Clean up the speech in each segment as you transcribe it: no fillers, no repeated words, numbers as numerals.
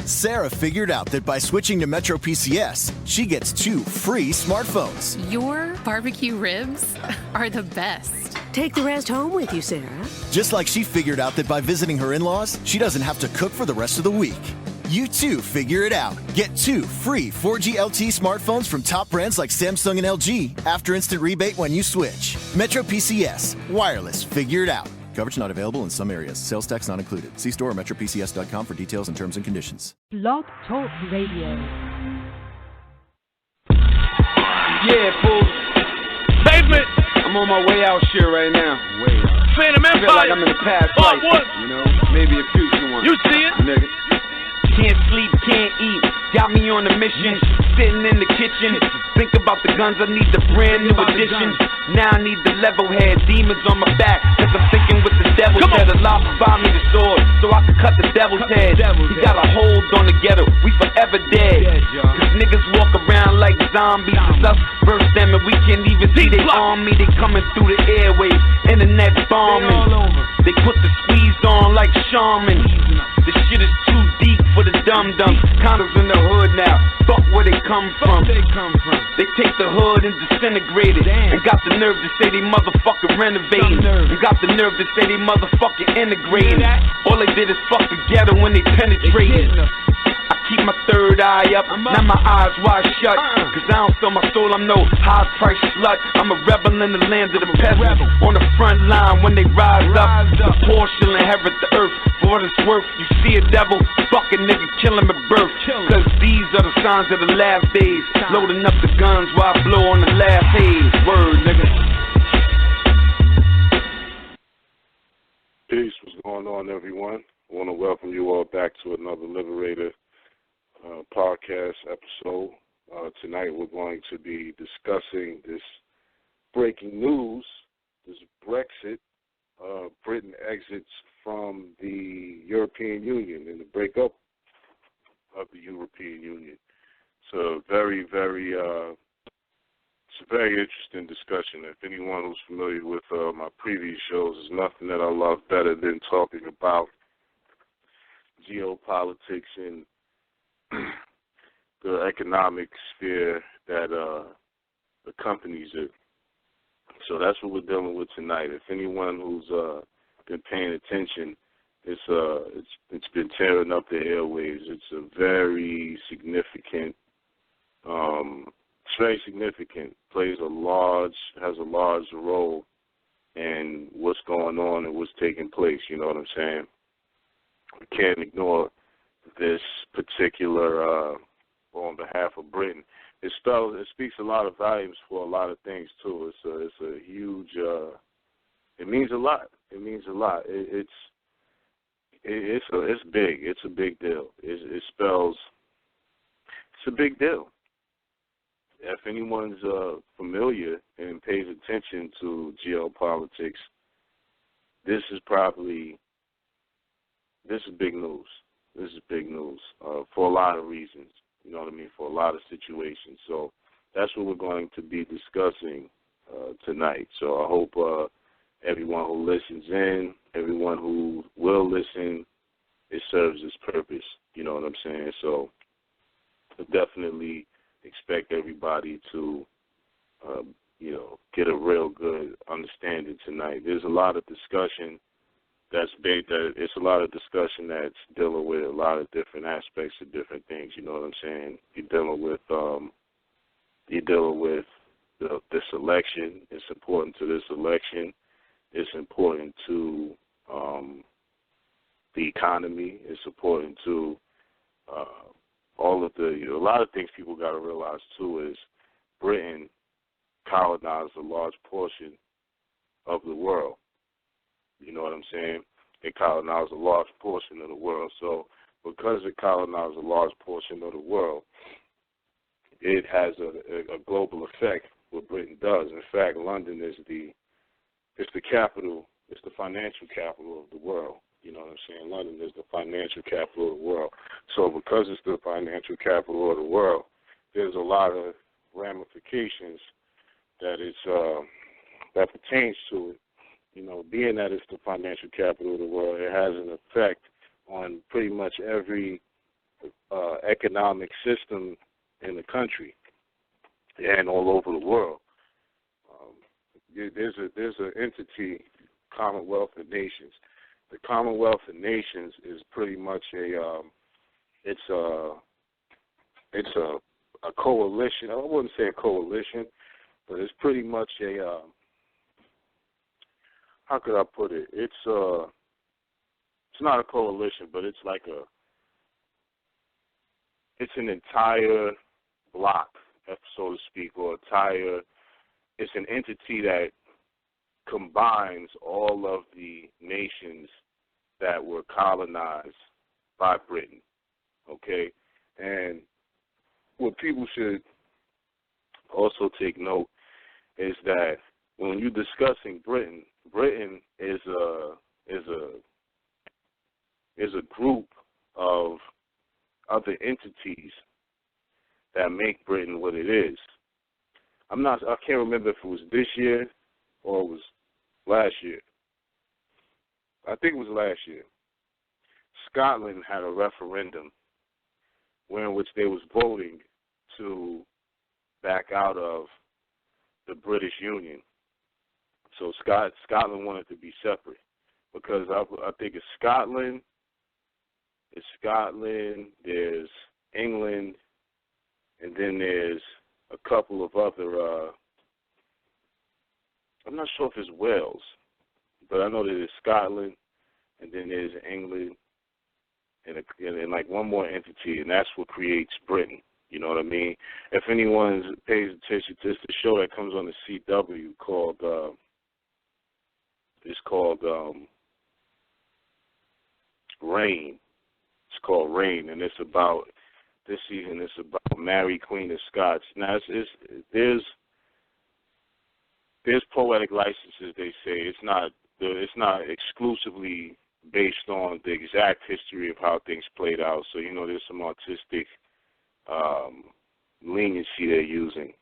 Sarah figured out that by switching to MetroPCS, she gets 2 free smartphones. Your barbecue ribs are the best. Take the rest home with you, Sarah. Just like she figured out that by visiting her in-laws, she doesn't have to cook for the rest of the week. You too figure it out. Get 2 free 4G LTE smartphones from top brands like Samsung and LG after instant rebate when you switch. MetroPCS. Wireless. Figure it out. Coverage not available in some areas. Sales tax not included. See store or metropcs.com for details and terms and conditions. Blog Talk Radio. Yeah, fool. Pavement. I'm on my way out shit right now. Phantom I Empire. feel like I'm in the past Part life. one. You know, maybe a future one. You see it? Nigga. Can't sleep, can't eat. Got me on a mission. Sitting in the kitchen. Think about the guns, I need the brand new edition. Now I need the level head. Demons on my back. Cause I'm thinking with the devil's head. Allah provide me the sword so I can cut the devil's head. He got a hold on the ghetto. We forever dead. Cause niggas walk around like zombies. It's us versus them and we can't even see they army. They coming through the airways. Internet bombing. They put the squeeze on like shaman. This shit is too deep for the dum-dums. Condos in the hood now. Fuck where they come from. They take the hood and disintegrate it. And got the nerve to say they motherfucking renovating. And got the nerve to say they motherfucking integrating. All they did is fuck the ghetto when they penetrated. I keep my third eye up, now my eyes wide shut. Cause I don't sell my soul, I'm no high price slut. I'm a rebel in the land of the peasants. On the front line when they rise up. The poor shall inherit the earth. For what it's worth, you see a devil, fuck a nigga, kill him at birth. Cause these are the signs of the last days. Loading up the guns while I blow on the last haze. Word, nigga. Peace, what's going on, everyone? I want to welcome you all back to another Liberator podcast episode. Tonight we're going to be discussing this breaking news, this Brexit. Britain exits from the European Union and the breakup of the European Union. So it's a very interesting discussion. If anyone who's familiar with my previous shows, there's nothing that I love better than talking about geopolitics and the economic sphere that accompanies it. So that's what we're dealing with tonight. If anyone who's been paying attention, it's been tearing up the airwaves. It's a very significant. It's very significant. Has a large role in what's going on and what's taking place. You know what I'm saying? We can't ignore this particular, on behalf of Britain. It speaks a lot of volumes for a lot of things too. It's a huge. It means a lot. It means a lot. It's big. It's a big deal. It spells. It's a big deal. If anyone's familiar and pays attention to geopolitics, this is big news. This is big news for a lot of reasons. You know what I mean? For a lot of situations. So that's what we're going to be discussing tonight. So I hope everyone who listens in, everyone who will listen, it serves its purpose. You know what I'm saying? So I definitely expect everybody to, get a real good understanding tonight. There's a lot of discussion it's a lot of discussion that's dealing with a lot of different aspects of different things. You know what I'm saying? You're dealing with this election. It's important to this election. It's important to the economy. It's important to a lot of things people got to realize too is Britain colonized a large portion of the world. You know what I'm saying? It colonized a large portion of the world. So because it colonized a large portion of the world, it has a global effect, what Britain does. In fact, London is the capital, it's the financial capital of the world. You know what I'm saying? London is the financial capital of the world. So because it's the financial capital of the world, there's a lot of ramifications that pertains to it. You know, being that it's the financial capital of the world, it has an effect on pretty much every economic system in the country and all over the world. There's an entity, Commonwealth of Nations. The Commonwealth of Nations is pretty much it's a coalition. I wouldn't say a coalition, but it's pretty much how could I put it? It's not a coalition, but it's like it's an entire block, so to speak, or it's an entity that combines all of the nations that were colonized by Britain, okay? And what people should also take note is that when you're discussing Britain, Britain is a group of other entities that make Britain what it is. I can't remember if it was this year or it was last year. I think it was last year. Scotland had a referendum in which they was voting to back out of the British Union. So Scotland wanted to be separate because I think it's Scotland, there's England, and then there's a couple of other, I'm not sure if it's Wales, but I know that it's Scotland, and then there's England, and like one more entity, and that's what creates Britain. You know what I mean? If anyone pays attention to this, the show that comes on the CW called Reign. It's called Reign, and it's about this season. It's about Mary, Queen of Scots. Now, there's poetic licenses. They say it's not exclusively based on the exact history of how things played out. So there's some artistic leniency they're using.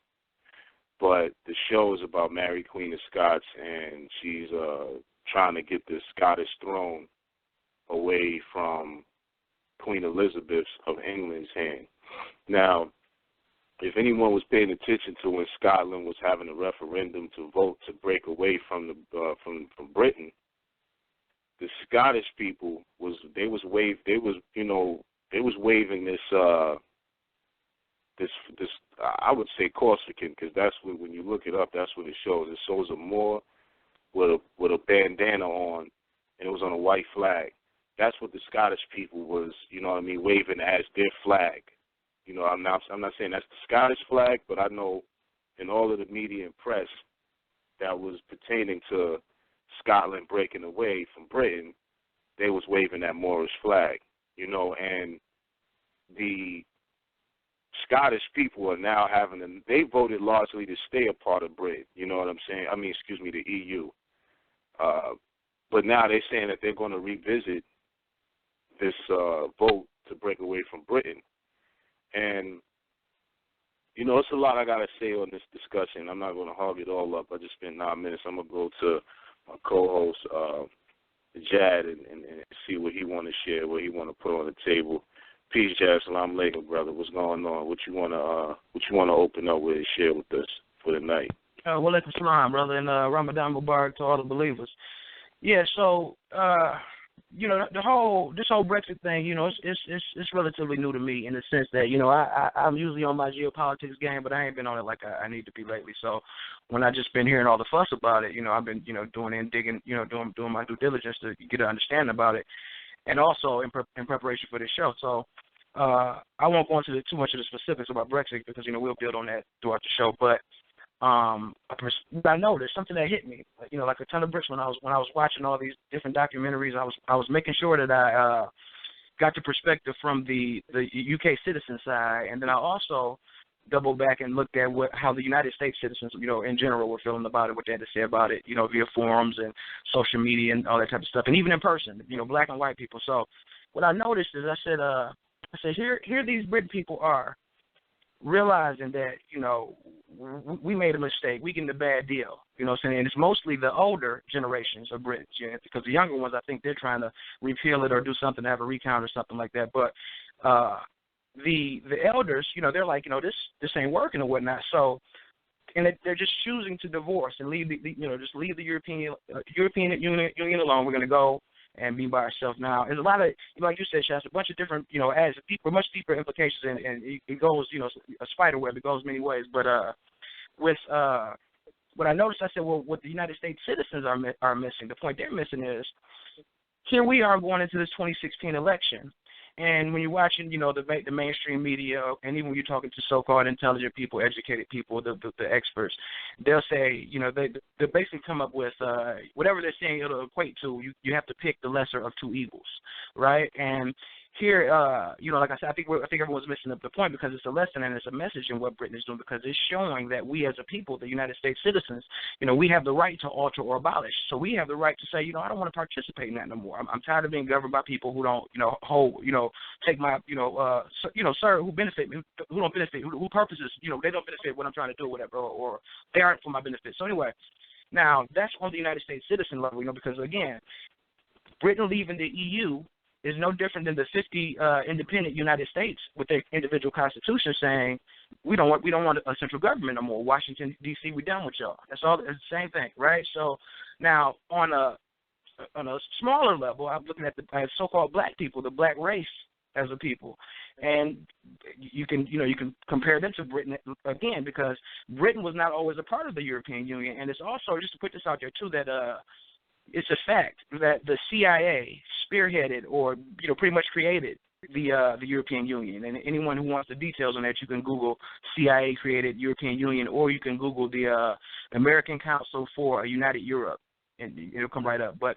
But the show is about Mary, Queen of Scots, and she's trying to get the Scottish throne away from Queen Elizabeth of England's hand. Now, if anyone was paying attention to when Scotland was having a referendum to vote to break away from Britain, the Scottish people was waving this I would say Corsican, because that's when you look it up, that's what it shows. It shows a Moor with a bandana on, and it was on a white flag. That's what the Scottish people was, waving as their flag. I'm not saying that's the Scottish flag, but I know in all of the media and press that was pertaining to Scotland breaking away from Britain, they was waving that Moorish flag, and the Scottish people are now they voted largely to stay a part of Britain, you know what I'm saying? The EU. But now they're saying that they're going to revisit this vote to break away from Britain. And, it's a lot I got to say on this discussion. I'm not going to hog it all up. I just spent 9 minutes. I'm going to go to my co-host, Jad, and see what he want to share, what he want to put on the table. Peace, Jad. Salam alaikum, brother. What's going on? What you want to open up with and share with us for the night? Walaikum salam, brother, and Ramadan Mubarak to all the believers. Yeah, so this whole Brexit thing, it's relatively new to me in the sense that I'm usually on my geopolitics game, but I ain't been on it like I need to be lately. So when I just been hearing all the fuss about it, I've been digging, doing my due diligence to get an understanding about it, and also in preparation for this show. So I won't go into too much of the specifics about Brexit because we'll build on that throughout the show, but. I noticed something that hit me, like a ton of bricks when I was watching all these different documentaries. I was making sure that I got the perspective from the UK citizen side, and then I also doubled back and looked at how the United States citizens, in general, were feeling about it, what they had to say about it, via forums and social media and all that type of stuff, and even in person, black and white people. So what I noticed is I said here these Brit people are realizing that, we made a mistake. We getting a bad deal. You know what I'm saying? And it's mostly the older generations of Brits, because the younger ones, I think they're trying to repeal it or do something to have a recount or something like that. But the elders, they're like, this ain't working and whatnot. So, and they're just choosing to divorce and leave just leave the European Union alone. We're going to go and be by ourselves now. There's a lot of, like you said, Shasta, a bunch of different, as much deeper implications, and it goes, a spider web. It goes many ways. But with what I noticed, I said, well, what the United States citizens are missing, the point they're missing is, here we are going into this 2016 election. And when you're watching, the mainstream media, and even when you're talking to so-called intelligent people, educated people, the experts, they'll say, they basically come up with whatever they're saying it'll equate to. You have to pick the lesser of two evils, right? And here, like I said, I think everyone's missing the point, because it's a lesson and it's a message in what Britain is doing, because it's showing that we as a people, the United States citizens, we have the right to alter or abolish. So we have the right to say, I don't want to participate in that no more. I'm tired of being governed by people who don't, take my, serve, who benefit me, who don't benefit, who purposes, they don't benefit what I'm trying to do or whatever, or they aren't for my benefit. So anyway, now that's on the United States citizen level, because again, Britain leaving the EU is no different than the 50 independent United States with their individual constitution saying we don't want a central government no more. Washington D.C., we're done with y'all. That's all. It's the same thing, right? So now on a smaller level, I'm looking at the so-called black people, the black race as a people, and you can compare them to Britain again, because Britain was not always a part of the European Union, and it's also, just to put this out there too, that it's a fact that the CIA spearheaded or pretty much created the European Union. And anyone who wants the details on that, you can Google CIA created European Union, or you can Google the American Council for a United Europe, and it'll come right up. But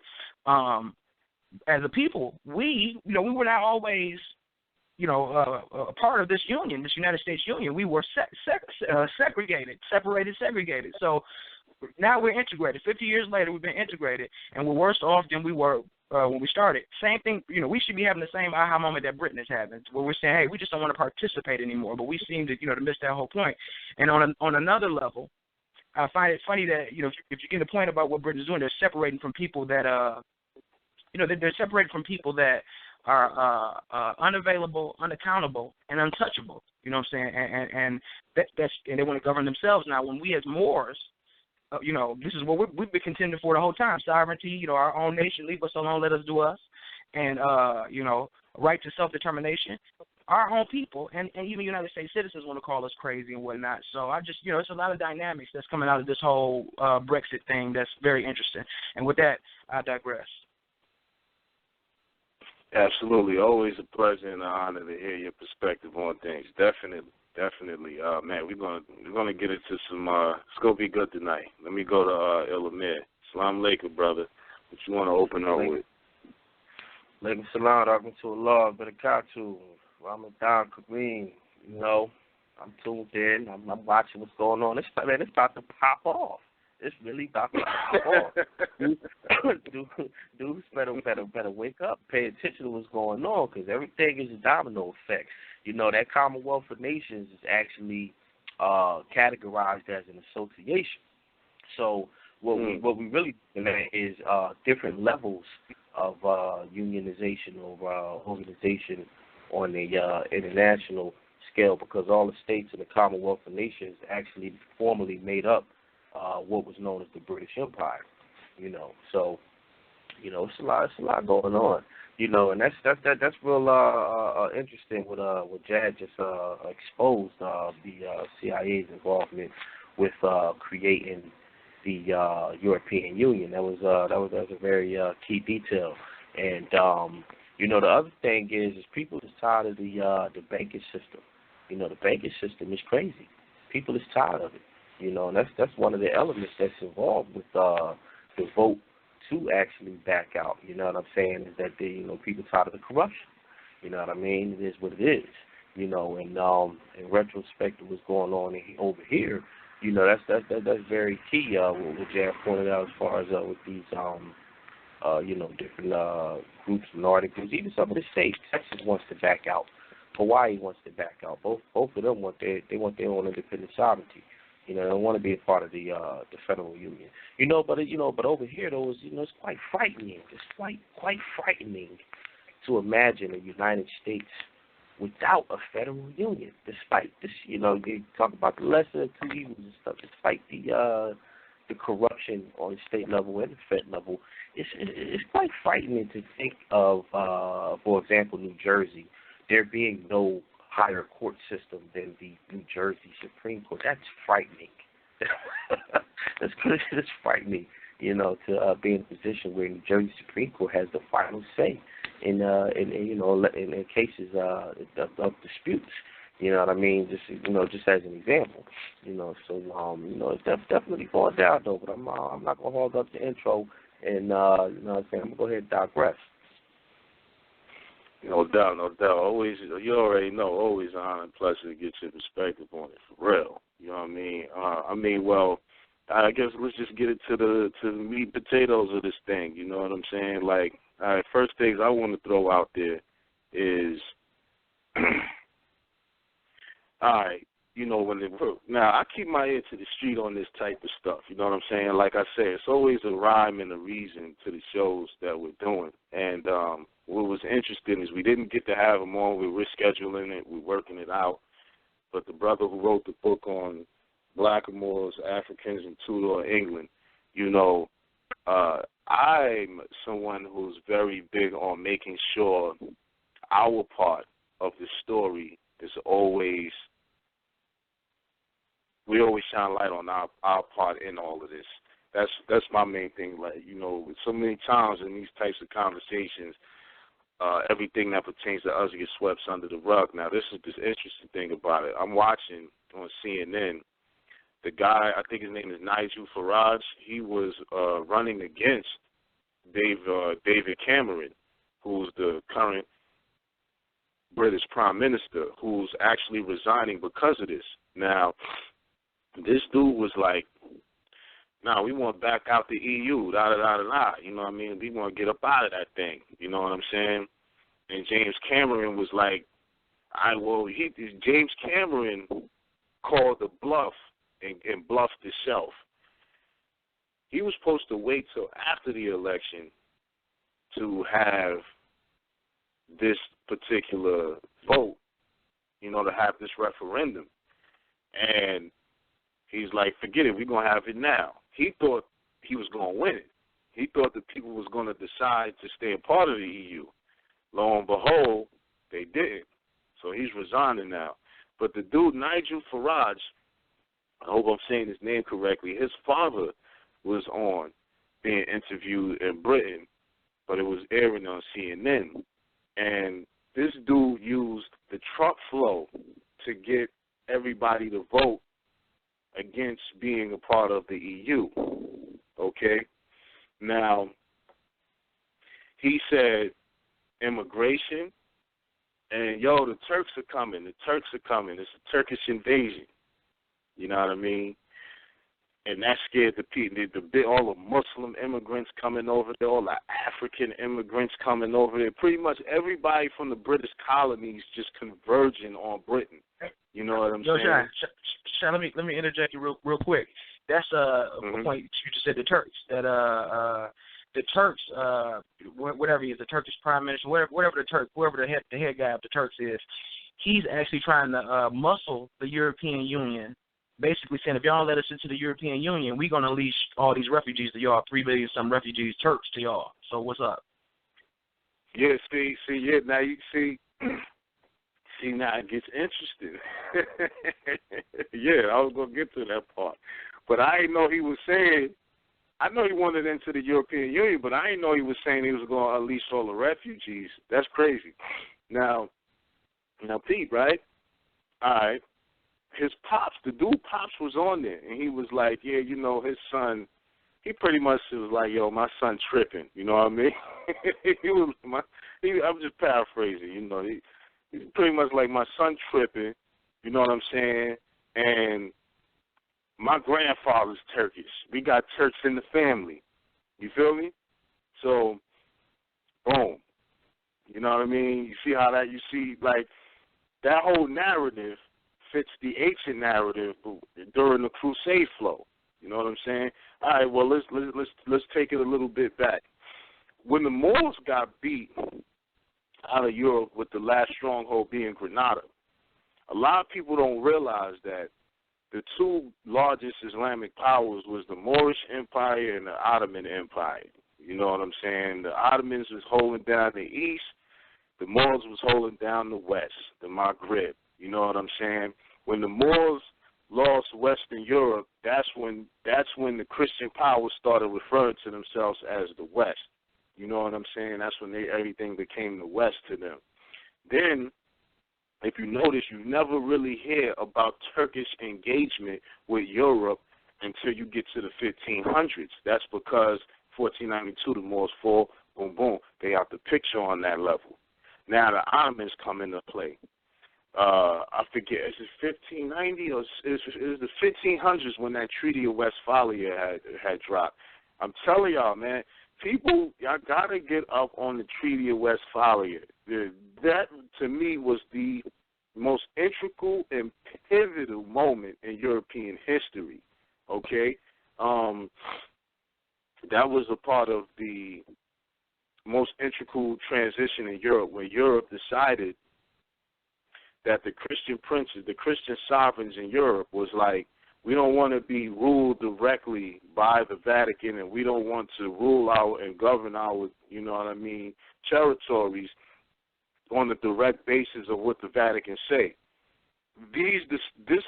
as a people, we were not always a part of this union, this United States Union. We were segregated. So now we're integrated. 50 years later, we've been integrated, and we're worse off than we were when we started. Same thing, we should be having the same aha moment that Britain is having, where we're saying, hey, we just don't want to participate anymore, but we seem to, to miss that whole point. And on another level, I find it funny that, if you get the point about what Britain is doing, they're separating from people that, they're separated from people that are unavailable, unaccountable, and untouchable. You know what I'm saying? And they want to govern themselves now. When we as Moors, this is what we've been contending for the whole time: sovereignty. Our own nation, leave us alone, let us do us, and right to self-determination. Our own people, and even United States citizens want to call us crazy and whatnot. So I just, it's a lot of dynamics that's coming out of this whole Brexit thing that's very interesting. And with that, I digress. Absolutely. Always a pleasure and an honor to hear your perspective on things. Definitely. Man, we're gonna get into some. It's gonna be good tonight. Let me go to Ilamir. Salam alaikum, brother. What you want to open up with? Alaikum salam, rahmatullah, barakatuh, Ramadan Kareem. I'm tuned in. I'm watching what's going on. It's about to pop off. It's really about to pop off. Dudes better wake up, pay attention to what's going on, because everything is a domino effect. That Commonwealth of Nations is actually categorized as an association. So what we really looking at is different levels of unionization or organization on the international scale, because all the states in the Commonwealth of Nations actually formally made up what was known as the British Empire. So it's a lot going on. And that's real interesting. What Jad just exposed the CIA's involvement with creating the European Union. That was a very key detail. And the other thing is people is tired of the banking system. The banking system is crazy. People is tired of it. And that's one of the elements that's involved with the vote to actually back out. You know what I'm saying? Is that people tired of the corruption. You know what I mean? It is what it is. And in retrospect of what's going on over here, that's very key. What Jan pointed out as far as with these different groups, minority groups, even some of the states. Texas wants to back out. Hawaii wants to back out. Both of them want their own independent sovereignty. They don't want to be a part of the federal union. But over here though, it's quite frightening. It's quite frightening to imagine a United States without a federal union, despite this, they talk about the lesser of two evils and stuff, despite the corruption on the state level and the Fed level. It's quite frightening to think of, for example, New Jersey, there being no higher court system than the New Jersey Supreme Court. That's frightening. That's frightening, to be in a position where New Jersey Supreme Court has the final say in cases of disputes. You know what I mean? Just as an example. It's definitely going down though. But I'm not gonna hold up the intro, and I'm gonna go ahead and digress. No doubt. Always, you already know, always an honor and pleasure to get your perspective on it, for real. You know what I mean? Well, I guess let's just get it to the meat and potatoes of this thing. You know what I'm saying? Like, all right, first things I want to throw out there is, all right, now I keep my ear to the street on this type of stuff. You know what I'm saying? Like I said, it's always a rhyme and a reason to the shows that we're doing. And what was interesting is we didn't get to have them on. We're rescheduling it. We're working it out. But the brother who wrote the book on Blackamoors, Africans in Tudor England, I'm someone who's very big on making sure our part of the story is always, we always shine light on our part in all of this. That's my main thing. Like, so many times in these types of conversations, everything that pertains to us gets swept under the rug. Now, this is this interesting thing about it. I'm watching on CNN. The guy, I think his name is Nigel Farage, he was running against David Cameron, who's the current British Prime Minister, who's actually resigning because of this. Now, this dude was like, we want back out the EU, da-da-da-da-da, you know what I mean? We want to get up out of that thing, you know what I'm saying? And James Cameron was like, James Cameron called the bluff and bluffed himself. He was supposed to wait till after the election to have this particular vote, to have this referendum. And he's like, forget it, we're going to have it now. He thought he was going to win it. He thought the people was going to decide to stay a part of the EU. Lo and behold, they didn't. So he's resigning now. But the dude, Nigel Farage, I hope I'm saying his name correctly, his father was on being interviewed in Britain, but it was airing on CNN. And this dude used the Trump flow to get everybody to vote against being a part of the EU, okay? Now, he said immigration, and, the Turks are coming. It's a Turkish invasion. You know what I mean? And that scared the people. All the Muslim immigrants coming over there, all the African immigrants coming over there. Pretty much everybody from the British colonies just converging on Britain. You know what I'm saying? Shyaam, let me interject you real quick. That's a point you just said. The Turks the Turks, whatever he is, the Turkish prime minister, whoever the head guy of the Turks is, he's actually trying to muscle the European Union, basically saying, if y'all let us into the European Union, we're going to unleash all these refugees to y'all, 3 million some refugees, Turks to y'all. So what's up? Yeah, now you see, now it gets interesting. Yeah, I was going to get to that part. But I didn't know he was saying, I know he wanted into the European Union, but I didn't know he was saying he was going to unleash all the refugees. That's crazy. Now, Pete, right? All right. His pops, the dude pops was on there, and he was like, yeah, his son, he pretty much was like, yo, my son tripping, you know what I mean? I'm just paraphrasing, he's pretty much like, my son tripping, you know what I'm saying? And my grandfather's Turkish. We got Turks in the family. You feel me? So, boom. You know what I mean? You see how that, like, that whole narrative fits the ancient narrative during the Crusade flow. You know what I'm saying? All right, well, let's take it a little bit back. When the Moors got beat out of Europe, with the last stronghold being Grenada. A lot of people don't realize that the two largest Islamic powers was the Moorish Empire and the Ottoman Empire. You know what I'm saying? The Ottomans was holding down the east, the Moors was holding down the west, the Maghreb. You know what I'm saying? When the Moors lost Western Europe, that's when the Christian powers started referring to themselves as the West. You know what I'm saying? That's when everything became the West to them. Then, if you notice, you never really hear about Turkish engagement with Europe until you get to the 1500s. That's because 1492, the Moors fall, boom, boom, they out the picture on that level. Now the Ottomans come into play. I forget, is it 1590 or is the 1500s when that Treaty of Westphalia had dropped? I'm telling y'all, man, people, y'all got to get up on the Treaty of Westphalia. That, to me, was the most integral and pivotal moment in European history, okay? That was a part of the most integral transition in Europe, where Europe decided that the Christian princes, the Christian sovereigns in Europe was like, we don't want to be ruled directly by the Vatican, and we don't want to rule out and govern our, you know what I mean, territories on the direct basis of what the Vatican say. This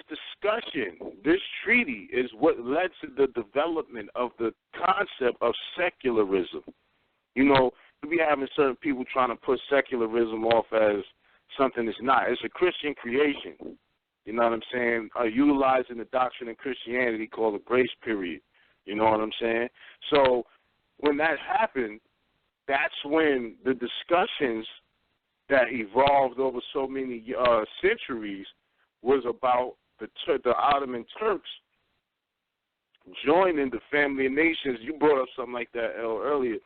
discussion, this treaty, is what led to the development of the concept of secularism. You know, we be having certain people trying to put secularism off as something it's not. It's a Christian creation. You know what I'm saying? Utilizing the doctrine of Christianity called the grace period. You know what I'm saying? So when that happened, that's when the discussions that evolved over so many centuries was about the Ottoman Turks joining the family of nations. You brought up something like that earlier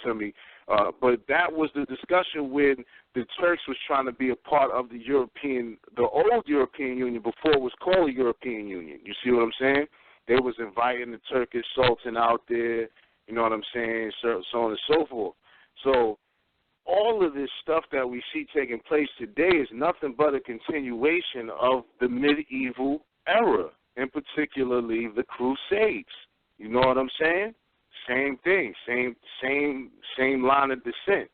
to me. But that was the discussion when the Turks was trying to be a part of the old European Union before it was called the European Union. You see what I'm saying? They was inviting the Turkish Sultan out there, you know what I'm saying, so on and so forth. So all of this stuff that we see taking place today is nothing but a continuation of the medieval era, and particularly the Crusades. You know what I'm saying? Same thing, same line of descent.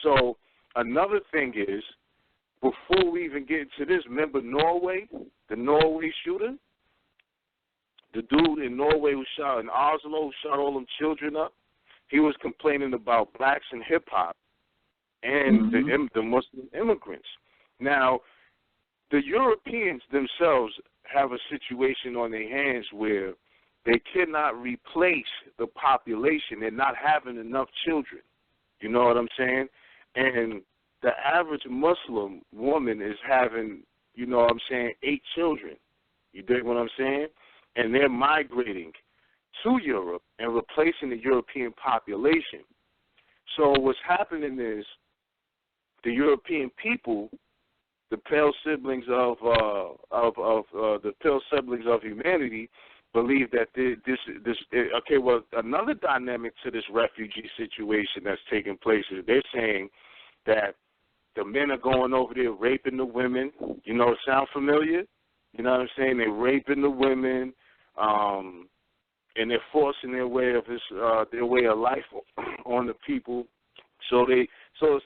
So another thing is, before we even get into this, remember Norway, the Norway shooter? The dude in Norway who shot in Oslo, who shot all them children up? He was complaining about blacks and hip-hop and the Muslim immigrants. Now, the Europeans themselves have a situation on their hands where they cannot replace the population. They're not having enough children. You know what I'm saying? And the average Muslim woman is having, you know what I'm saying, 8 children. You dig what I'm saying? And they're migrating to Europe and replacing the European population. So what's happening is the European people, the pale siblings of humanity, believe that another dynamic to this refugee situation that's taking place is they're saying that the men are going over there raping the women. You know, sound familiar? You know what I'm saying? They're raping the women, and they're forcing their way of life on the people. So it's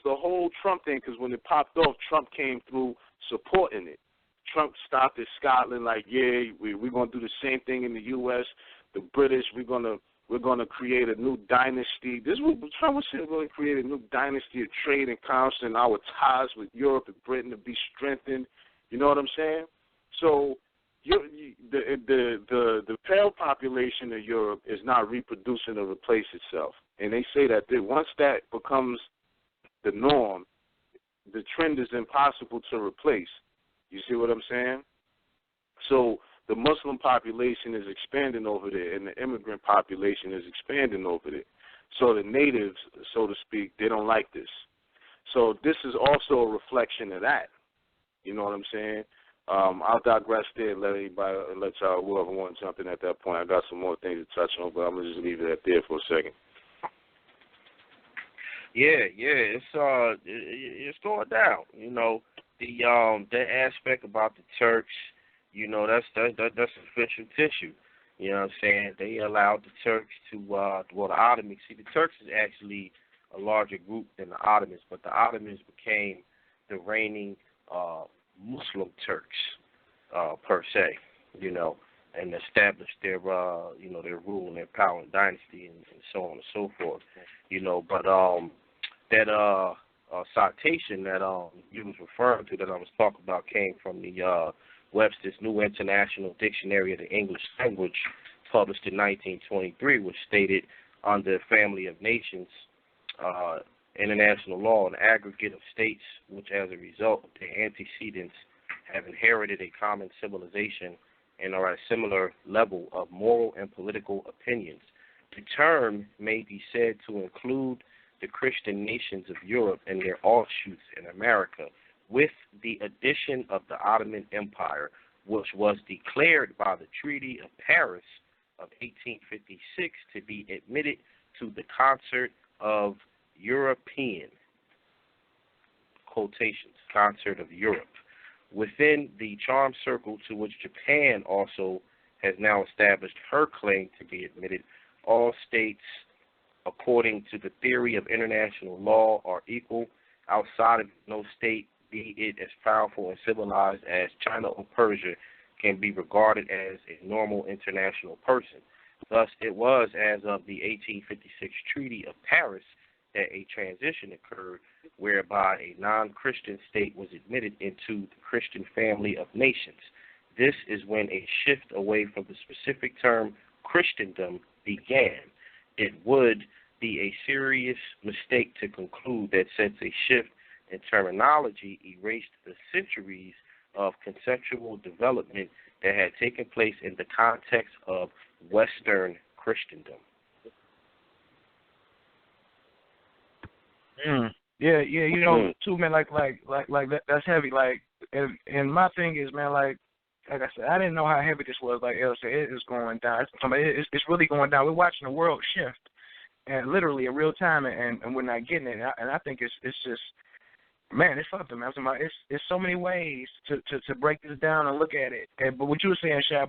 the whole Trump thing, because when it popped off, Trump came through supporting it. Trump stopped at Scotland like, yeah, we're going to do the same thing in the U.S. The British, we're going to create a new dynasty. This is what Trump was saying, we're going to create a new dynasty of trade and commerce, and our ties with Europe and Britain to be strengthened. You know what I'm saying? So the pale population of Europe is not reproducing to replace itself. And they say that once that becomes the norm, the trend is impossible to replace. You see what I'm saying? So the Muslim population is expanding over there, and the immigrant population is expanding over there. So the natives, so to speak, they don't like this. So this is also a reflection of that. You know what I'm saying? I'll digress there and let y'all, whoever want to jump in at that point. I got some more things to touch on, but I'm going to just leave it at there for a second. It's going down. You know, that aspect about the Turks, you know, that's official tissue. You know what I'm saying? They allowed the Turks to the Ottomans. See, the Turks is actually a larger group than the Ottomans, but the Ottomans became the reigning Muslim Turks per se. You know, and established their their rule and their power and dynasty and so on and so forth. You know, but that citation that you was referring to that I was talking about came from the Webster's New International Dictionary of the English Language, published in 1923, which stated, under Family of Nations, international law, an aggregate of states which, as a result of their antecedents, have inherited a common civilization and are at a similar level of moral and political opinions. The term may be said to include the Christian nations of Europe and their offshoots in America, with the addition of the Ottoman Empire, which was declared by the Treaty of Paris of 1856 to be admitted to the concert of European, quotations, concert of Europe, within the charm circle to which Japan also has now established her claim to be admitted. All states, according to the theory of international law, are equal. Outside of no state, be it as powerful and civilized as China or Persia, can be regarded as a normal international person. Thus, it was as of the 1856 Treaty of Paris that a transition occurred whereby a non-Christian state was admitted into the Christian family of nations. This is when a shift away from the specific term Christendom began. It would be a serious mistake to conclude that since a shift in terminology erased the centuries of conceptual development that had taken place in the context of Western Christendom. Yeah, you know, too, man. Like that, that's heavy. Like, and my thing is, man, like I said, I didn't know how heavy this was. Like El said, it is going down. It's really going down. We're watching the world shift, and literally in real time, and we're not getting it. And I think it's just, man, it's something, man. It's so many ways to break this down and look at it. But what you were saying, Shay,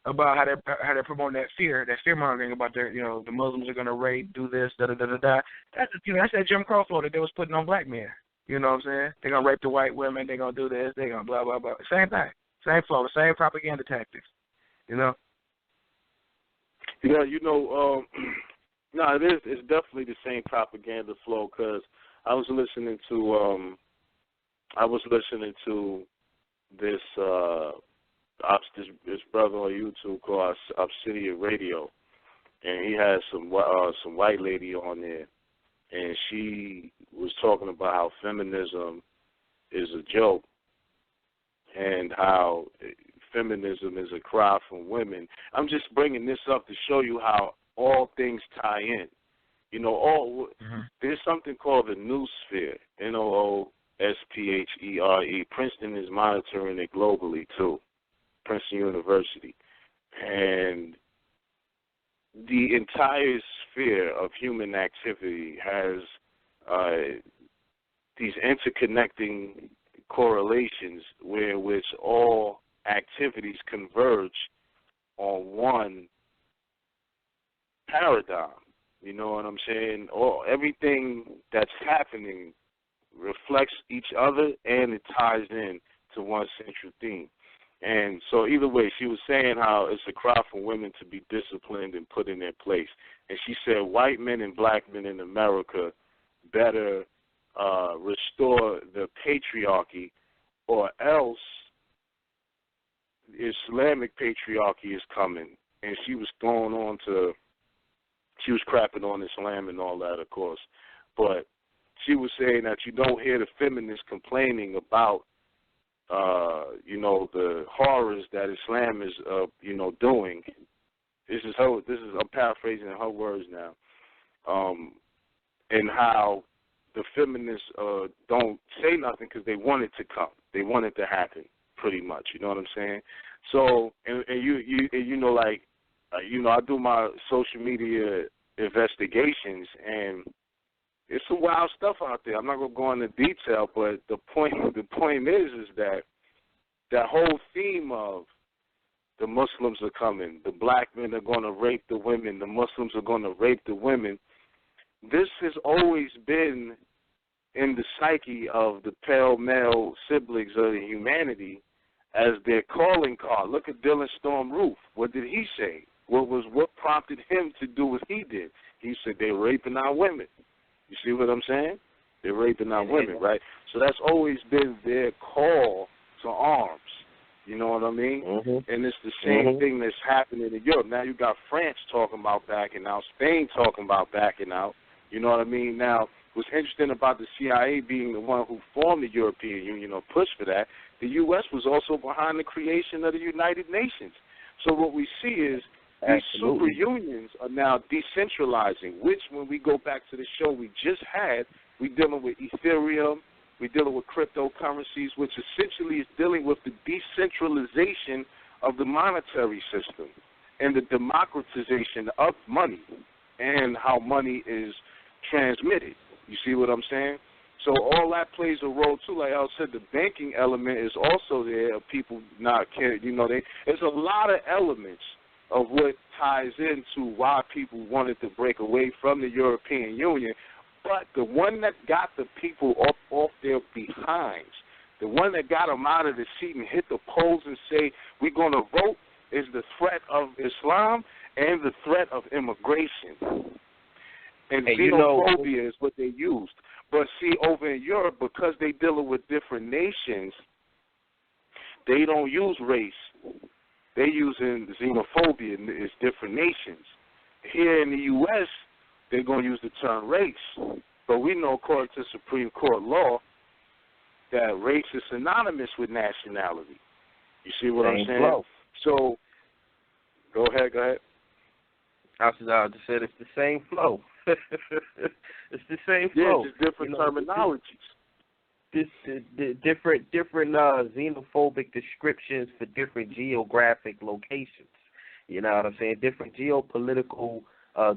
about how they're promoting that fear mongering about the Muslims are gonna rape, do this, da da da da da. That's that Jim Crow flow that they was putting on black men. You know what I'm saying? They're gonna rape the white women. They're gonna do this. They're gonna blah blah blah. Same thing, same flow, the same propaganda tactics. You know. Yeah, no, it is. It's definitely the same propaganda flow. Because I was listening to this. This brother on YouTube called Obsidian Radio, and he has some white lady on there, and she was talking about how feminism is a joke, and how feminism is a cry from women. I'm just bringing this up to show you how all things tie in. There's something called the noosphere, NOOSPHERE. Princeton is monitoring it globally too. Princeton University, and the entire sphere of human activity has these interconnecting correlations which all activities converge on one paradigm. You know what I'm saying? Everything that's happening reflects each other, and it ties in to one central theme. And so either way, she was saying how it's a cry for women to be disciplined and put in their place. And she said white men and black men in America better restore the patriarchy, or else Islamic patriarchy is coming. And she was crapping on Islam and all that, of course. But she was saying that you don't hear the feminists complaining about the horrors that Islam is, doing. I'm paraphrasing her words now, and how the feminists don't say nothing because they want it to come, they want it to happen, pretty much. You know what I'm saying? So, I do my social media investigations, and it's some wild stuff out there. I'm not gonna go into detail, but the point is that that whole theme of the Muslims are coming, the black men are going to rape the women, the Muslims are going to rape the women. This has always been in the psyche of the pale male siblings of humanity as their calling card. Look at Dylan Storm Roof. What did he say? What prompted him to do what he did? He said they're raping our women. You see what I'm saying? They're raping our women, right? So that's always been their call to arms. You know what I mean? Mm-hmm. And it's the same thing that's happening in Europe. Now you got France talking about backing out, Spain talking about backing out. You know what I mean? Now, what's interesting about the CIA being the one who formed the European Union or pushed for that, the U.S. was also behind the creation of the United Nations. So what we see is these super unions are now decentralizing, which when we go back to the show we just had, we're dealing with Ethereum, we're dealing with cryptocurrencies, which essentially is dealing with the decentralization of the monetary system and the democratization of money and how money is transmitted. You see what I'm saying? So all that plays a role too. Like I said, the banking element is also there. People not caring, there's a lot of elements of what ties into why people wanted to break away from the European Union. But the one that got the people up off their behinds, the one that got them out of the seat and hit the polls and say, we're going to vote, is the threat of Islam and the threat of immigration. And xenophobia is what they used. But see, over in Europe, because they dealing with different nations, they don't use race. They using xenophobia. It's different nations. Here in the U.S., they're going to use the term race. But we know, according to Supreme Court law, that race is synonymous with nationality. You see what I'm saying? Flow. So, go ahead. I just said it's the same flow. It's the same flow. Yeah, just different terminologies. Different xenophobic descriptions for different geographic locations. You know what I'm saying? Different geopolitical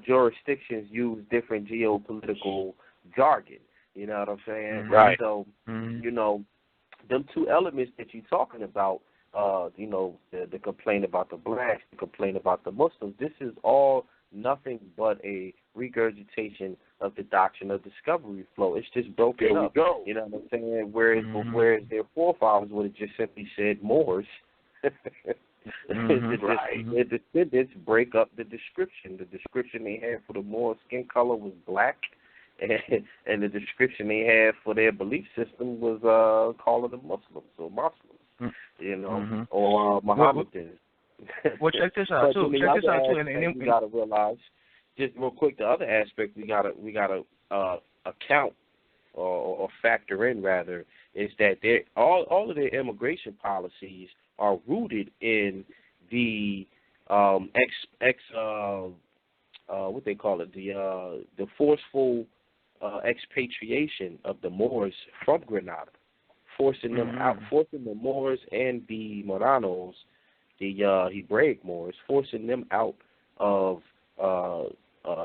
jurisdictions use different geopolitical jargon. You know what I'm saying? Right. So, them two elements that you're talking about, the complaint about the blacks, the complaint about the Muslims, this is all nothing but a regurgitation of the doctrine of discovery flow. It's just broken up. Go. You know what I'm saying? Whereas their forefathers would have just simply said Moors. Their descendants break up the description. The description they had for the Moor skin color was black, and the description they had for their belief system was calling them Muslims or Muslims, or Mohammedans. Well, check this out too. Check this out too. And we gotta realize, just real quick, the other aspect we gotta account or factor in rather is that all of their immigration policies are rooted in the what they call it, the forceful expatriation of the Moors from Grenada, forcing them out, forcing the Moors and the Moranos, the Hebraic Moors, forcing them out of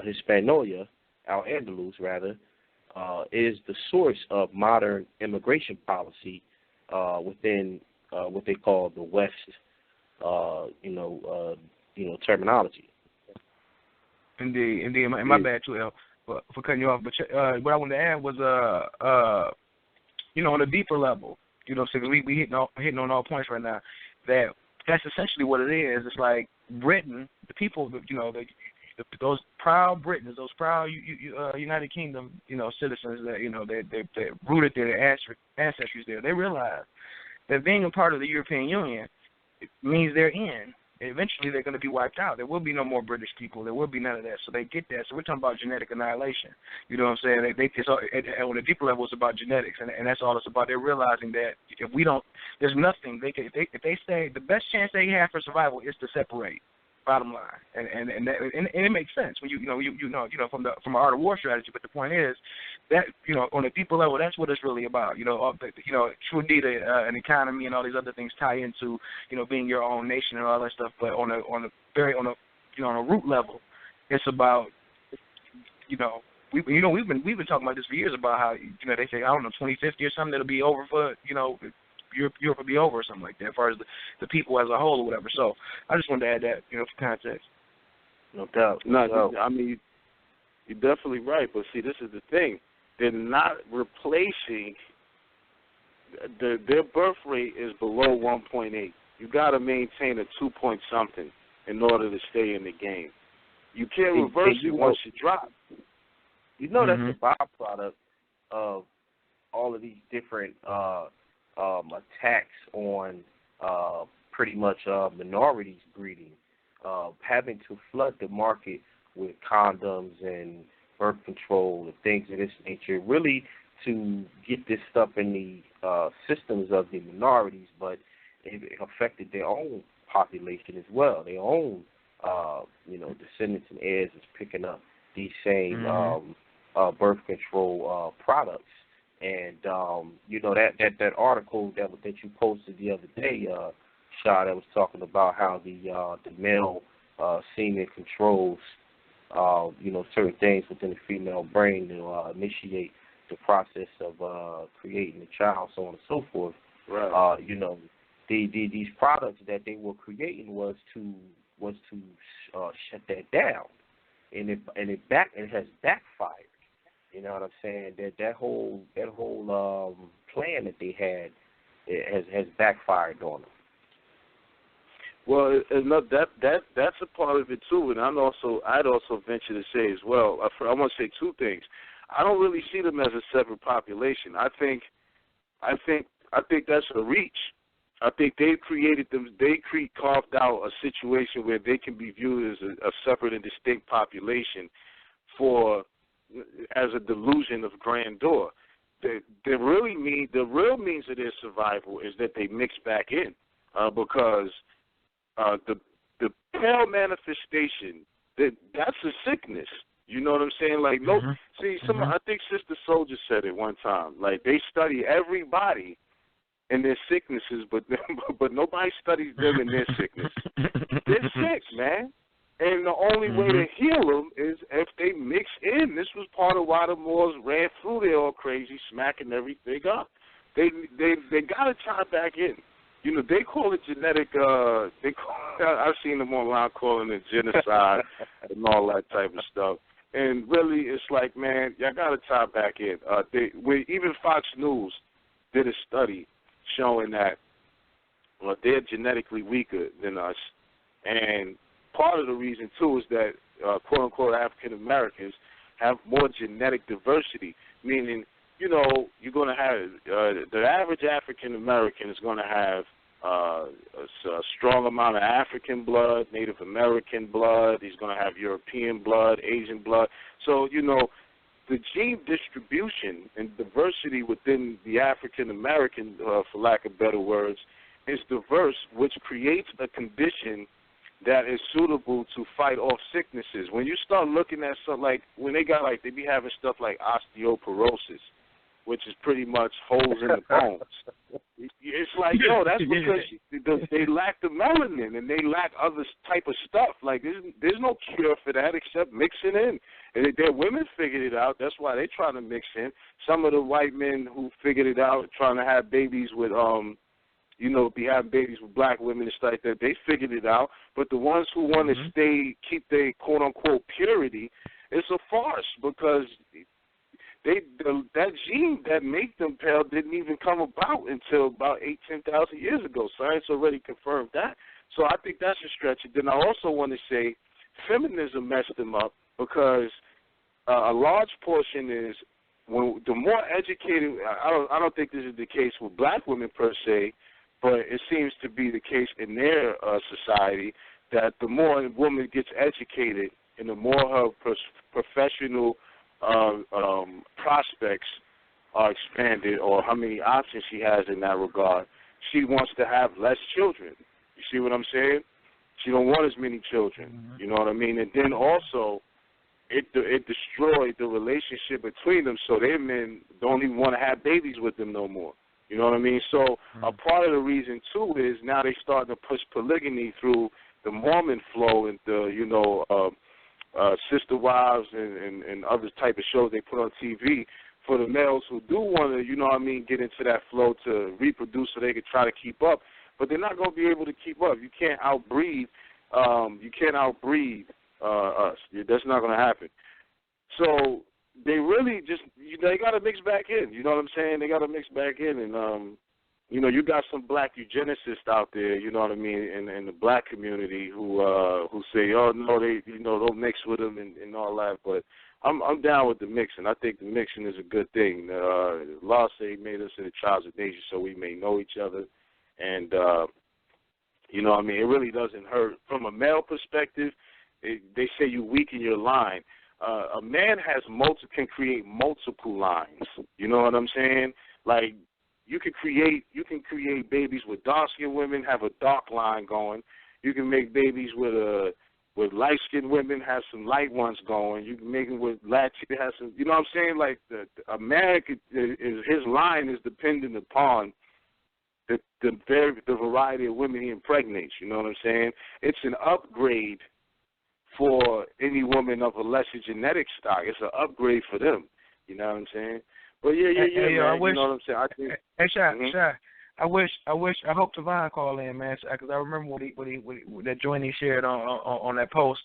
Hispaniola, Al-Andalus rather, is the source of modern immigration policy within what they call the West, terminology. Indeed. My bad too, El, for cutting you off. But what I wanted to add was, on a deeper level, so we hitting on all points right now. That's essentially what it is. It's like Britain, the people, those proud Britons, those proud United Kingdom, citizens that they're rooted there, their ancestors there. They realize that being a part of the European Union means they're in. Eventually, they're going to be wiped out. There will be no more British people. There will be none of that. So they get that. So we're talking about genetic annihilation. You know what I'm saying? On a deeper level, it's about genetics, and that's all it's about. They're realizing that if we don't, there's nothing if they say the best chance they have for survival is to separate. Bottom line, and it makes sense when you from an art of war strategy. But the point is that on a deeper level, that's what it's really about. True indeed, an economy and all these other things tie into being your own nation and all that stuff. But on a root level, it's about we've been talking about this for years about how they say 2050 or something it'll be over for Europe will be over or something like that as far as the people as a whole or whatever. So I just wanted to add that for context. No doubt. No, I mean you're definitely right, but see this is the thing. They're not replacing their birth rate is below 1.8. You got to maintain a 2 point something in order to stay in the game. You can't reverse it once you drop. That's the byproduct of all of these different attacks on pretty much minorities breeding, having to flood the market with condoms and birth control and things of this nature, really to get this stuff in the systems of the minorities, but it affected their own population as well. Their own, descendants and heirs is picking up these same birth control products. And that article that you posted the other day, Shah, that was talking about how the male semen controls certain things within the female brain to initiate the process of creating a child, so on and so forth. Right. These products that they were creating was to shut that down, and it has backfired. You know what I'm saying? That whole plan that they had has backfired on them. Well, that's a part of it too, and I'd also venture to say as well. I want to say two things. I don't really see them as a separate population. I think that's a reach. I think they've created them. They carved out a situation where they can be viewed as a separate and distinct population as a delusion of grandeur. The real means of their survival is that they mix back in, because the pale manifestation that's a sickness. You know what I'm saying? Like I think Sister Soldier said it one time. Like they study everybody and their sicknesses, but nobody studies them and their sickness. They're sick, man. And the only way to heal them is if they mix in. This was part of why the Moors ran through there all crazy, smacking everything up. They got to tie back in. They call it genetic. I've seen them online calling it genocide and all that type of stuff. And really, it's like, man, y'all got to tie back in. Even Fox News did a study showing that they're genetically weaker than us, and part of the reason too is that quote-unquote African Americans have more genetic diversity, meaning you're going to have the average African American is going to have a strong amount of African blood, Native American blood. He's going to have European blood, Asian blood. So the gene distribution and diversity within the African American, for lack of better words, is diverse, which creates a condition that is suitable to fight off sicknesses. When you start looking at something like when they be having stuff like osteoporosis, which is pretty much holes in the bones. It's like, that's because they lack the melanin and they lack other type of stuff. Like there's no cure for that except mixing in. And their women figured it out. That's why they're trying to mix in. Some of the white men who figured it out, trying to have babies with be having babies with black women and stuff like that, they figured it out. But the ones who want to keep their quote-unquote purity, it's a farce because that gene that make them pale didn't even come about until about 10,000 years ago. Science already confirmed that. So I think that's a stretch. And then I also want to say feminism messed them up because a large portion is the more educated. I don't think this is the case with black women per se, but it seems to be the case in their society that the more a woman gets educated and the more her professional prospects are expanded or how many options she has in that regard, she wants to have less children. You see what I'm saying? She don't want as many children. You know what I mean? And then also it destroyed the relationship between them, so their men don't even want to have babies with them no more. You know what I mean? So a part of the reason, too, is now they starting to push polygamy through the Mormon flow and the, Sister Wives and other type of shows they put on TV for the males who do want to, get into that flow to reproduce so they can try to keep up. But they're not going to be able to keep up. You can't outbreed. Us. That's not going to happen. So they really just, they got to mix back in. You know what I'm saying? They got to mix back in, and you got some black eugenicists out there. You know what I mean? In the black community who say, oh no, don't mix with them and all that. But I'm down with the mixing. I think the mixing is a good thing. Law say made us in the tribes of nature so we may know each other, and it really doesn't hurt from a male perspective. They say you weaken your line. A man can create multiple lines. You know what I'm saying? Like you can create babies with dark-skinned women, have a dark line going. You can make babies with light-skinned women, have some light ones going. You can make them with Latino, have some. You know what I'm saying? Like a man his line is dependent upon the variety of women he impregnates. You know what I'm saying? It's an upgrade for any woman of a lesser genetic stock. It's an upgrade for them. You know what I'm saying? But yeah, man. I wish, you know what I'm saying? I think. Hey, Shy. I hope Tavon call in, man, because I remember when that joint he shared on that post,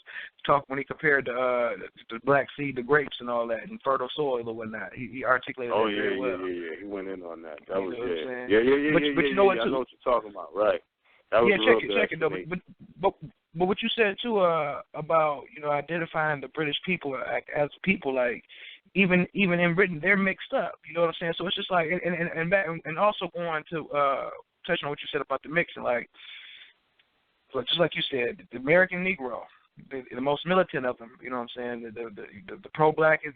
when he compared the black seed to grapes and all that, and fertile soil or whatnot. He articulated that very well. Yeah. He went in on that. That was yeah. But you know what, too? I know what you're talking about, right? That was check it though. But what you said too about identifying the British people as people, like even in Britain they're mixed up. You know what I'm saying? So it's just like and also going to touch on what you said about the mixing, like just like you said, the American Negro, the most militant of them. You know what I'm saying? The pro-black is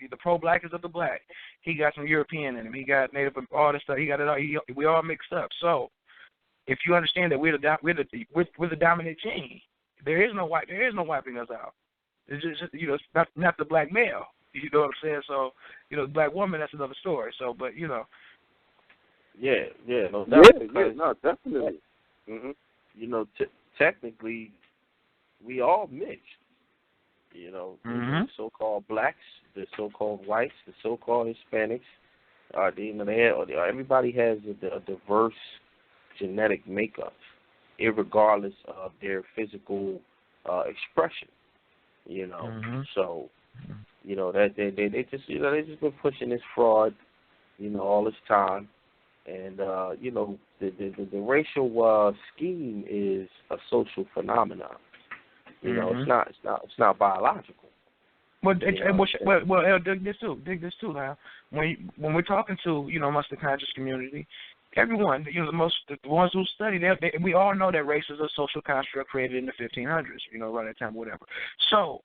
of the black. He got some European in him. He got Native, all this stuff. He got it all. We all mixed up. So if you understand that we're the dominant gene, there is no wiping us out. It's just it's not the black male. You know what I'm saying? So the black woman, that's another story. So, but no, definitely. Mm-hmm. Technically, we all mixed. The so-called blacks, the so-called whites, the so-called Hispanics. Everybody has a diverse genetic makeup, irregardless of their physical expression. So that they just been pushing this fraud, all this time, and the racial scheme is a social phenomenon. It's not biological. Well, dig this too. Now, when we're talking to amongst the conscious community, everyone, the ones who study that, we all know that race is a social construct created in the 1500s, around that time, whatever. So,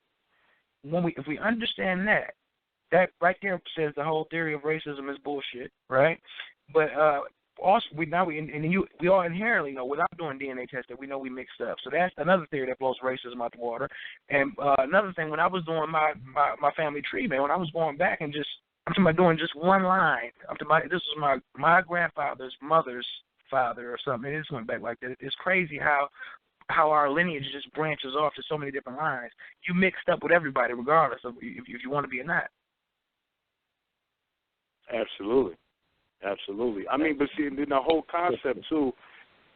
if we understand that right there says the whole theory of racism is bullshit, right? But also, we all inherently know, without doing DNA testing, we know we mixed up. So that's another theory that blows racism out the water. And another thing, when I was doing my family tree, man, when I was going back and I'm talking about doing just one line. This was my grandfather's mother's father or something. It just went back like that. It's crazy how our lineage just branches off to so many different lines. You mixed up with everybody, regardless of if you want to be or not. Absolutely. I mean, but see, the whole concept too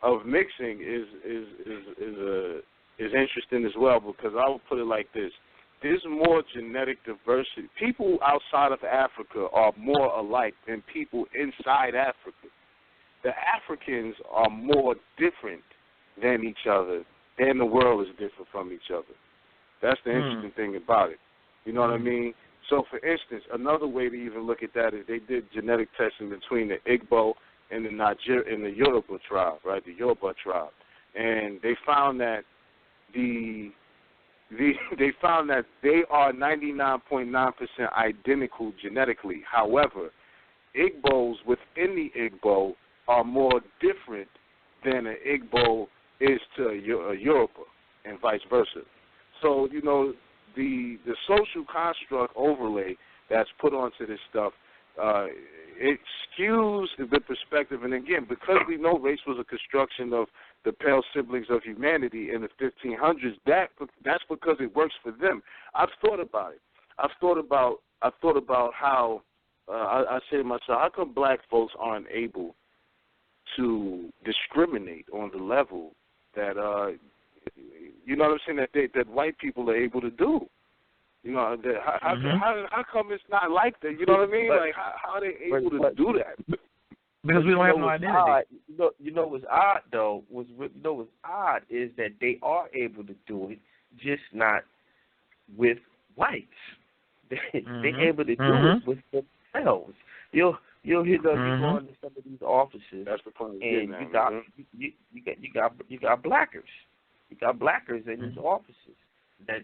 of mixing is interesting as well, because I would put it like this. There's more genetic diversity. People outside of Africa are more alike than people inside Africa. The Africans are more different than each other, and the world is different from each other. That's the interesting thing about it. You know what I mean? So, for instance, another way to even look at that is they did genetic testing between the Igbo and the Yoruba tribe, right? The Yoruba tribe, and they found that they are 99.9% identical genetically. However, Igbos within the Igbo are more different than an Igbo is to a Yoruba, and vice versa. So, the social construct overlay that's put onto this stuff, it skews the perspective. And again, because we know race was a construction of the pale siblings of humanity in the 1500s, that's because it works for them. I've thought about it. I've thought about how I say to myself, how come black folks aren't able to discriminate on the level that you know what I'm saying, that white people are able to do? You know, how come it's not like that? You know what I mean? Like, how are they able to do that? Because we don't have no identity. You know what's odd, though? What's odd is that they are able to do it, just not with whites. They're able to do it with themselves. You'll hear them go into some of these offices, that's the point, and you got blackers. You got blackers in these offices that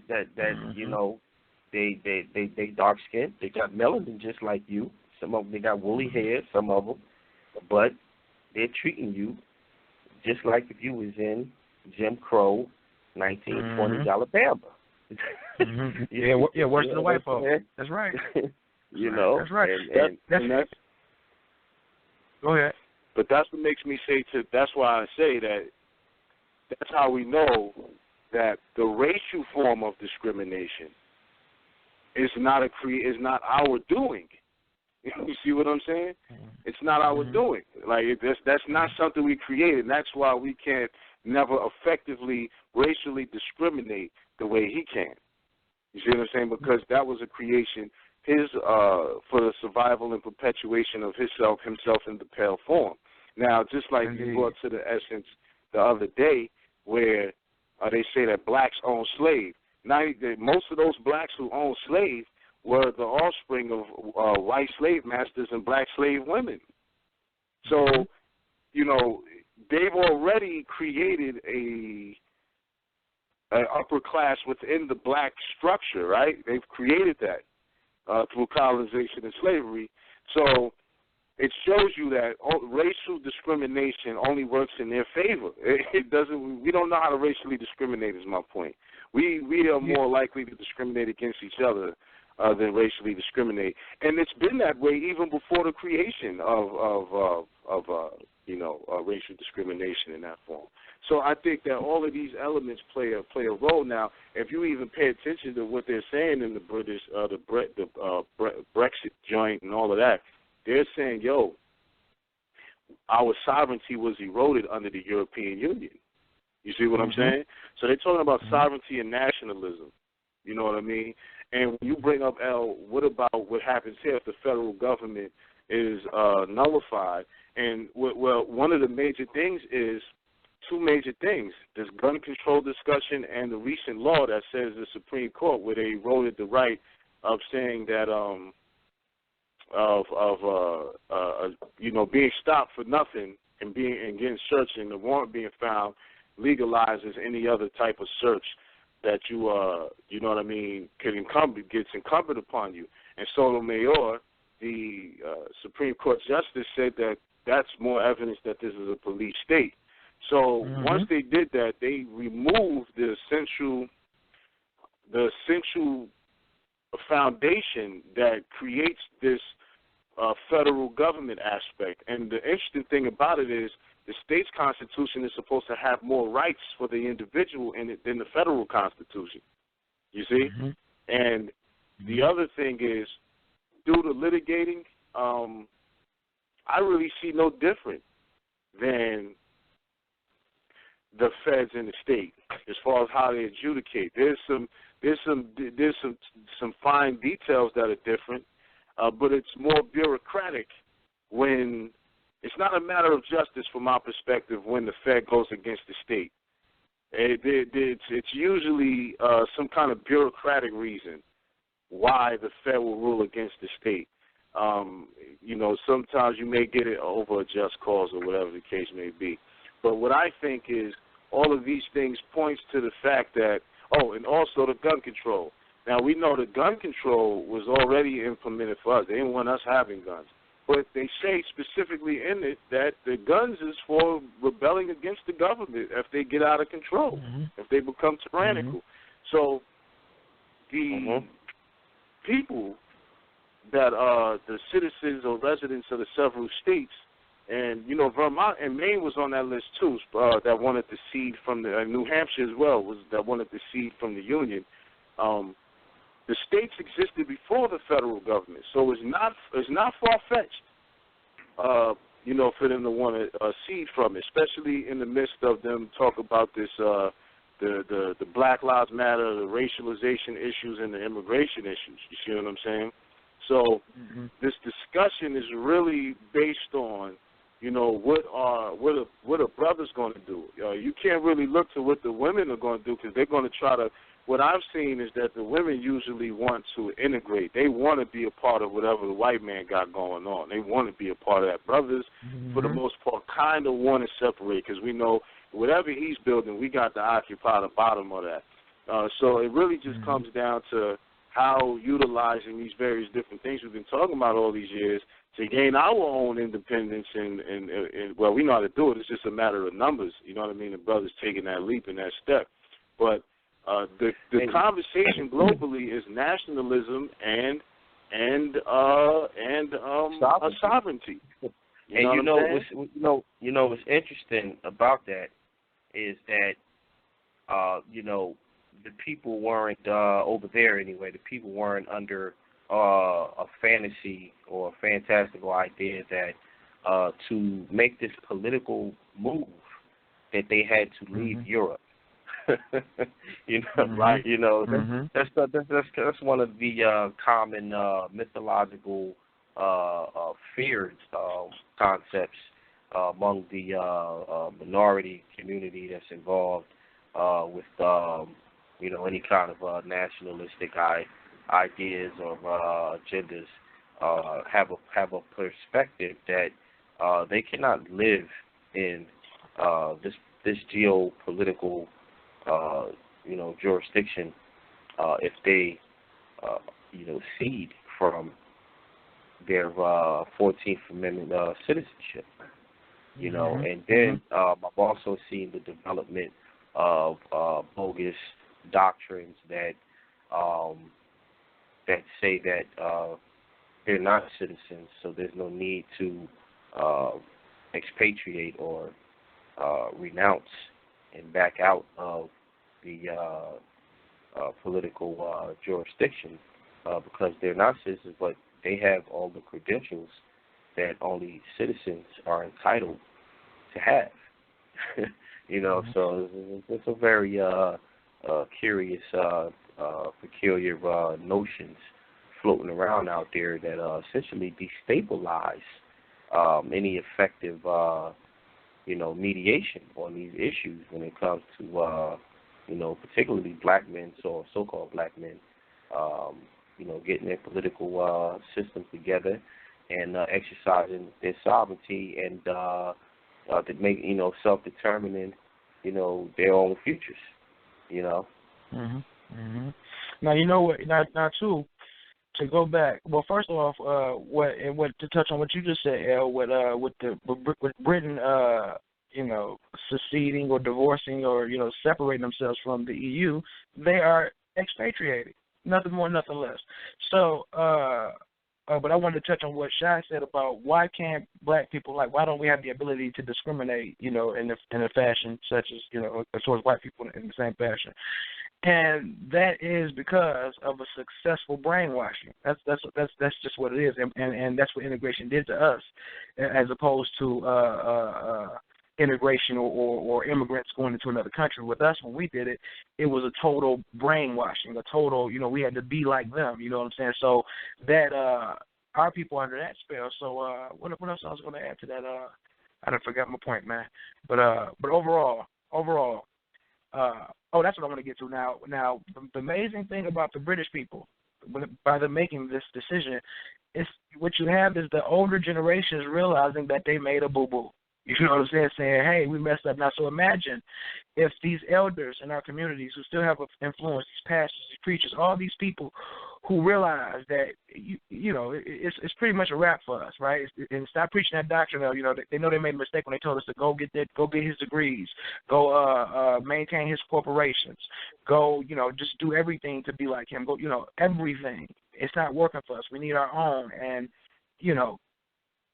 you know, they dark skinned. They got melanin just like you. Some of them, they got woolly hair. Some of them, but they're treating you just like if you was in Jim Crow, 1920s Alabama. Yeah, worse than the white folks. That's right. You know, that's right. That's go ahead. But that's what makes me say that's why I say that that's how we know that the racial form of discrimination is not our doing. You see what I'm saying? It's not our doing. Like, that's not something we created. And that's why we can't never effectively racially discriminate the way he can. You see what I'm saying? Because that was a creation for the survival and perpetuation of himself in the pale form. Now, just like you brought to the essence the other day, where they say that blacks own slaves. Now, most of those blacks who own slaves were the offspring of white slave masters and black slave women. So, you know, they've already created an upper class within the black structure, right? They've created that through colonization and slavery. So it shows you that racial discrimination only works in their favor. It doesn't. We don't know how to racially discriminate. Is my point. We are more likely to discriminate against each other than racially discriminate, and it's been that way even before the creation of racial discrimination in that form. So I think that all of these elements play a role. Now, if you even pay attention to what they're saying in the British, Brexit joint and all of that, they're saying, yo, our sovereignty was eroded under the European Union. You see what I'm saying? So they're talking about sovereignty and nationalism. You know what I mean? And when you bring up, what about what happens here if the federal government is nullified? And, well, one of the major things is two major things: this gun control discussion and the recent law that says the Supreme Court, where they eroded the right of saying that being stopped for nothing and getting searched and the warrant being found legalizes any other type of search that you know what I mean, gets incumbent upon you. And Sotomayor, the Supreme Court justice, said that that's more evidence that this is a police state. So once they did that, they removed the essential foundation that creates this federal government aspect. And the interesting thing about it is the state's constitution is supposed to have more rights for the individual in it than the federal constitution. You see? And the other thing is, due to litigating, I really see no different than the feds in the state as far as how they adjudicate. There's some fine details that are different, but it's more bureaucratic when it's not a matter of justice from my perspective when the Fed goes against the state. It's usually some kind of bureaucratic reason why the Fed will rule against the state. Sometimes you may get it over a just cause or whatever the case may be. But what I think is all of these things points to the fact that, and also the gun control. Now, we know the gun control was already implemented for us. They didn't want us having guns. But they say specifically in it that the guns is for rebelling against the government if they get out of control, if they become tyrannical. So the people that the citizens or residents of the several states, and Vermont and Maine was on that list too, that wanted to cede from the New Hampshire as well was that wanted to cede from the Union. The states existed before the federal government, so it's not far-fetched, for them to want to cede from it, especially in the midst of them talk about this, the Black Lives Matter, the racialization issues, and the immigration issues. You see what I'm saying? So this discussion is really based on, what are brothers going to do? You can't really look to what the women are going to do because they're going to try to. What I've seen is that the women usually want to integrate. They want to be a part of whatever the white man got going on. They want to be a part of that. Brothers, for the most part, kind of want to separate because we know whatever he's building, we got to occupy the bottom of that. So it really just comes down to how utilizing these various different things we've been talking about all these years to gain our own independence and well, we know how to do it. It's just a matter of numbers. You know what I mean? The brothers taking that leap and that step. But the conversation globally is nationalism and sovereignty. What's interesting about that is that the people weren't over there anyway. The people weren't under a fantasy or a fantastical idea that to make this political move that they had to leave Europe. Right? That's one of the common mythological feared concepts among the minority community that's involved with any kind of nationalistic ideas or agendas. Have a perspective that they cannot live in this geopolitical jurisdiction if they cede from their 14th Amendment citizenship. And then I've also seen the development of bogus doctrines that say that they're not citizens, so there's no need to expatriate or renounce and back out of the political jurisdiction because they're not citizens, but they have all the credentials that only citizens are entitled to have. So it's a very curious, peculiar notions floating around out there that essentially destabilize any effective mediation on these issues when it comes to particularly black men, so-called black men, getting their political systems together and exercising their sovereignty and to make self-determining their own futures. Now what? Now too, to go back. Well, first off, what to touch on what you just said, El, with Britain, seceding or divorcing or separating themselves from the EU, they are expatriated. Nothing more, nothing less. So, but I wanted to touch on what Shai said about why can't black people, why don't we have the ability to discriminate, in a fashion such as, towards white people in the same fashion. And that is because of a successful brainwashing. That's just what it is, and that's what integration did to us, as opposed to integration or immigrants going into another country. With us, when we did it, it was a total brainwashing, a total, we had to be like them. You know what I'm saying? So that our people under that spell. So what else I was going to add to that? I done forgot my point, man. But overall. That's what I want to get to now. Now, the amazing thing about the British people, by them making this decision, is what you have is the older generations realizing that they made a boo-boo. You know what I'm saying? Saying, hey, we messed up now. So imagine if these elders in our communities who still have influence, these pastors, these preachers, all these people who realize that, it's pretty much a wrap for us, right? And stop preaching that doctrine of, they know they made a mistake when they told us to go get his degrees, go maintain his corporations, go, just do everything to be like him, go, everything. It's not working for us. We need our own. And,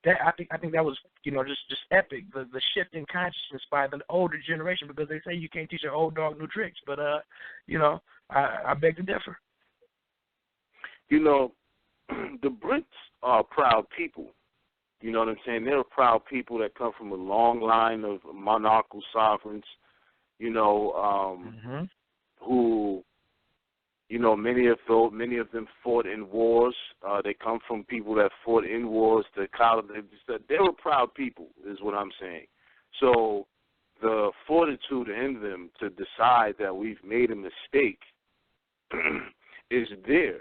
that I think that was, just epic, the shift in consciousness by the older generation, because they say you can't teach an old dog new tricks. But, I beg to differ. The Brits are proud people. You know what I'm saying? They're proud people that come from a long line of monarchical sovereigns, who, many of them fought in wars. They come from people that fought in wars. They're a proud people, is what I'm saying. So the fortitude in them to decide that we've made a mistake is there.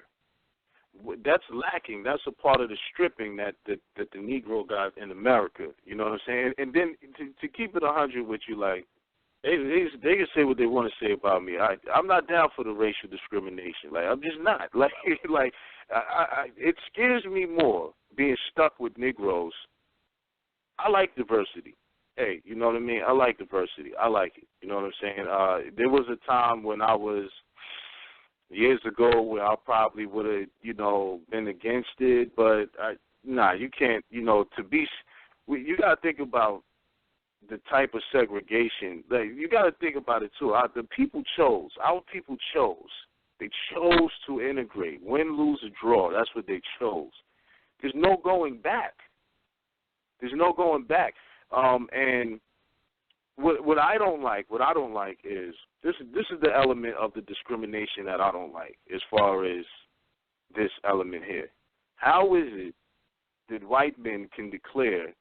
That's lacking. That's a part of the stripping that the Negro got in America. You know what I'm saying? And then to keep it 100 with you, like, they can say what they want to say about me. I'm not down for the racial discrimination. Like, I'm just not. It scares me more being stuck with Negroes. I like diversity. Hey, you know what I mean? I like diversity. I like it. You know what I'm saying? There was a time when I was years ago where I probably would have, been against it, but you can't, you got to think about the type of segregation. You got to think about it too. Our people chose. They chose to integrate. Win, lose, or draw. That's what they chose. There's no going back. And what I don't like is this is the element of the discrimination that I don't like as far as this element here. How is it that white men can declare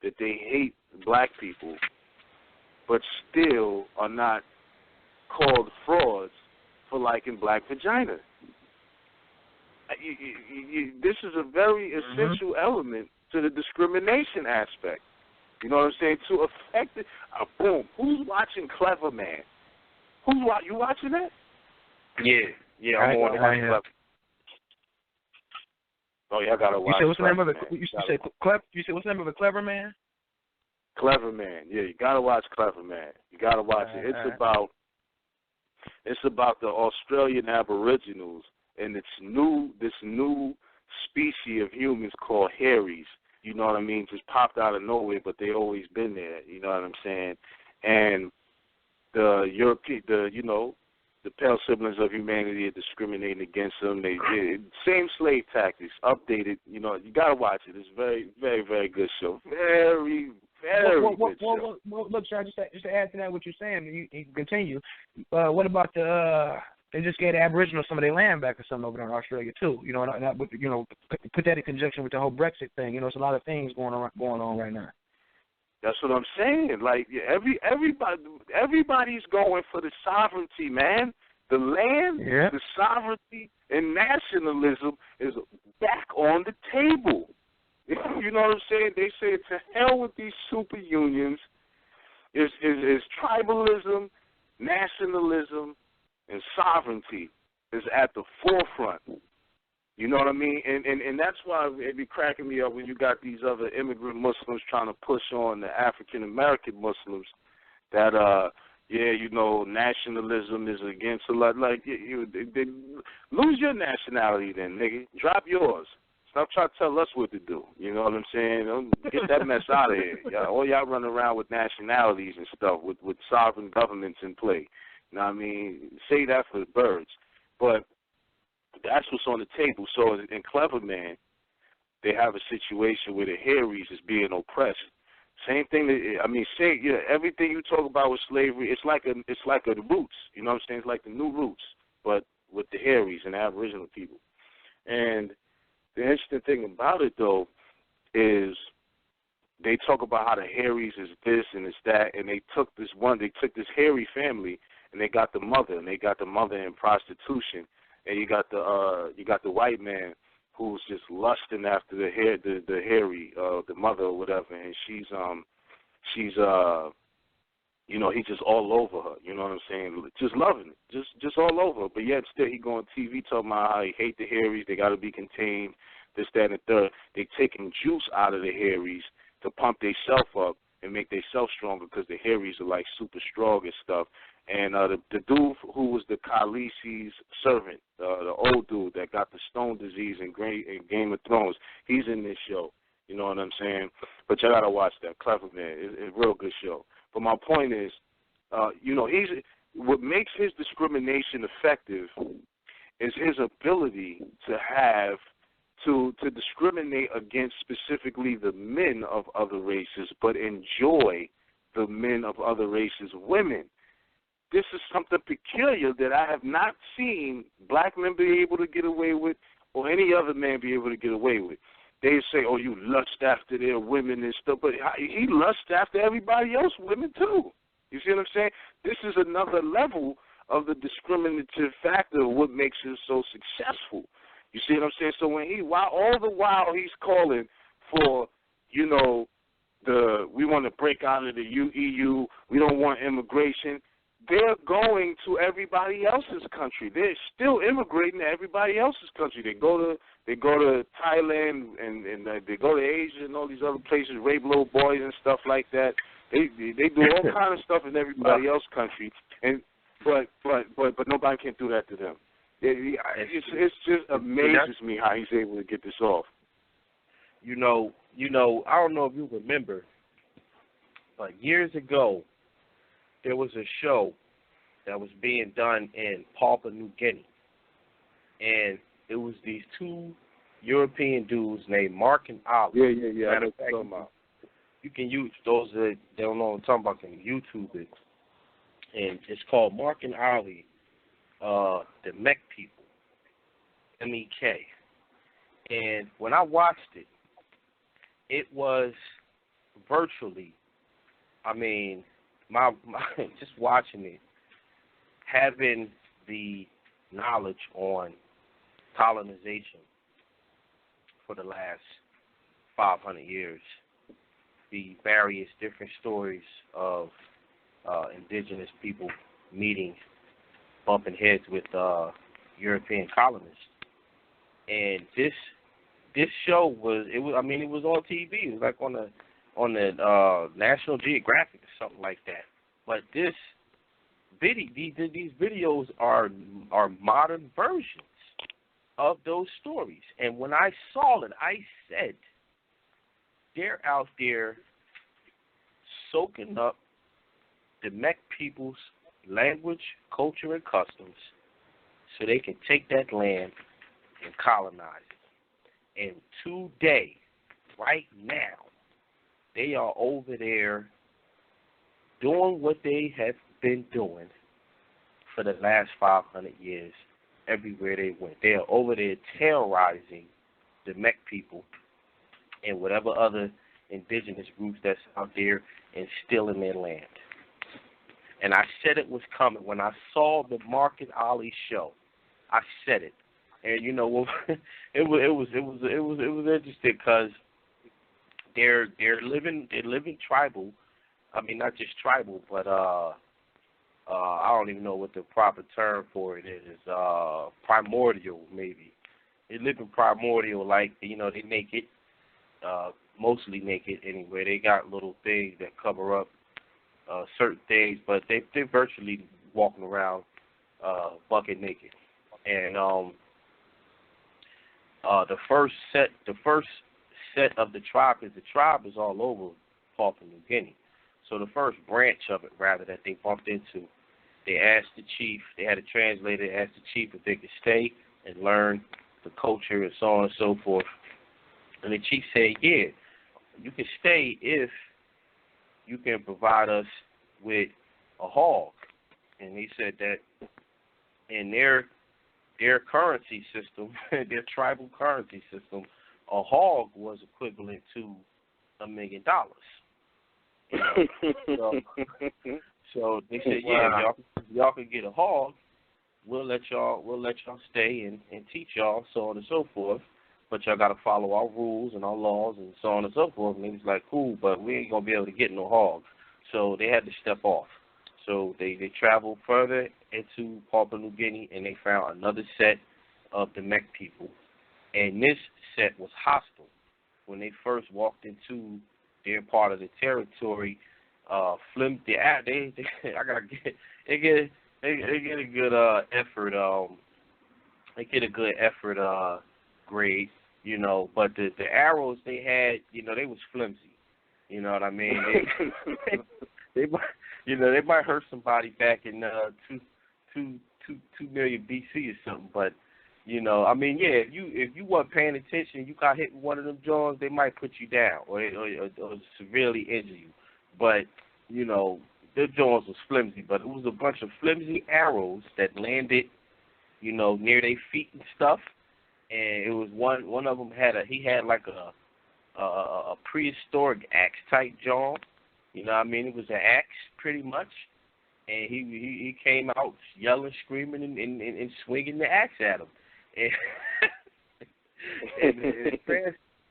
that they hate black people but still are not called frauds for liking black vagina? This is a very essential element to the discrimination aspect. You know what I'm saying? To affect it. Boom. Who's watching Clever Man? You watching that? Yeah. I'm on Clever. Oh, yeah, I gotta watch. You said what's the name of it? You said what's the name of it? Clever Man? Clever Man. Yeah, you gotta watch Clever Man. You gotta watch it. It's about the Australian Aboriginals and this new species of humans called Harries. You know what I mean? Just popped out of nowhere, but they always been there. You know what I'm saying? And the pale siblings of humanity are discriminating against them. They same slave tactics, updated. You gotta watch it. It's very, very, very good show. Very, very good show. Well, look, Sean, just to add to that, what you're saying, you can continue. What about they just gave the Aboriginals some of their land back or something over there in Australia too. Put that in conjunction with the whole Brexit thing. It's a lot of things going on right now. That's what I'm saying. Like everybody's going for the sovereignty, man. The land, the sovereignty, and nationalism is back on the table. You know what I'm saying? They say to hell with these super unions. Is tribalism, nationalism, and sovereignty is at the forefront. You know what I mean? And that's why it be cracking me up when you got these other immigrant Muslims trying to push on the African-American Muslims that, nationalism is against a lot. Like, lose your nationality then, nigga. Drop yours. Stop trying to tell us what to do. You know what I'm saying? Get that mess out of here. All y'all running around with nationalities and stuff, with sovereign governments in play. You know what I mean? Say that for the birds. But that's what's on the table. So in Clever Man, they have a situation where the Harries is being oppressed. Same thing. Everything you talk about with slavery, it's like a roots. You know what I'm saying? It's like the new roots, but with the Harries and the Aboriginal people. And the interesting thing about it, though, is they talk about how the Harries is this and it's that, and they took this Harry family and they got the mother in prostitution. And you got the white man who's just lusting after the Harry, the mother or whatever, and she's he's just all over her. You know what I'm saying? Just loving it, just all over her. But yet still he go on TV talking about how he hate the Harrys. They got to be contained. This, that, and the third. They taking juice out of the Harrys to pump themselves up and make themselves stronger because the Harrys are like super strong and stuff. And the dude who was the Khaleesi's servant, the old dude that got the stone disease in Game of Thrones, he's in this show. You know what I'm saying? But y'all gotta watch that. Clever man. It's a real good show. But my point is, what makes his discrimination effective is his ability to discriminate against specifically the men of other races, but enjoy the men of other races' women. This is something peculiar that I have not seen black men be able to get away with or any other man be able to get away with. They say, oh, you lust after their women and stuff, but he lusts after everybody else's women too. You see what I'm saying? This is another level of the discriminative factor of what makes him so successful. You see what I'm saying? So when all the while he's calling for, we want to break out of the EU, we don't want immigration, they're going to everybody else's country. They're still immigrating to everybody else's country. They go to Thailand and they go to Asia and all these other places, rape little boys and stuff like that. They do all kind of stuff in everybody else's country, but nobody can do that to them. It just amazes me how he's able to get this off. I don't know if you remember, but years ago, there was a show that was being done in Papua New Guinea, and it was these two European dudes named Mark and Ali. Yeah. I know what you're talking about. You can use those that don't know what I'm talking about can YouTube it, and it's called Mark and Ali, the Mech People, M-E-K. And when I watched it, it was virtually, my just watching it, having the knowledge on colonization for the last 500 years, the various different stories of indigenous people meeting, bumping heads with European colonists, and this show was it was on TV. It was like on the National Geographic or something like that. But these videos are modern versions of those stories. And when I saw it, I said, they're out there soaking up the Mech people's language, culture, and customs so they can take that land and colonize it. And today, right now, they are over there doing what they have been doing for the last 500 years everywhere they went. They are over there terrorizing the Mech people and whatever other indigenous groups that's out there and stealing their land. And I said it was coming. When I saw the Mark and Ali show, I said it. And it was interesting because they're living tribal. Not just tribal, but I don't even know what the proper term for it is. Primordial, maybe. They live in primordial, like they naked, mostly naked anyway. They got little things that cover up certain things, but they're virtually walking around bucket naked. And the first set of the tribe is all over Papua New Guinea. So the first branch of it, rather, that they bumped into, they asked the chief, they had a translator, they asked the chief if they could stay and learn the culture and so on and so forth. And the chief said, yeah, you can stay if you can provide us with a hog. And he said that in their currency system, their tribal currency system, a hog was equivalent to $1 million. So they said, yeah, y'all can get a hog. We'll let y'all stay and teach y'all, so on and so forth. but y'all got to follow our rules and our laws and so on and so forth. And he was like, cool, but we ain't going to be able to get no hogs. So they had to step off. So they traveled further into Papua New Guinea, and they found another set of the Mek people. And this set was hostile. When they first walked into their part of the territory, they get a good effort. They get a good effort grade, you know. But the arrows they had, you know, they was flimsy. You know what I mean? They might hurt somebody back in 2 million BC or something. But you know, I mean, yeah, if you weren't paying attention, you got hit with one of them jaws, they might put you down or severely injure you. But you know, the jaws was flimsy, but it was a bunch of flimsy arrows that landed, you know, near their feet and stuff. And it was one of them had like a prehistoric axe type jaw. You know what I mean? It was an axe pretty much. And he came out yelling, screaming, and swinging the axe at him.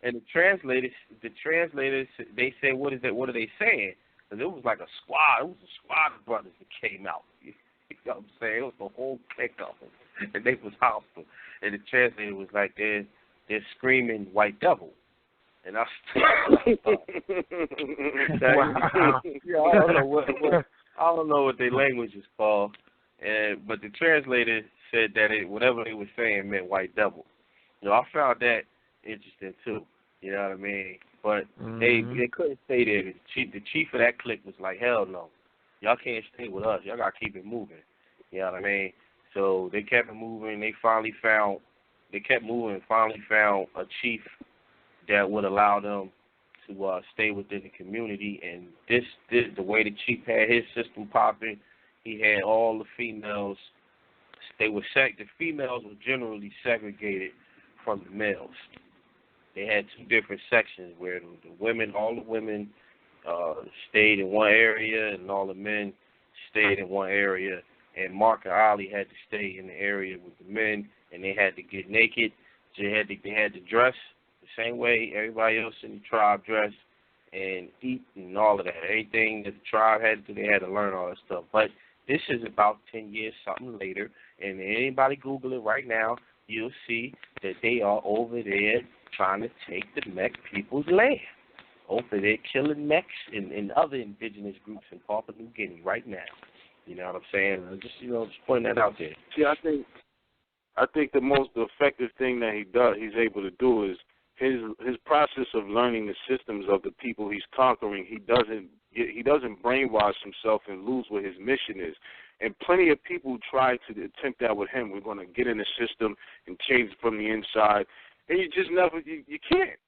And the translators, they said, what is that? What are they saying? Because it was like a squad. It was a squad of brothers that came out. You know what I'm saying? It was the whole clique of them, and they was hostile. And the translator was like, they're screaming white devil. And I don't know what their language is called, but the translator said that whatever they were saying meant white devil. You know, I found that interesting too. You know what I mean? But they couldn't stay there. The chief of that clique was like, hell no, y'all can't stay with us. Y'all gotta keep it moving. You know what I mean? So they kept it moving. They kept moving and finally found a chief that would allow them to stay within the community. And this the way the chief had his system popping, he had all the females. The females were generally segregated from the males. They had two different sections where all the women stayed in one area, and all the men stayed in one area. And Mark and Ali had to stay in the area with the men, and they had to get naked. So they had to dress the same way everybody else in the tribe dressed, and eat and all of that. Everything that the tribe had to do, they had to learn all that stuff. But this is about 10 years something later, and anybody Google it right now, you'll see that they are over there trying to take the Mek people's land. Over there killing Meks and other indigenous groups in Papua New Guinea right now. You know what I'm saying? Just pointing that out there. See, I think the most effective thing that he's able to do is his process of learning the systems of the people he's conquering. He doesn't brainwash himself and lose what his mission is. And plenty of people try to attempt that with him. We're going to get in the system and change it from the inside. And you just you can't.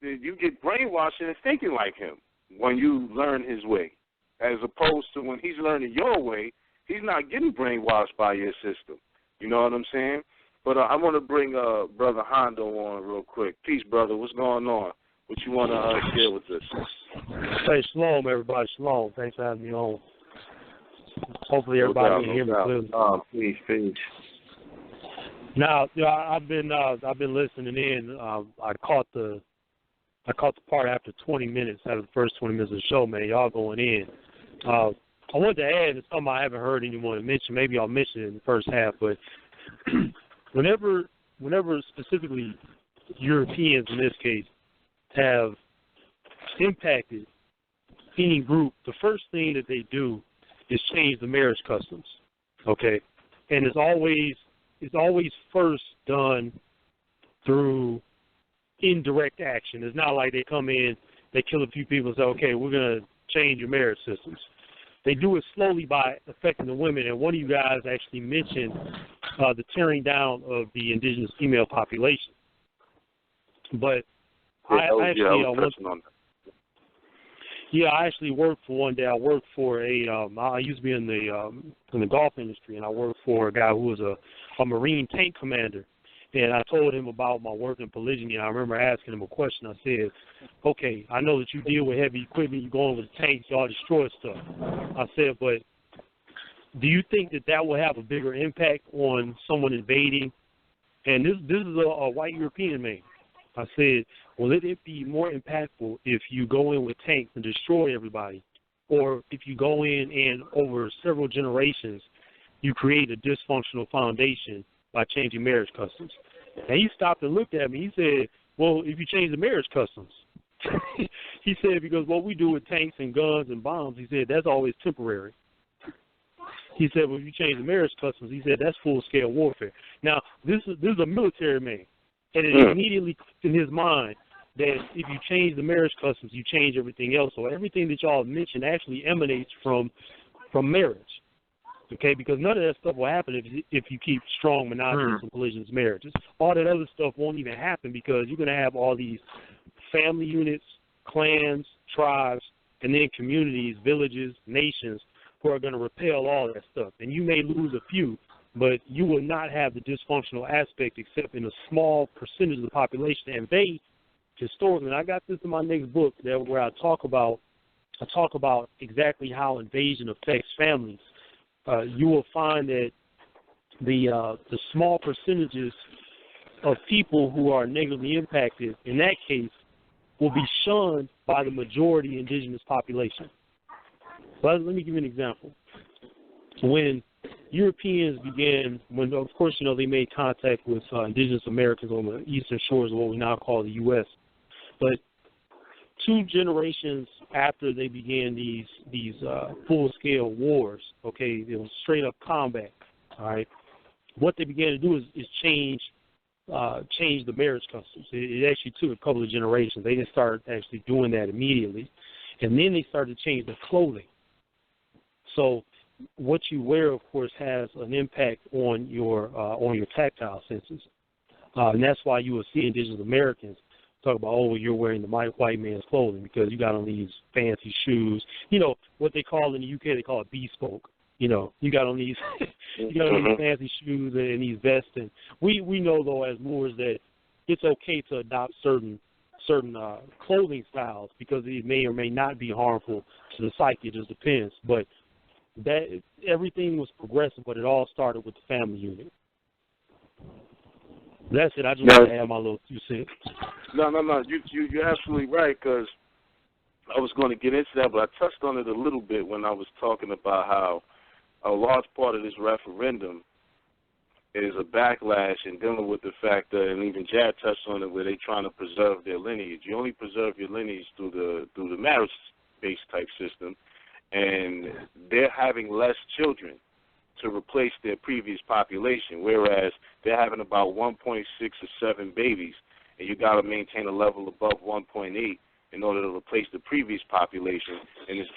You get brainwashed into thinking like him when you learn his way. As opposed to when he's learning your way, he's not getting brainwashed by your system. You know what I'm saying? But I want to bring Brother Hondo on real quick. Peace, brother. What's going on? What you want to share with us? Hey, shalom, everybody. Shalom. Thanks for having me on. Hopefully everybody can hear me clearly. Peace. Now, I've been listening in. I caught the part after 20 minutes, after the first 20 minutes of the show, man. Y'all going in. I wanted to add something I haven't heard anyone mention. Maybe I'll mention it in the first half, but whenever specifically Europeans in this case have impacted any group, the first thing that they do is change the marriage customs. Okay? And it's always first done through indirect action. It's not like they come in, they kill a few people and say, okay, we're going to change your marriage systems. They do it slowly by affecting the women. And one of you guys actually mentioned the tearing down of the indigenous female population. But I actually worked for one day. I worked for I used to be in the golf industry, and I worked for a guy who was a Marine tank commander. And I told him about my work in polygyny, and I remember asking him a question. I said, okay, I know that you deal with heavy equipment, you go in with tanks, y'all destroy stuff. I said, but do you think that will have a bigger impact on someone invading? And this is a white European man. I said, will it be more impactful if you go in with tanks and destroy everybody, or if you go in and over several generations you create a dysfunctional foundation by changing marriage customs? And he stopped and looked at me. He said, well, if you change the marriage customs. He said, because what we do with tanks and guns and bombs, he said, that's always temporary. He said, well, if you change the marriage customs, he said, that's full-scale warfare. Now, this is a military man, and it immediately clicked in his mind that if you change the marriage customs, you change everything else. So everything that y'all mentioned actually emanates from marriage, okay? Because none of that stuff will happen if you keep strong monogamous and polygynous marriages. All that other stuff won't even happen because you're going to have all these family units, clans, tribes, and then communities, villages, nations who are going to repel all that stuff. And you may lose a few, but you will not have the dysfunctional aspect except in a small percentage of the population. And they, historically, and I got this in my next book where I talk about exactly how invasion affects families. You will find that the small percentages of people who are negatively impacted, in that case, will be shunned by the majority indigenous population. But let me give you an example. When Europeans began, of course, they made contact with indigenous Americans on the eastern shores of what we now call the U.S., but 2 generations after they began these full-scale wars, okay, it was straight-up combat, all right, what they began to do is change the marriage customs. It actually took a couple of generations. They didn't start actually doing that immediately. And then they started to change the clothing. So what you wear, of course, has an impact on your tactile senses. And that's why you will see indigenous Americans talk about, oh, well, you're wearing the white man's clothing because you got on these fancy shoes. What they call in the UK, they call it bespoke. You got on these fancy shoes and these vests, and we know though as Moors that it's okay to adopt certain clothing styles because it may or may not be harmful to the psyche. It just depends. But that everything was progressive, but it all started with the family unit. That's it. I just want to add my little 2 cents. No. You're absolutely right, because I was going to get into that, but I touched on it a little bit when I was talking about how a large part of this referendum is a backlash in dealing with the fact that, and even Jad touched on it, where they're trying to preserve their lineage. You only preserve your lineage through the marriage-based type system, and they're having less children to replace their previous population, whereas they're having about 1.6 or 7 babies, and you got to maintain a level above 1.8 in order to replace the previous population. And this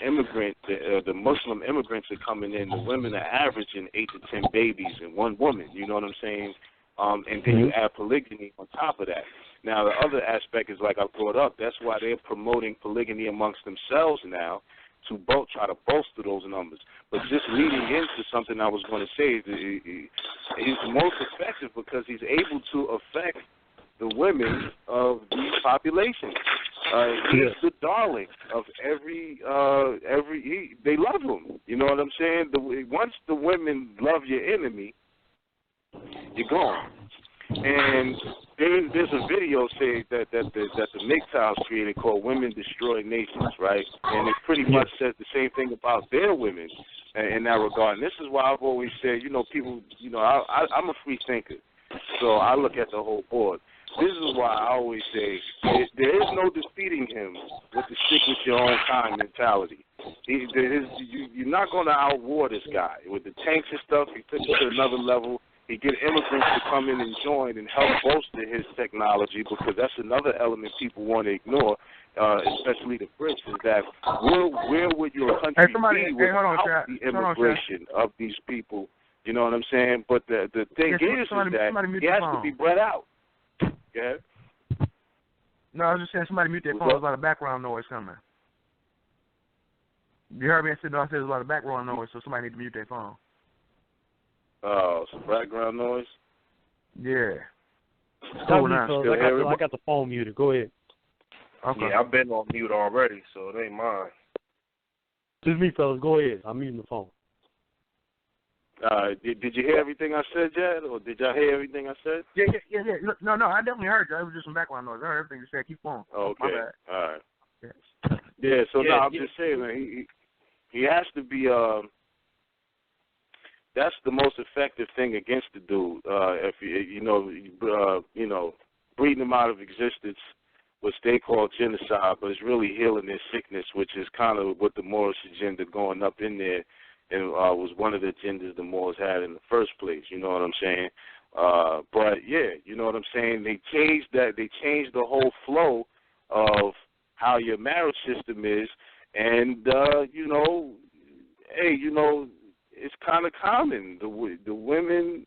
the Muslim immigrants are coming in, the women are averaging 8 to 10 babies in one woman, you know what I'm saying? And then you add polygamy on top of that. Now, the other aspect is, like I brought up, that's why they're promoting polygamy amongst themselves now, to try to bolster those numbers. But just leading into something I was going to say, he's most effective because he's able to affect the women of these populations. He's the darling of every they love him. You know what I'm saying? Once the women love your enemy, you're gone. And there's a video saying that the MGTOWs created called Women Destroy Nations, right? And it pretty much says the same thing about their women in that regard. And this is why I've always said, people, I'm a free thinker, so I look at the whole board. This is why I always say there is no defeating him with the stick with your own kind mentality. You're not going to outwar this guy. With the tanks and stuff, he took it to another level. He get immigrants to come in and join and help bolster his technology, because that's another element people want to ignore, especially the Brits, is that where would your country be without the immigration of these people? You know what I'm saying? But the thing is that he has to be bred out. Go ahead. No, I was just saying somebody mute their phone. There's a lot of background noise coming. You heard me? I said there's a lot of background noise, so somebody need to mute their phone. Oh, some background noise? Yeah. I got the phone muted. Go ahead. Okay. Yeah, I've been on mute already, so it ain't mine. This is me, fellas. Go ahead. I'm muting the phone. Did you hear everything I said, Jed, or did y'all hear everything I said? Yeah. No, I definitely heard you. It was just some background noise. I heard everything you said. Keep going. Okay. My bad. All right. Yeah. Yeah. So no, I'm just saying, man, he has to be. That's the most effective thing against the dude. If breeding him out of existence, which they call genocide, but it's really healing their sickness, which is kind of what the Moorish agenda going up in there, and was one of the agendas the Moors had in the first place. You know what I'm saying? But yeah, you know what I'm saying. They changed that. They changed the whole flow of how your marriage system is, and it's kind of common. The women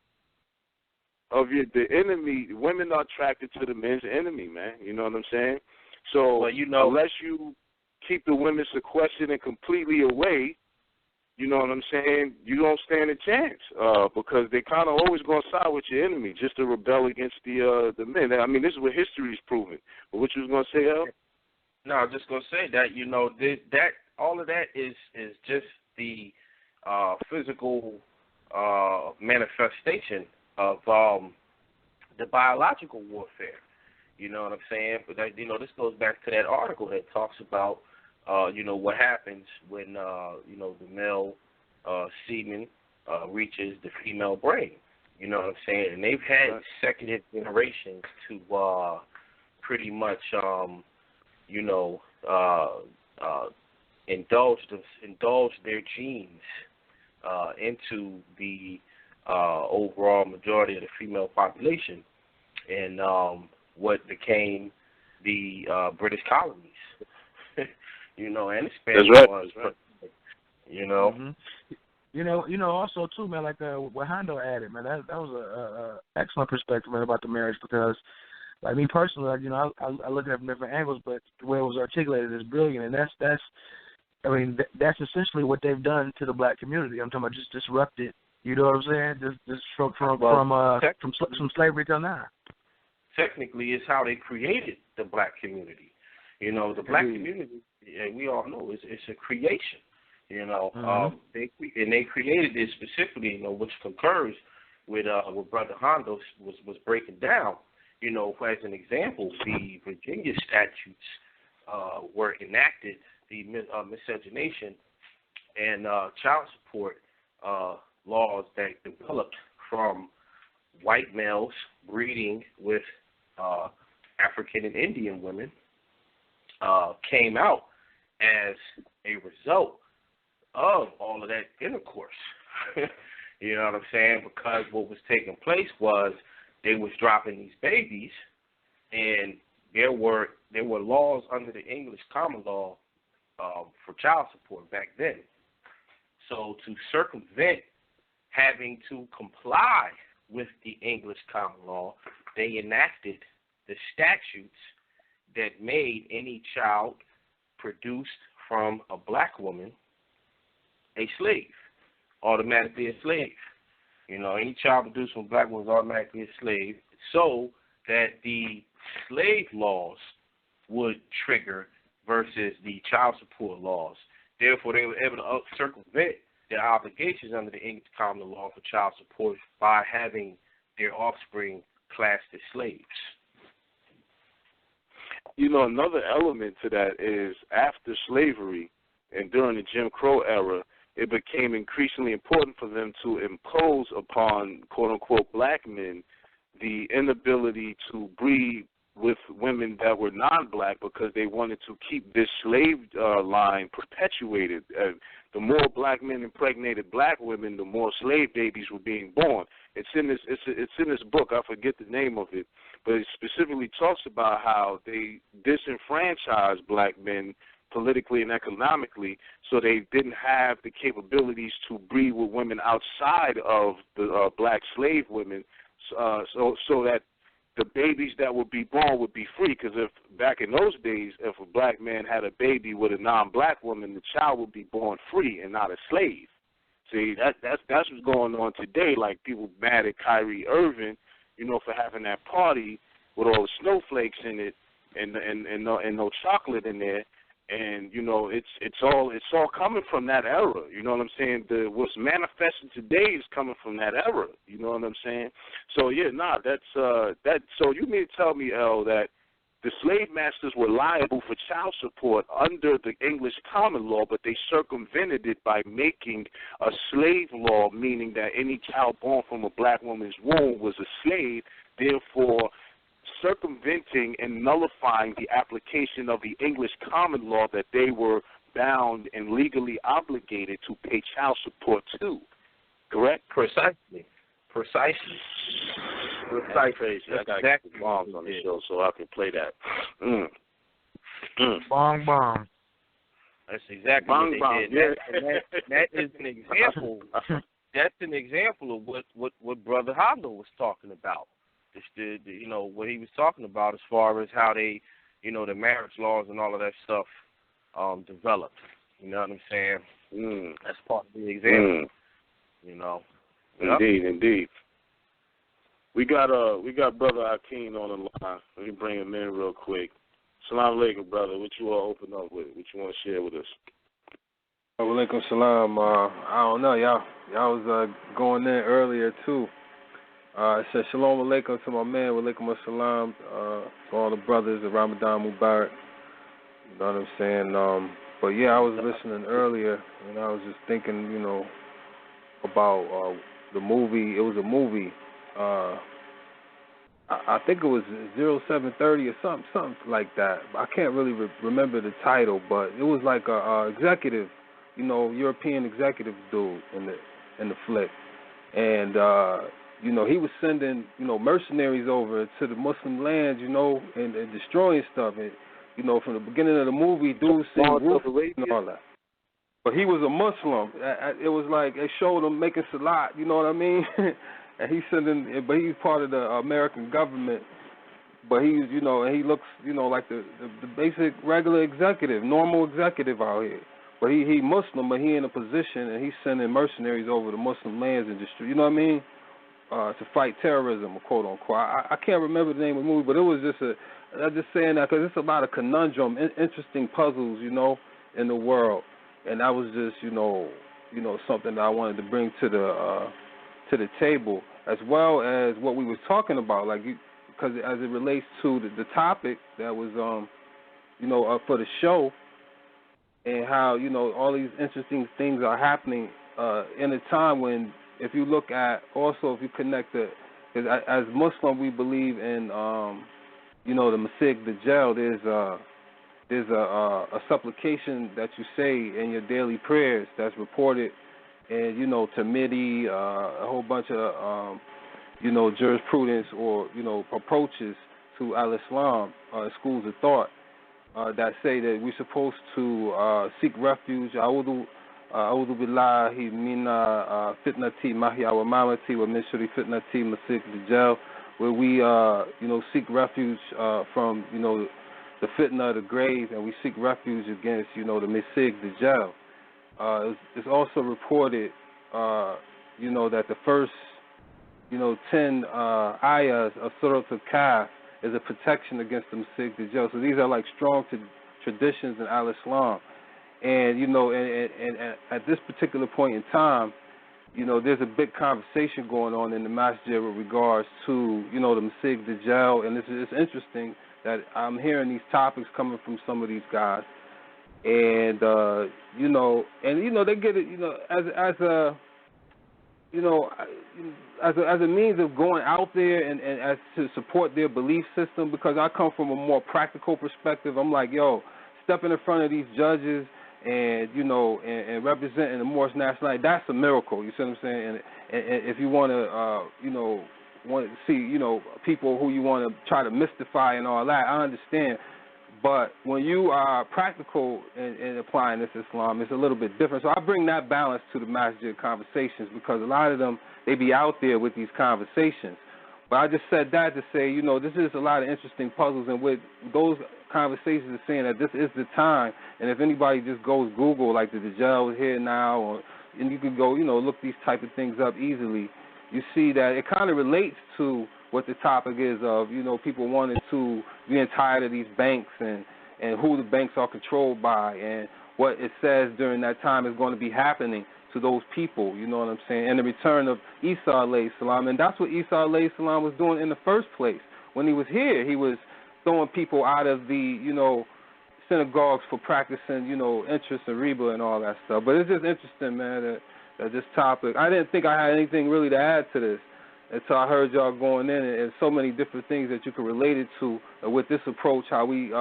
of the enemy, women are attracted to the men's enemy, man. You know what I'm saying? So unless you keep the women sequestered and completely away, you know what I'm saying, you don't stand a chance because they kind of always going to side with your enemy just to rebel against the men. I mean, this is what history is proving. But what you was going to say, El? No, I was just going to say that, that all of that is just the physical manifestation of the biological warfare. You know what I'm saying? But that, this goes back to that article that talks about what happens when the male semen reaches the female brain. You know what I'm saying? And they've had second generations to pretty much indulge their genes into the overall majority of the female population, and what became the British colonies, and the Spanish ones, right. Mm-hmm. Also too, man, like what Hondo added, man, that was a excellent perspective, man, about the marriage, because, like me personally, I look at it from different angles, but the way it was articulated is brilliant, and that's essentially what they've done to the black community. I'm talking about just disrupted. You know what I'm saying? Just from slavery till now. Technically, it's how they created the black community. The black community, we all know, it's a creation. Mm-hmm. They created it specifically, which concurs with what Brother Hondo was breaking down. As an example, the Virginia statutes were enacted, the miscegenation and child support laws that developed from white males breeding with African and Indian women came out as a result of all of that intercourse. You know what I'm saying? Because what was taking place was they was dropping these babies, and there were laws under the English common law for child support back then. So to circumvent having to comply with the English common law, they enacted the statutes that made any child produced from a black woman a slave, automatically a slave. Any child produced from a black woman is automatically a slave, so that the slave laws would trigger versus the child support laws. Therefore, they were able to circumvent their obligations under the English common law for child support by having their offspring classed as slaves. Another element to that is after slavery and during the Jim Crow era, it became increasingly important for them to impose upon, quote-unquote, black men the inability to breed with women that were non-black because they wanted to keep this slave line perpetuated. The more black men impregnated black women, the more slave babies were being born. It's in this book. I forget the name of it, but it specifically talks about how they disenfranchised black men politically and economically, so they didn't have the capabilities to breed with women outside of the black slave women, so that the babies that would be born would be free. Because if back in those days, if a black man had a baby with a non-black woman, the child would be born free and not a slave. See, that's what's going on today. Like, people mad at Kyrie Irving, for having that party with all the snowflakes in it and no chocolate in there. And it's all coming from that era. You know what I'm saying? What's manifesting today is coming from that era. You know what I'm saying? So that's that. So you mean to tell me, L, that the slave masters were liable for child support under the English common law, but they circumvented it by making a slave law, meaning that any child born from a black woman's womb was a slave, therefore circumventing and nullifying the application of the English common law that they were bound and legally obligated to pay child support to. Correct? Precisely. That's crazy. I got to get the bombs on the show so I can play that. Bong bong. That's exactly what they did. Yeah. That is an example. That's an example of what Brother Hondo was talking about. What he was talking about as far as how they, the marriage laws and all of that stuff developed. You know what I'm saying? That's part of the example. Indeed. We got Brother Akeem on the line. Let me bring him in real quick. Salam alaikum, brother. What you all open up with? What you want to share with us? Alaikum salam. I don't know. Y'all was going in earlier too. I said shalom alaikum to my man. Walaikum assalam to all the brothers of Ramadan Mubarak. You know what I'm saying? But yeah, I was listening earlier, and I was just thinking, about the movie. It was a movie. I think it was 0730 or something like that. I can't really remember the title, but it was like a executive, European executive dude in the flick, and he was sending mercenaries over to the Muslim lands, and destroying stuff, and from the beginning of the movie, dudes seeing roof and all that. But he was a Muslim. It was like they showed him making salat, you know what I mean? And he's but he's part of the American government. But he's, and he looks, like the basic regular executive, normal executive out here. But he Muslim, but he in a position, and he's sending mercenaries over the Muslim lands and destroy, you know what I mean? To fight terrorism, quote unquote. I can't remember the name of the movie, but it was I'm just saying that because it's a lot of conundrum, interesting puzzles, in the world. And that was just, something that I wanted to bring to the table, as well as what we was talking about, because as it relates to the topic that was, for the show, and how all these interesting things are happening in a time when, if you look at, also if you connect it, because as Muslim we believe in, the Masih Dajjal. There's a supplication that you say in your daily prayers that's reported in, Tirmidhi, a whole bunch of, jurisprudence or, approaches to al-Islam, schools of thought, that say that we're supposed to seek refuge. A'udhu billahi min fitnati mahya wa mamati wa min shari fitnati Masih Dajjal, where we, seek refuge from, the fitna of the grave, and we seek refuge against, the Masih Dajjal. It's also reported, that the first, 10 ayahs of Surah Al-Kahf is a protection against the Masih Dajjal. So these are like strong traditions in al-Islam. And, and at this particular point in time, there's a big conversation going on in the masjid with regards to, the Masih Dajjal, and it's interesting that I'm hearing these topics coming from some of these guys, and they get it, as a means of going out there and as to support their belief system. Because I come from a more practical perspective. I'm like, stepping in front of these judges and and representing the Moorish nationality, that's a miracle. You see what I'm saying? And if you want to, want to see, people who you want to try to mystify and all that, I understand. But when you are practical in applying this Islam, it's a little bit different. So I bring that balance to the masjid conversations, because a lot of them, they be out there with these conversations. But I just said that to say, this is a lot of interesting puzzles, and with those conversations are saying that this is the time. And if anybody just goes Google, like the Dajjal is here now, and you can go, look these type of things up easily, you see that it kind of relates to what the topic is of, people wanting to, being tired of these banks and, and who the banks are controlled by, and what it says during that time is going to be happening to those people, you know what I'm saying, and the return of Isa alayhi salam. And that's what Isa alayhi salam was doing in the first place. When he was here, he was throwing people out of the, synagogues for practicing, interest and riba and all that stuff. But it's just interesting, man, that this topic, I didn't think I had anything really to add to this until I heard y'all going in, and so many different things that you could relate it to with this approach, how we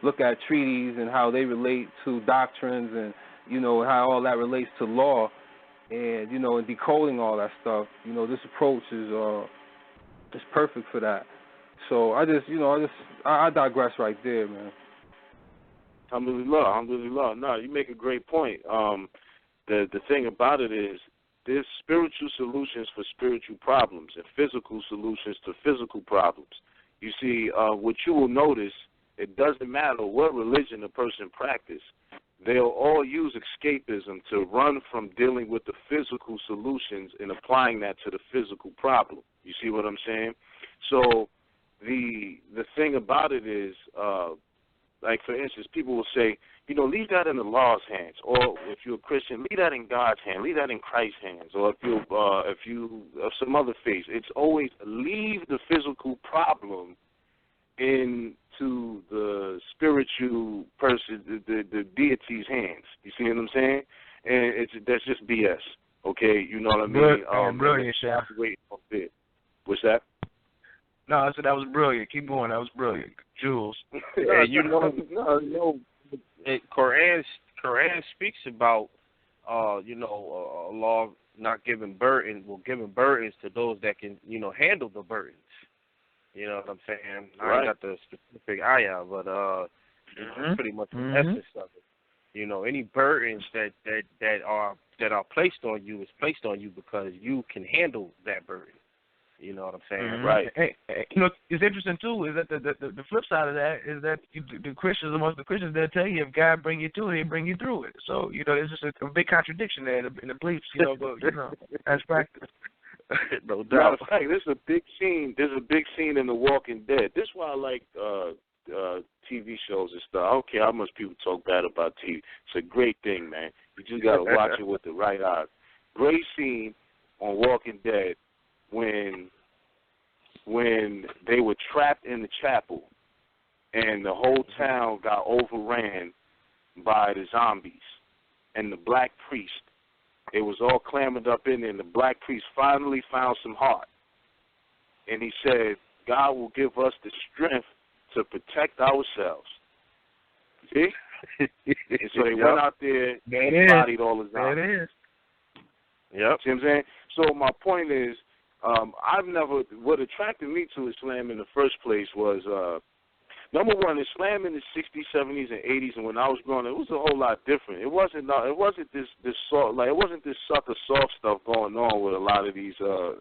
look at treaties and how they relate to doctrines, and how all that relates to law, and and decoding all that stuff. This approach is perfect for that. So I digress right there, man. Alhamdulillah. No, you make a great point. The thing about it is there's spiritual solutions for spiritual problems and physical solutions to physical problems. You see, what you will notice, it doesn't matter what religion a person practices. They'll all use escapism to run from dealing with the physical solutions and applying that to the physical problem. You see what I'm saying? So the thing about it is, like for instance, people will say, leave that in the law's hands, or if you're a Christian, leave that in God's hand, leave that in Christ's hands, or if you of some other faith, it's always leave the physical problem into the spiritual person, the deity's hands. You see what I'm saying? And that's just BS. Okay, you know what I mean? Brilliant, Shyaam. What's that? No, I said that was brilliant. Keep going. That was brilliant. Jules. Quran speaks about, a law not giving giving burdens to those that can, handle the burdens. You know what I'm saying? Right. I ain't got the specific ayah, but it's pretty much the essence of it. Any burdens that are placed on you is placed on you because you can handle that burden. You know what I'm saying? Mm-hmm. Right. Hey, it's interesting too is that the flip side of that is that the Christians, amongst the Christians, they'll tell you if God bring you through it, He'll bring you through it. So there's just a big contradiction there in the beliefs. But as practice. No doubt. Matter of fact, there's a big scene. There's a big scene in The Walking Dead. This is why I like TV shows and stuff. I don't care how much people talk bad about TV. It's a great thing, man. You just gotta watch it with the right eyes. Great scene on Walking Dead when they were trapped in the chapel and the whole town got overran by the zombies and the black priest. They was all clambered up in there, and the black priest finally found some heart. And he said, God will give us the strength to protect ourselves. See? And so they went out there and bodied all the zombies. That is. Yep. See what I'm saying? So my point is, what attracted me to Islam in the first place was, number one, Islam in the 60s, 70s, and 80s, and when I was growing up, it was a whole lot different. It wasn't this sucker soft stuff going on with a lot of these, a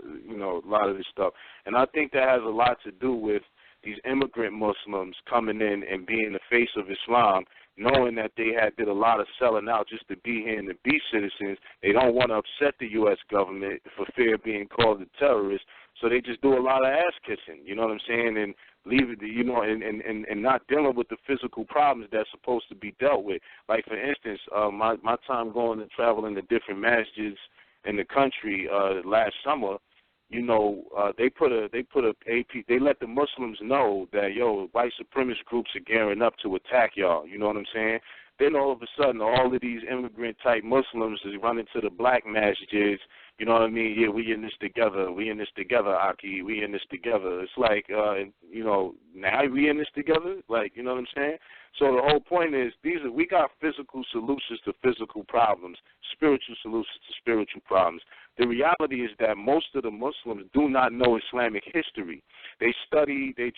lot of this stuff. And I think that has a lot to do with these immigrant Muslims coming in and being the face of Islam, knowing that they did a lot of selling out just to be here and to be citizens. They don't want to upset the U.S. government for fear of being called a terrorist, so they just do a lot of ass kissing, you know what I'm saying, and leave it, and not dealing with the physical problems that's supposed to be dealt with. Like, for instance, my time going and traveling to different masjids in the country last summer, they let the Muslims know that, white supremacist groups are gearing up to attack y'all, you know what I'm saying? Then all of a sudden, all of these immigrant-type Muslims is running to the black masjids, you know what I mean? Yeah, we in this together, Aki, we in this together. It's like, now we in this together? Like, you know what I'm saying? So the whole point is, we got physical solutions to physical problems, spiritual solutions to spiritual problems. The reality is that most of the Muslims do not know Islamic history. They study the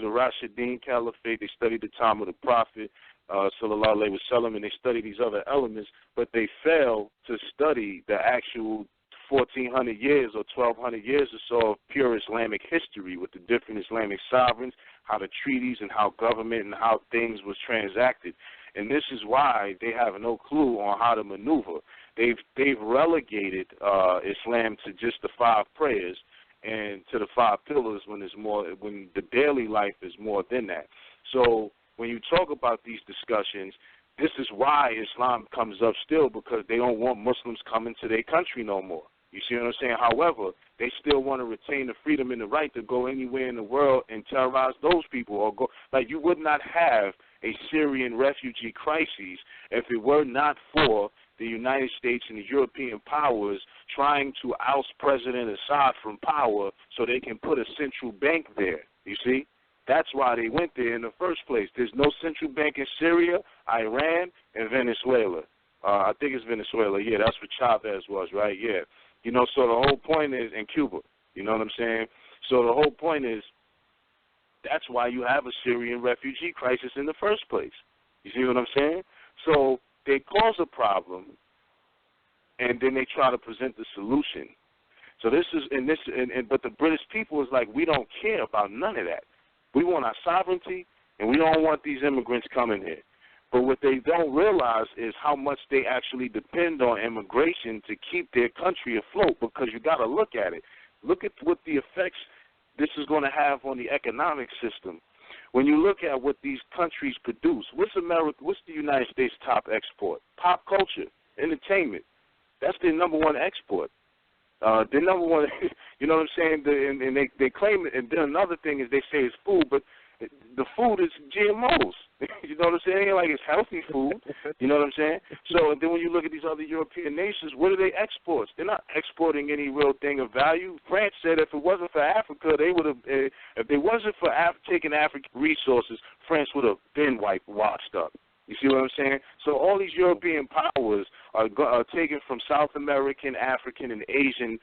Rashidun Caliphate, they study the time of the Prophet, sallallahu alaihi wasallam, and they study these other elements, but they fail to study the actual 1,400 years or 1,200 years or so of pure Islamic history with the different Islamic sovereigns, how the treaties and how government and how things was transacted. And this is why they have no clue on how to maneuver. They've relegated Islam to just the 5 prayers and to the 5 pillars when the daily life is more than that. So when you talk about these discussions, this is why Islam comes up still, because they don't want Muslims coming to their country no more. You see what I'm saying? However, they still want to retain the freedom and the right to go anywhere in the world and terrorize those people. Or go, like, you would not have a Syrian refugee crisis if it were not for the United States and the European powers trying to oust President Assad from power so they can put a central bank there. You see? That's why they went there in the first place. There's no central bank in Syria, Iran, and Venezuela. I think it's Venezuela. Yeah, that's what Chavez was, right? Yeah. You know, so the whole point is, in Cuba, you know what I'm saying? So the whole point is, that's why you have a Syrian refugee crisis in the first place. You see what I'm saying? So they cause a problem, and then they try to present the solution. So this is, but the British people is like, we don't care about none of that. We want our sovereignty, and we don't want these immigrants coming here. But what they don't realize is how much they actually depend on immigration to keep their country afloat, because you got to look at it. Look at what the effects this is going to have on the economic system. When you look at what these countries produce, what's the United States' top export? Pop culture, entertainment. That's their number one export. Their number one, you know what I'm saying? And they claim it. And then another thing is they say it's food, but the food is GMOs. You know what I'm saying? Like, it's healthy food. You know what I'm saying? So then when you look at these other European nations, what are they exports? They're not exporting any real thing of value. France said if it wasn't for Africa, they would have. If it wasn't for taking African resources, France would have been washed up. You see what I'm saying? So all these European powers are taken from South American, African, and Asian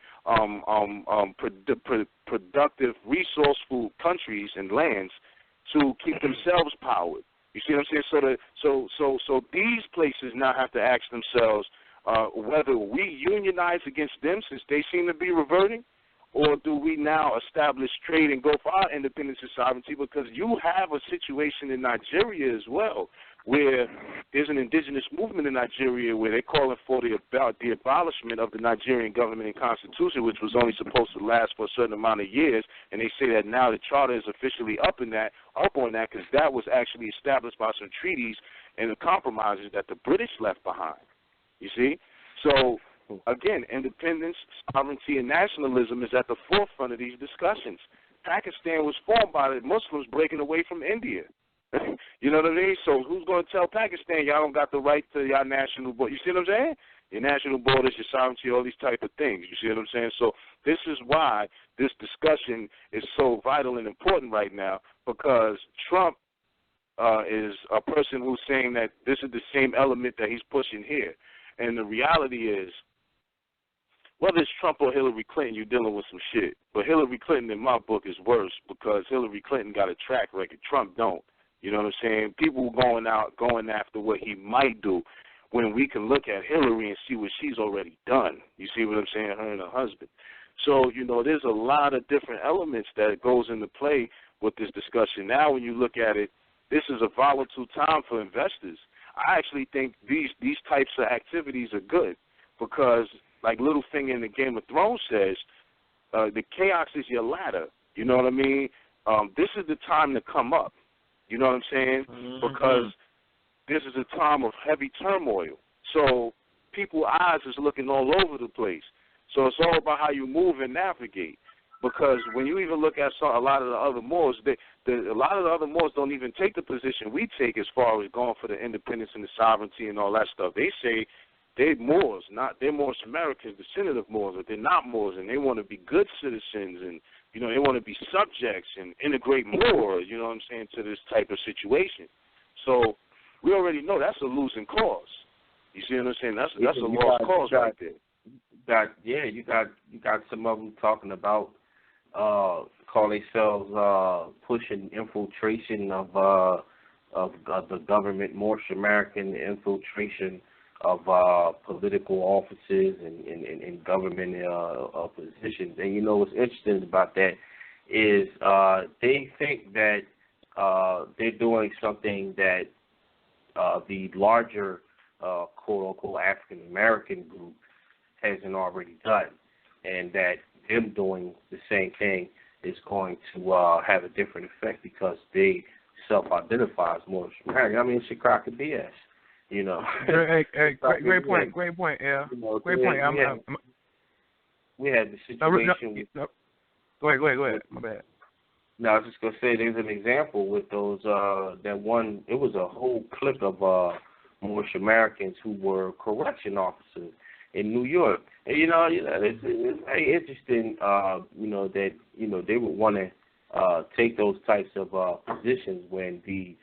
productive, resourceful countries and lands to keep themselves powered. You see what I'm saying? So these places now have to ask themselves whether we unionize against them, since they seem to be reverting, or do we now establish trade and go for our independence and sovereignty? Because you have a situation in Nigeria as well, where there's an indigenous movement in Nigeria where they're calling for the abolishment of the Nigerian government and constitution, which was only supposed to last for a certain amount of years, and they say that now the charter is officially up on that, because that was actually established by some treaties and the compromises that the British left behind. You see? So, again, independence, sovereignty, and nationalism is at the forefront of these discussions. Pakistan was formed by the Muslims breaking away from India. You know what I mean? So who's going to tell Pakistan y'all don't got the right to your national border? You see what I'm saying? Your national borders, your sovereignty, all these type of things. You see what I'm saying? So this is why this discussion is so vital and important right now, because Trump is a person who's saying that this is the same element that he's pushing here. And the reality is, whether it's Trump or Hillary Clinton, you're dealing with some shit. But Hillary Clinton, in my book, is worse, because Hillary Clinton got a track record. Trump don't. You know what I'm saying? People going after what he might do, when we can look at Hillary and see what she's already done. You see what I'm saying? Her and her husband. So, you know, there's a lot of different elements that goes into play with this discussion. Now, when you look at it, this is a volatile time for investors. I actually think these types of activities are good, because, like Littlefinger in the Game of Thrones says, the chaos is your ladder. You know what I mean? This is the time to come up. You know what I'm saying? Mm-hmm. Because this is a time of heavy turmoil. So people's eyes is looking all over the place. So it's all about how you move and navigate. Because when you even look at a lot of the other Moors, a lot of the other Moors don't even take the position we take as far as going for the independence and the sovereignty and all that stuff. They say they're Moors, they're Moorish Americans, descendant of Moors, but they're not Moors, and they want to be good citizens, and you know, they want to be subjects and integrate more, you know what I'm saying, to this type of situation. So we already know that's a losing cause. You see what I'm saying? That's a lost cause right there. You got some of them talking about call themselves pushing infiltration of the government, Moorish American infiltration of political offices and government positions. And you know what's interesting about that is they think that they're doing something that the larger quote-unquote African-American group hasn't already done, and that them doing the same thing is going to have a different effect, because they self-identify as Moorish American. I mean, shit crack a BS. You know. Great point. Yeah. You know, great point. We had the situation. Go ahead. My bad. No, I was just gonna say there's an example with those that one. It was a whole clique of Moorish Americans who were correction officers in New York. And it's very interesting. That they would want to take those types of positions when the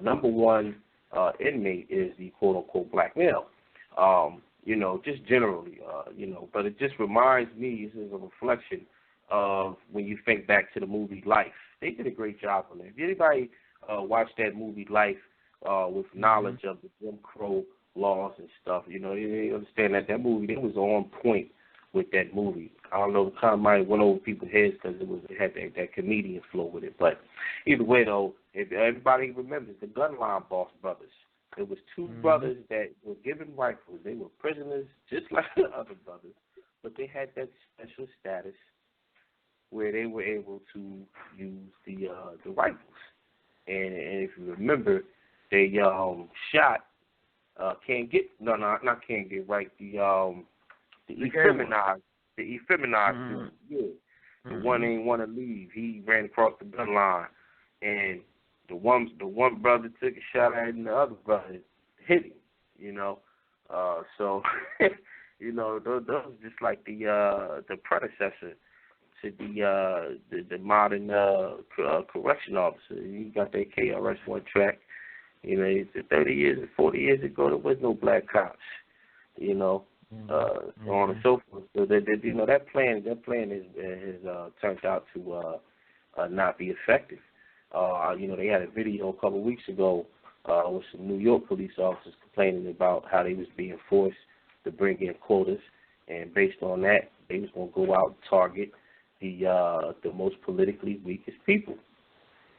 number one inmate is the quote unquote black male. Just generally, but it just reminds me. This is a reflection of when you think back to the movie Life. They did a great job on it. If anybody watched that movie Life with knowledge of the Jim Crow laws and stuff, they understand that movie, they was on point with that movie. I don't know, it kind of might have went over people's heads because it had that comedian flow with it. But either way, though, if everybody remembers the Gunline Boss brothers, there was two brothers that were given rifles. They were prisoners just like the other brothers, but they had that special status where they were able to use the rifles. And if you remember, they shot the effeminized dude. Yeah. The one ain't want to leave. He ran across the gun line, and the one brother took a shot at him, and the other brother hit him. So those just like the predecessor to the modern correction officer. You got that KRS-One track. 30 years and 40 years ago, there was no black cops. So on and so forth. So that plan has turned out to not be effective. They had a video a couple of weeks ago with some New York police officers complaining about how they was being forced to bring in quotas, and based on that, they was going to go out and target the most politically weakest people.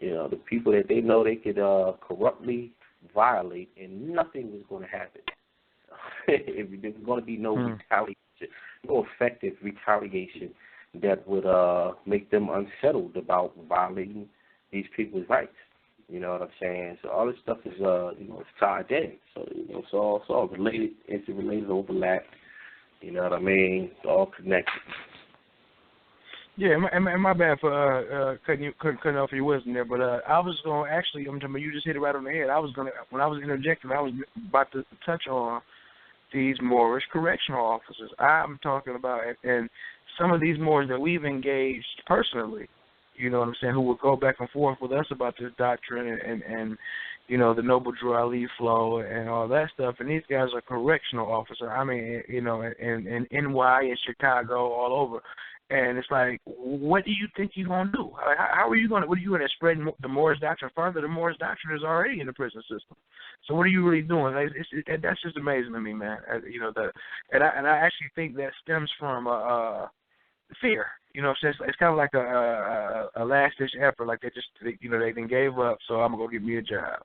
The people that they know they could corruptly violate, and nothing was going to happen. There was going to be no retaliation, no effective retaliation that would make them unsettled about violating these people's rights. You know what I'm saying? So all this stuff is it's tied in. So it's all related, interrelated, overlapped. You know what I mean? It's all connected. Yeah, and my bad for cutting off your wisdom there, but I was going to actually, you just hit it right on the head. When I was interjecting, I was about to touch on these Moorish correctional officers. I'm talking about, and some of these Moors that we've engaged personally, you know what I'm saying, who would go back and forth with us about this doctrine and the Noble Drew Ali flow and all that stuff. And these guys are correctional officers. I mean, in NY, in Chicago, all over. And it's like, what do you think you're going to do? How are you going to, what are you going to spread the Moorish doctrine further? The Moorish doctrine is already in the prison system. So what are you really doing? That's just amazing to me, man. And I actually think that stems from fear. It's kind of like a last-ditch effort. Like they then gave up, so I'm going to go get me a job.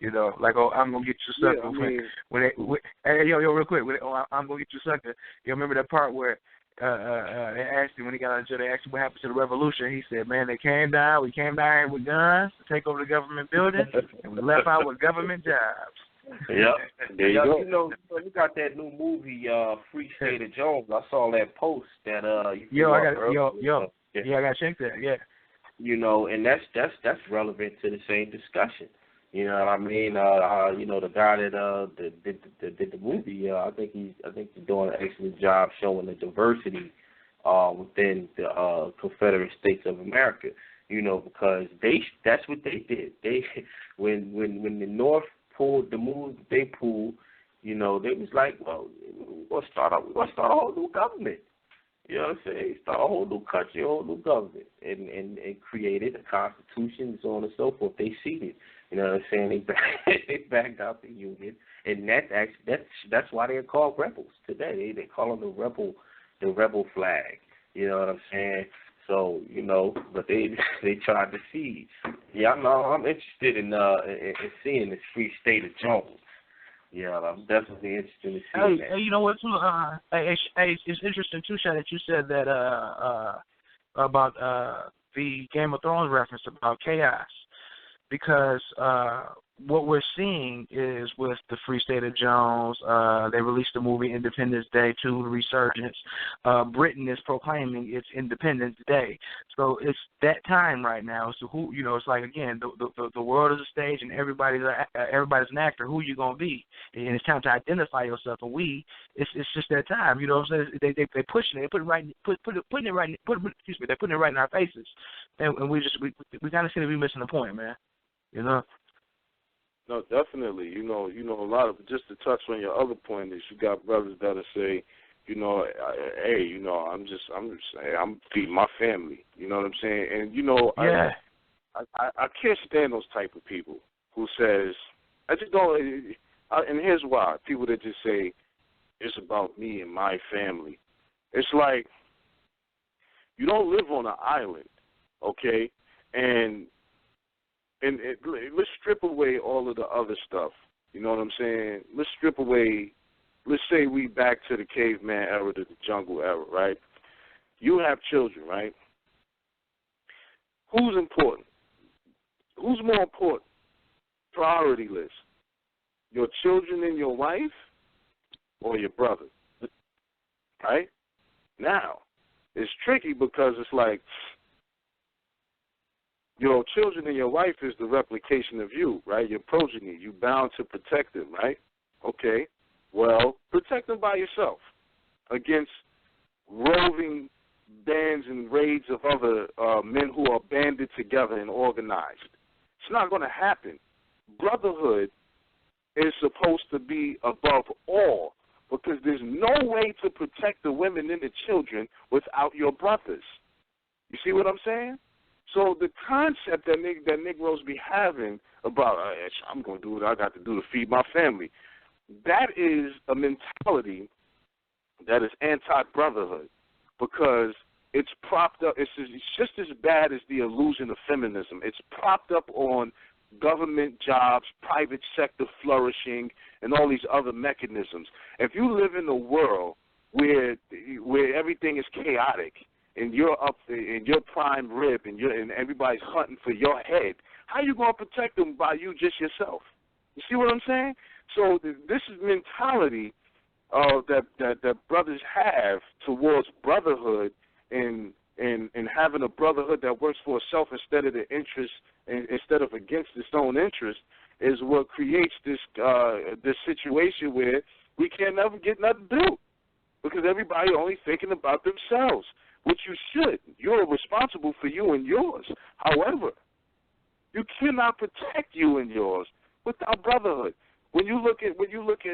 I'm going to get you sucker. Real quick. I'm going to get you sucker. You remember that part where they asked him when he got out of jail, they asked him what happened to the revolution. He said, man, we came down here with guns to take over the government building, and we left out with government jobs. Yep. There you go. You got that new movie, Free State of Jones. I saw that post that I got to check that. Yeah. And that's relevant to the same discussion. You know what I mean? The guy that did the movie, I think he's doing an excellent job showing the diversity within the Confederate States of America. Because that's what they did. They when the North pulled the move they pulled, they was like, well, we're gonna start a whole new government. You know what I'm saying? Start a whole new country, a whole new government, and created a constitution, and so on and so forth. They ceded. You know what I'm saying? They backed out the Union, and that's why they're called rebels today. They call them the rebel flag. You know what I'm saying? So but they tried to cede. Yeah, I'm interested in seeing this Free State of Jones. Yeah, I'm definitely interested in seeing that. Hey, you know what? Too, it's interesting too, Shad, that you said that about the Game of Thrones reference about chaos. because what we're seeing is with the Free State of Jones, they released the movie Independence Day 2, The Resurgence. Britain is proclaiming its Independence Day. So it's that time right now. So who, it's like, again, the world is a stage and everybody's an actor. Who you going to be? And it's time to identify yourself. And it's just that time. You know what I'm saying? They pushing it. They're putting it right in our faces. And we kind of seem to be missing the point, man. You know? No, definitely. You know, a lot of, just to touch on your other point is you got brothers that'll say, hey, I'm feeding my family. You know what I'm saying? And yeah. I can't stand those type of people who says, I just don't. And here's why: people that just say it's about me and my family. It's like you don't live on an island, okay? And let's strip away all of the other stuff. You know what I'm saying? Let's strip away, let's say we back to the caveman era, to the jungle era, right? You have children, right? Who's important? Who's more important? Priority list. Your children and your wife or your brother? Right? Now, it's tricky because it's like, your children and your wife is the replication of you, right? Your progeny. You bound to protect them, right? Okay. Well, protect them by yourself against roving bands and raids of other men who are banded together and organized. It's not going to happen. Brotherhood is supposed to be above all because there's no way to protect the women and the children without your brothers. You see what I'm saying? So the concept that Negroes be having about, I'm going to do what I got to do to feed my family, that is a mentality that is anti-brotherhood because it's propped up, it's just as bad as the illusion of feminism. It's propped up on government jobs, private sector flourishing, and all these other mechanisms. If you live in a world where everything is chaotic, and you're up in your prime rib, and everybody's hunting for your head, how you going to protect them by you just yourself? You see what I'm saying? So this is mentality that brothers have towards brotherhood and having a brotherhood that works for itself instead of the interest, instead of against its own interest, is what creates this situation where we can't never get nothing to do because everybody only thinking about themselves. Which you should. You're responsible for you and yours. However, you cannot protect you and yours without brotherhood. When you look at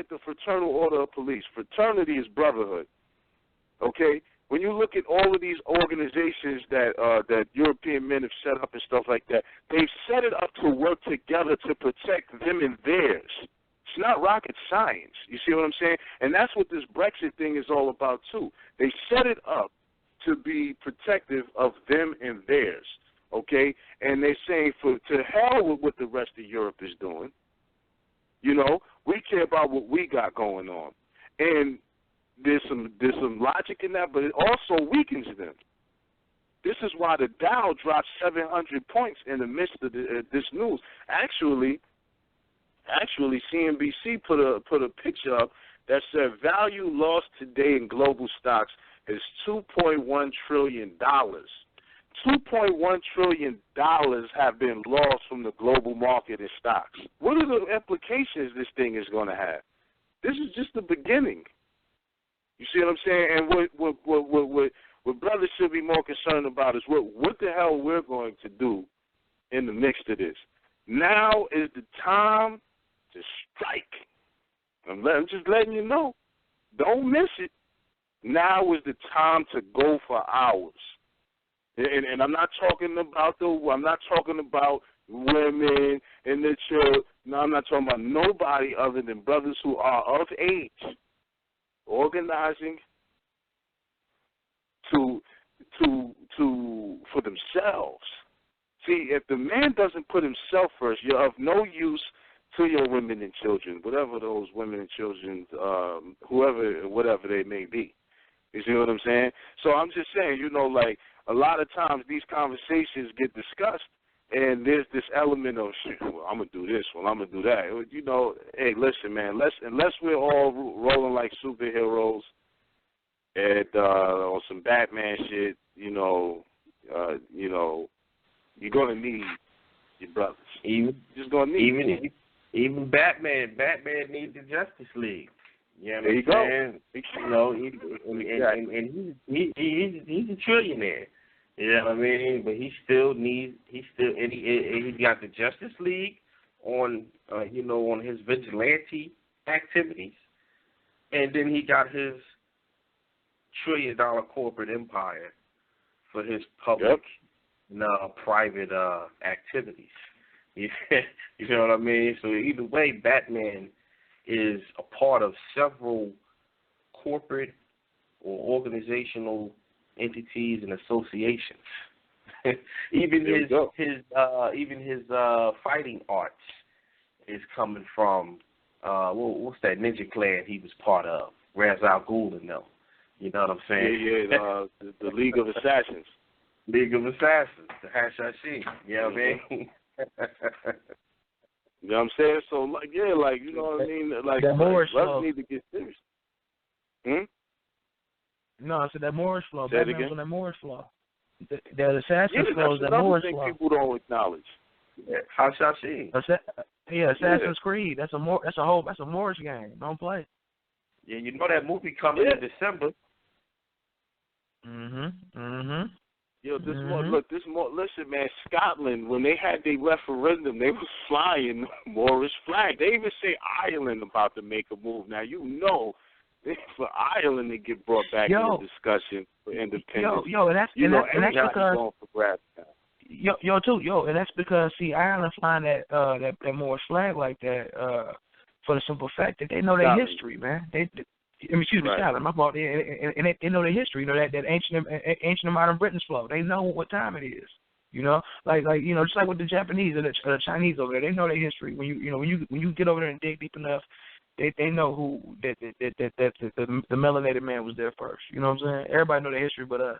the Fraternal Order of Police, fraternity is brotherhood. Okay? When you look at all of these organizations that European men have set up and stuff like that, they've set it up to work together to protect them and theirs. It's not rocket science. You see what I'm saying? And that's what this Brexit thing is all about too. They set it up to be protective of them and theirs, okay? And they're saying to hell with what the rest of Europe is doing. You know, we care about what we got going on. And there's some logic in that, but it also weakens them. This is why the Dow dropped 700 points in the midst of this news. Actually, CNBC put a picture up that said value lost today in global stocks is $2.1 trillion. $2.1 trillion have been lost from the global market in stocks. What are the implications this thing is going to have? This is just the beginning. You see what I'm saying? And what brothers should be more concerned about is what the hell we're going to do in the midst of this. Now is the time to strike. I'm just letting you know. Don't miss it. Now is the time to go for hours. And I'm not talking about women and the children. No, I'm not talking about nobody other than brothers who are of age, organizing for themselves. See, if the man doesn't put himself first, you're of no use to your women and children, whatever those women and children, whatever they may be. You see what I'm saying? So I'm just saying, like a lot of times these conversations get discussed And there's this element of, shit, well, I'm going to do this, well, I'm going to do that. You know, hey, listen, man, unless we're all rolling like superheroes and on some Batman shit, you know, you're going to need your brothers. You're just going to need even Batman needs the Justice League. You know what there you I'm go. You know, and he's a trillionaire. You know what I mean? But he's got the Justice League on on his vigilante activities, and then he got his $1 trillion corporate empire for his public, private activities. You know what I mean? So either way, Batman is a part of several corporate or organizational entities and associations. even his fighting arts is coming from what's that ninja clan he was part of? Ra's al Ghul and them. You know what I'm saying? Yeah, the League of Assassins. League of Assassins, the Hashashi. You know what I mean? You know what I'm saying? So, like, you know what I mean? Like, brothers need to get serious. No, I said that Moorish flow. Say it Batman's again? on that Moorish flow. The assassin flow is that another Moorish thing flow. people don't acknowledge. Yeah, Hashashi. Assassin's Creed. That's a Moorish game. Don't play. Yeah, you know that movie coming in December. Yo, listen, man, Scotland, when they had their referendum, they was flying the Moorish flag. They even say Ireland about to make a move. Now, you know, for Ireland to get brought back in the discussion for independence. And that's because going for grabs now. and that's because Ireland flying that Moorish flag like that for the simple fact that they know their history, man. Scotland, my fault. And they know their history. You know that ancient and modern Britain's flow. They know what time it is. You know, like just like with the Japanese or the Chinese over there, they know their history. When you get over there and dig deep enough, they know who that the melanated man was there first. You know what I'm saying? Everybody know their history but us.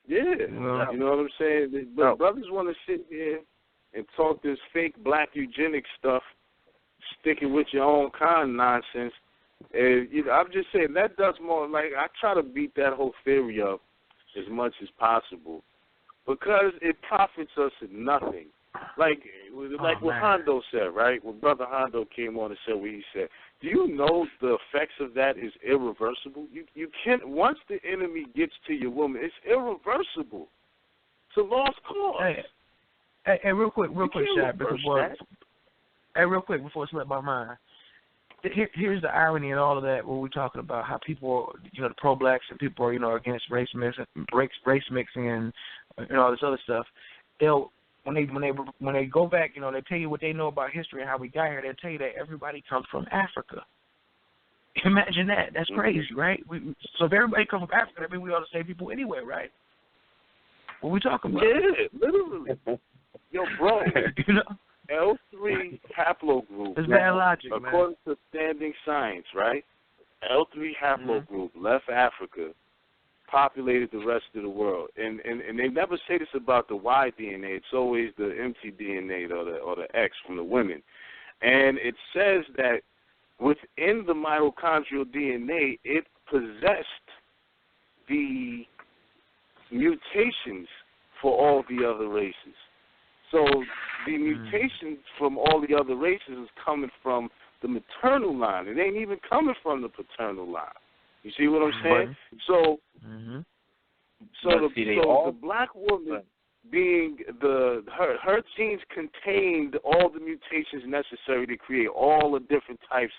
Yeah, you know what I'm saying? But brothers want to sit here and talk this fake black eugenics stuff, sticking with your own kind nonsense. And I'm just saying that does more. Like, I try to beat that whole theory up as much as possible because it profits us in nothing. Like what Hondo said, right? When Brother Hondo came on and said what he said. Do you know the effects of that is irreversible? You can't. Once the enemy gets to your woman, it's irreversible. It's a lost cause. Hey, real quick, Shaq, before it slipped my mind. Here's the irony in all of that. When we're talking about how people, the pro-blacks and people are, against race mixing and all this other stuff. When they go back, they tell you what they know about history and how we got here. They tell you that everybody comes from Africa. Imagine that. That's crazy, right? So if everybody comes from Africa, that means we ought to say people anywhere, right? What we talking about? Yeah, literally. Yo, bro. L3 haplogroup. It's bad logic, according to standing science, right? L3 haplogroup left Africa, populated the rest of the world, and they never say this about the Y DNA. It's always the empty DNA or the X from the women, and it says that within the mitochondrial DNA, it possessed the mutations for all the other races. So the mutations from all the other races is coming from the maternal line. It ain't even coming from the paternal line. You see what I'm saying? So the black woman being her genes contained all the mutations necessary to create all the different types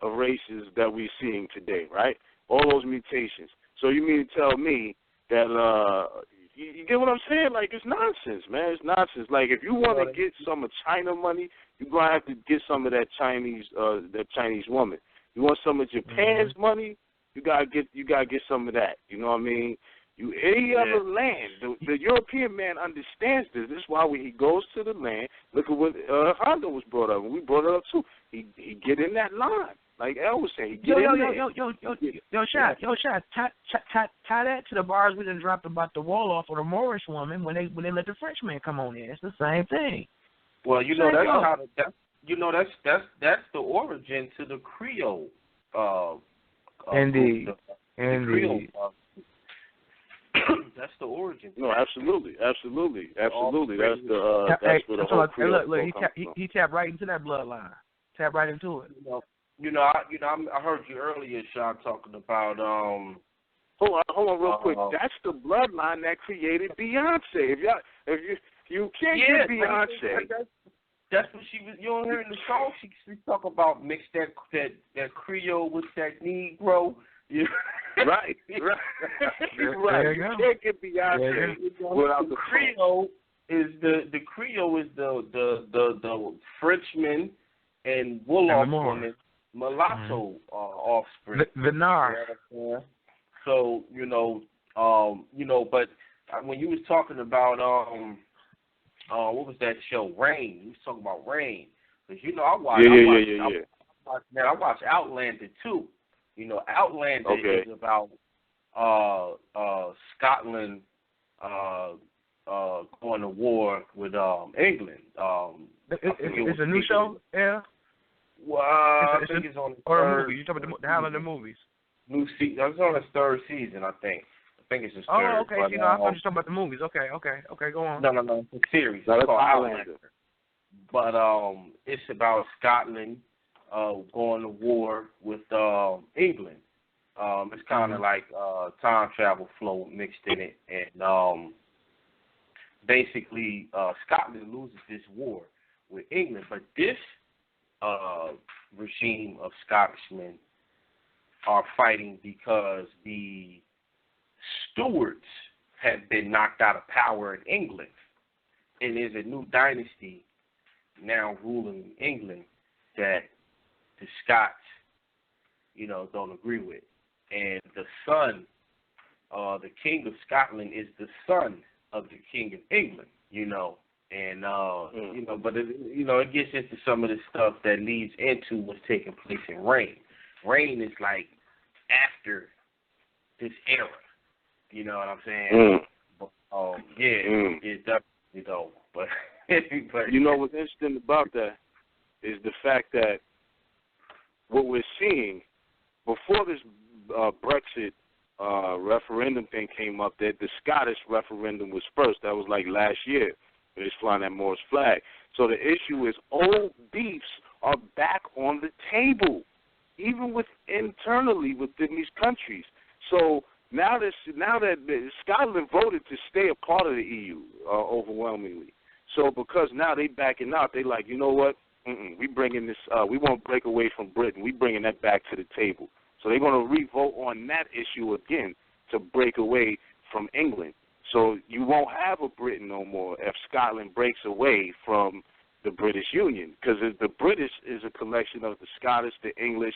of races that we're seeing today, right? All those mutations. So you mean to tell me that you get what I'm saying? Like, it's nonsense, man. It's nonsense. Like, if you want to get some of China money, you're gonna have to get some of that Chinese woman. You want some of Japan's money, you gotta get some of that. You know what I mean? Any other land, the European man understands this. This is why when he goes to the land, look at what Hondo was brought up, and we brought it up too. He get in that line. Like El was saying, Yo, Shot, tie that to the bars we done dropped about the Wolof or the Moorish woman when they let the Frenchman come on in. It's the same thing. Well, that's the origin to the Creole. Indeed. Creole. That's the origin. No, absolutely. That's where the whole Creole look, he tapped right into that bloodline. Tap right into it. I heard you earlier, Sean, talking about Hold on, real quick. That's the bloodline that created Beyonce. If you can't get Beyonce. That's what she was. You don't hear in the song. She talk about mix that Creole with that Negro. Yeah. Right. Right. You can't get Beyonce without the Creole. The Creole is the Frenchman and Wolof woman, mulatto offspring. The Nar. So but when you was talking about what was that show? Rain. You was talking about Rain, because I watch Outlander too. Outlander is about Scotland going to war with England. It's a new show, yeah. Well, I think it's on the third. You talking about the Highlander movies? New season. It's on its third season, I think. I think it's his third. Oh, okay. But, I thought you were talking about the movies. Okay. Go on. No. It's a series. No, it's called Highlander. But it's about Scotland going to war with England. It's kind of like time travel flow mixed in it, and basically Scotland loses this war with England, but this regime of Scottishmen are fighting because the Stuarts have been knocked out of power in England, and there's a new dynasty now ruling England that the Scots, don't agree with. And the son, the King of Scotland is the son of the King of England, and but it gets into some of the stuff that leads into what's taking place in Reign. Reign is like after this era, you know what I'm saying? But, definitely don't. But what's interesting about that is the fact that what we're seeing before this Brexit referendum thing came up, that the Scottish referendum was first. That was like last year. It's flying that Morris flag. So the issue is old beefs are back on the table, even internally within these countries. So now that Scotland voted to stay a part of the EU overwhelmingly. So because now they backing out, they like, you know what? We bringing this. We won't break away from Britain. We bringing that back to the table. So they're going to re-vote on that issue again to break away from England. So you won't have a Britain no more if Scotland breaks away from the British Union, because the British is a collection of the Scottish, the English,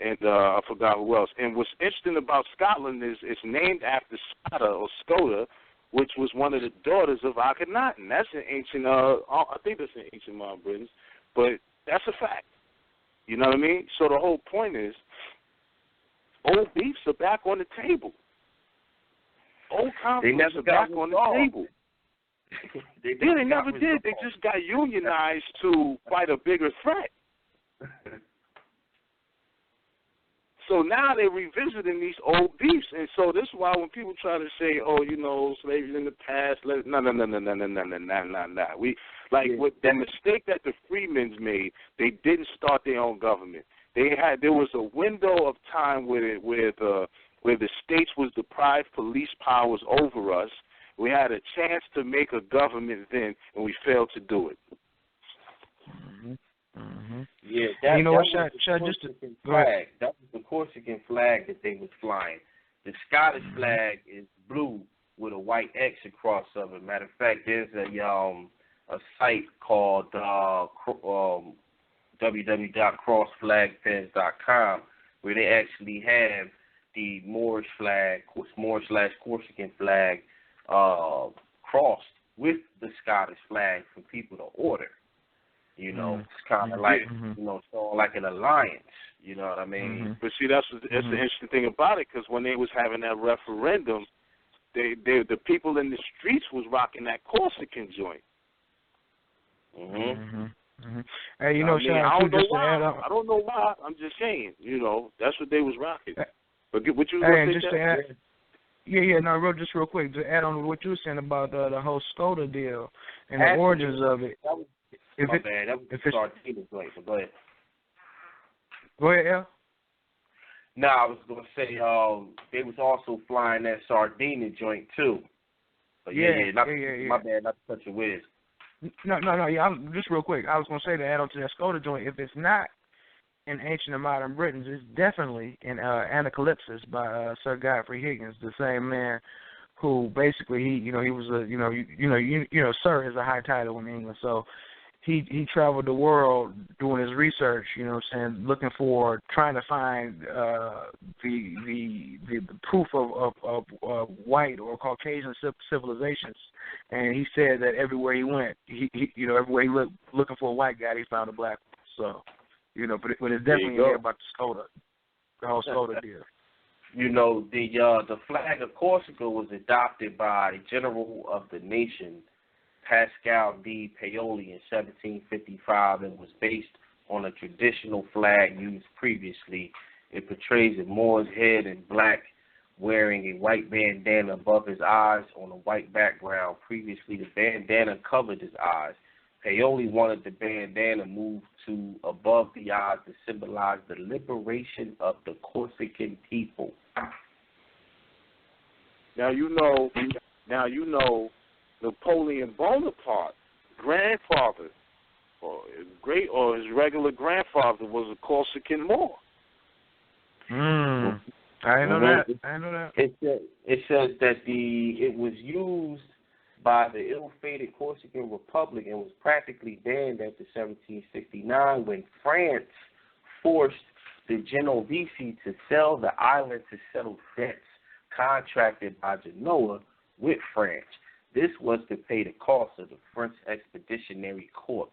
and I forgot who else. And what's interesting about Scotland is it's named after Scotta or Scota, which was one of the daughters of Akhenaten. That's an ancient, I think that's an ancient modern British, but that's a fact. You know what I mean? So the whole point is, old beefs are back on the table. Old conflicts are back on the table. They never did. They just got unionized to fight a bigger threat. So now they're revisiting these old beefs. And so this is why when people try to say, slavery in the past, no. With the mistake that the Freedmen's made, they didn't start their own government. There was a window of time where the states was deprived police powers over us. We had a chance to make a government then, and we failed to do it. Yeah, that was the Corsican flag that they was flying. The Scottish flag is blue with a white X across of it. Matter of fact, there's a site called www.crossflagfence.com where they actually have the Moorish flag, Moorish/Corsican flag, crossed with the Scottish flag for people to order. It's kind of like, showing like an alliance, You know what I mean? Mm-hmm. But see, that's the interesting thing about it, because when they was having that referendum, the people in the streets was rocking that Corsican joint. Hey, you know, Shyaam, I don't know just why. to add on. I don't know why. I'm just saying. You know, that's what they was rocking. But what you was Hey, going and to just say? to add, just real quick, to add on to what you were saying about the whole SCOTA deal and the origins of it. That was my bad. That was the Sardina joint, but go ahead. Go ahead, El. No, I was going to say they was also flying that Sardina joint, too. But my bad, not to touch your whiz. No, just real quick. I was going to say to add on to that SCOTA joint, if it's not in Ancient and Modern Britons, it's definitely in Anacalypsis by Sir Godfrey Higgins, the same man who basically he was a Sir is a high title in England, so he traveled the world doing his research, trying to find the proof of white or Caucasian civilizations, and he said that everywhere he went, everywhere he looked looking for a white guy, he found a black one. So, but it's definitely in there about the SCOTA, the whole SCOTA deal. The flag of Corsica was adopted by the General of the Nation, Pascal D. Paoli, in 1755, and was based on a traditional flag used previously. It portrays a Moor's head in black, wearing a white bandana above his eyes on a white background. Previously, the bandana covered his eyes. Paoli wanted the bandana moved to above the eyes to symbolize the liberation of the Corsican people. Now you know Napoleon Bonaparte, grandfather, or his regular grandfather was a Corsican Moor. I didn't know that. It says that it was used by the ill-fated Corsican Republic and was practically banned after 1769 when France forced the Genovese to sell the island to settle debts contracted by Genoa with France. This was to pay the cost of the French Expeditionary Corps,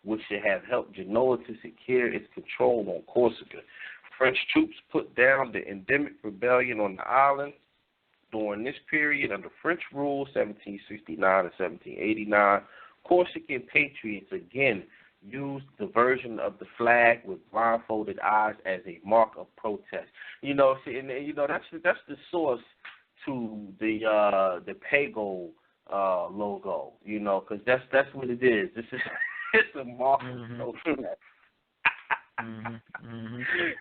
which should have helped Genoa to secure its control on Corsica. French troops put down the endemic rebellion on the island. During this period, under French rule, 1769 and 1789, Corsican patriots again used the version of the flag with blindfolded eyes as a mark of protest. That's the source to the Pago logo, because that's what it is. It's a mark of protest.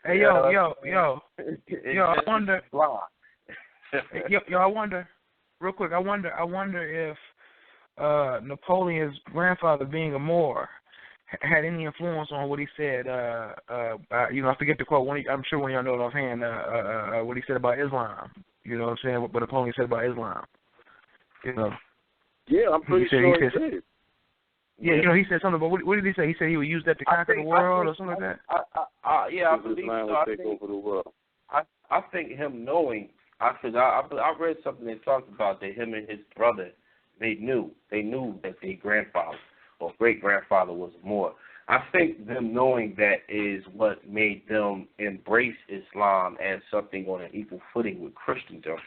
Hey, yo, I wonder. I wonder, real quick. I wonder if Napoleon's grandfather, being a Moor, had any influence on what he said. I forget the quote. I'm sure one of y'all know it offhand. What he said about Islam. You know what I'm saying? What Napoleon said about Islam. Yeah, I'm pretty sure he did. Yeah, he said something about, what did he say? He said he would use that to conquer the world or something like that? I believe Islam so. would take over the world. I think him knowing, because I read something that talked about that him and his brother, they knew that their grandfather or great-grandfather was Moor. I think them knowing that is what made them embrace Islam as something on an equal footing with Christendom,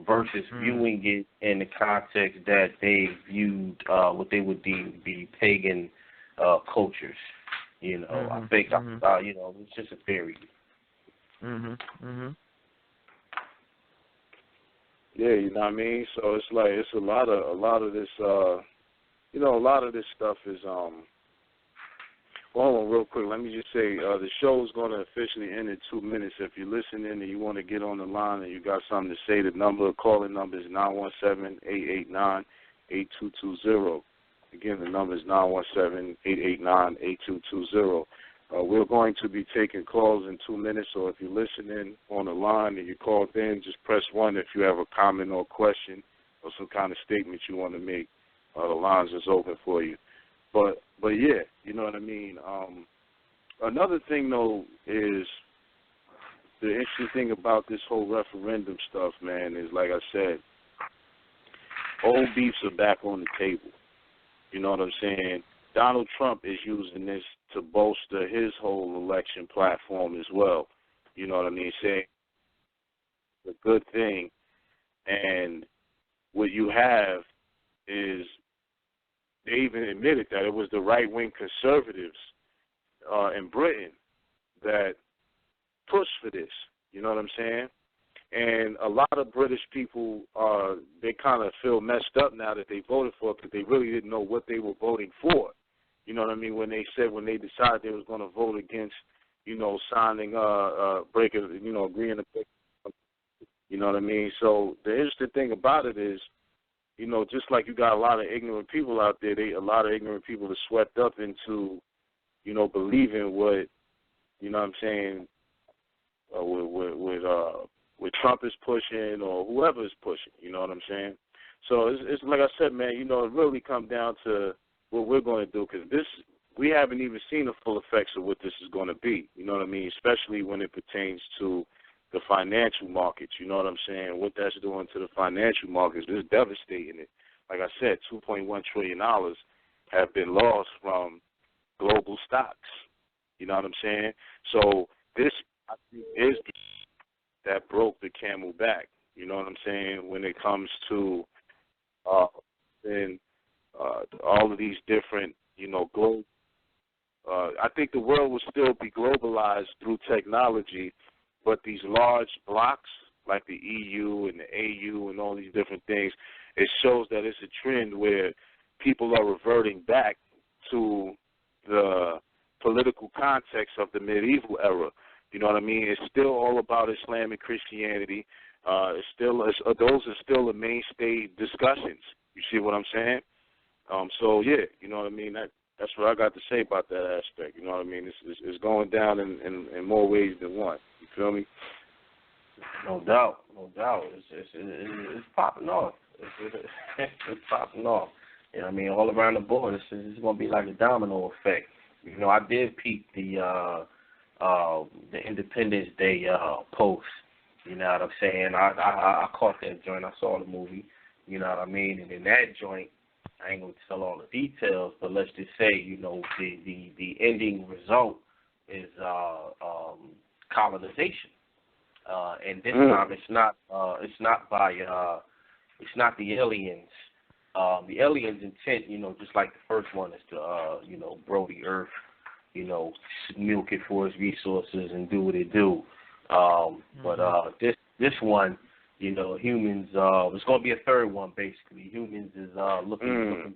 versus viewing it in the context that they viewed what they would deem to be pagan cultures. I think it's just a theory. Yeah, you know what I mean. So it's like it's a lot of this. A lot of this stuff is Well, hold on real quick. Let me just say the show is going to officially end in 2 minutes. If you're listening and you want to get on the line and you got something to say, the calling number is 917-889-8220. Again, the number is 917-889-8220. We're going to be taking calls in 2 minutes, so if you're listening on the line and you called in, just press 1 if you have a comment or question or some kind of statement you want to make. The lines is open for you. But yeah, you know what I mean. Another thing, though, is the interesting thing about this whole referendum stuff, man, is like I said, old beefs are back on the table. You know what I'm saying? Donald Trump is using this to bolster his whole election platform as well. You know what I mean? Saying it's a good thing. And what you have is they even admitted that it was the right-wing conservatives in Britain that pushed for this. You know what I'm saying? And a lot of British people, they kind of feel messed up now that they voted for it because they really didn't know what they were voting for. You know what I mean? When they decided they was going to vote against, signing, agreeing to break. You know what I mean? So the interesting thing about it is, just like you got a lot of ignorant people out there, a lot of ignorant people are swept up into, believing what, you know what I'm saying, with Trump is pushing or whoever is pushing. You know what I'm saying? So it's like I said, man. It really comes down to what we're going to do because we haven't even seen the full effects of what this is going to be. You know what I mean? Especially when it pertains to the financial markets. You know what I'm saying? What that's doing to the financial markets is devastating. It, like I said, $2.1 trillion have been lost from global stocks. You know what I'm saying? So this, I think, is that broke the camel back. You know what I'm saying? When it comes to all of these different, global. I think the world will still be globalized through technology, but these large blocks like the EU and the AU and all these different things, it shows that it's a trend where people are reverting back to the political context of the medieval era. You know what I mean? It's still all about Islam and Christianity. Those are still the mainstay discussions. You see what I'm saying? So yeah, you know what I mean. That's what I got to say about that aspect. You know what I mean? It's going down in more ways than one. You feel me? No doubt. It's popping off. It's popping off. You know what I mean? All around the board, it's going to be like a domino effect. I did peep the Independence Day post. You know what I'm saying? I caught that joint. I saw the movie. You know what I mean? And in that joint, I ain't gonna tell all the details, but let's just say, the ending result is colonization. And this time it's not the aliens. The aliens' intent, just like the first one, is to grow the earth, milk it for its resources and do what it do. But this one, humans. There's going to be a third one. Basically, humans is looking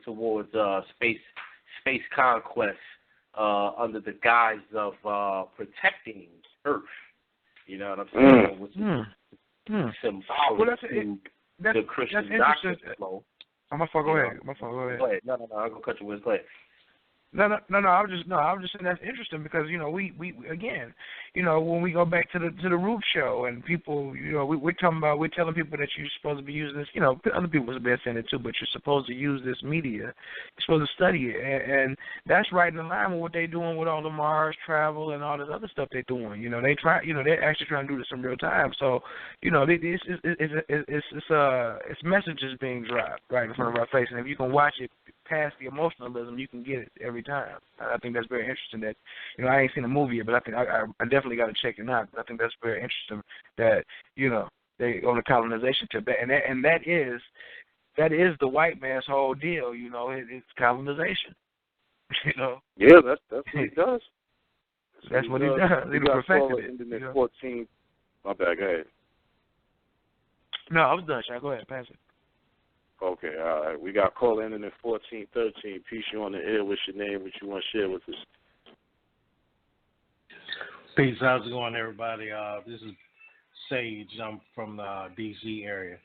towards space conquest under the guise of protecting Earth. You know what I'm saying? Which is symbolic to the Christian doctrine. My fault. Go ahead. Go ahead. No. I'm gonna cut you with. Go ahead. No. I was just saying that's interesting because we again, when we go back to the Roof Show and people, we're telling people that you're supposed to be using this. Other people have been saying it too, but you're supposed to use this media. You're supposed to study it, and that's right in line with what they're doing with all the Mars travel and all this other stuff they're doing. They're actually trying to do this in real time. So, it's messages being dropped right in front of our face, and if you can watch it past the emotionalism, you can get it every time. I think that's very interesting that, I ain't seen a movie yet, but I think I definitely got to check it out. I think that's very interesting that, they on the colonization tip, and that is the white man's whole deal, it's colonization. Yeah, that's what he does. That's what he does. He perfected it. 14. My bad, go ahead. No, I was done, Shaq. Go ahead, pass it. Okay, all right. We got call in at 1413. Peace, you on the air. What's your name? What you want to share with us? Peace. How's it going, everybody? This is Sage. I'm from the D.C. area.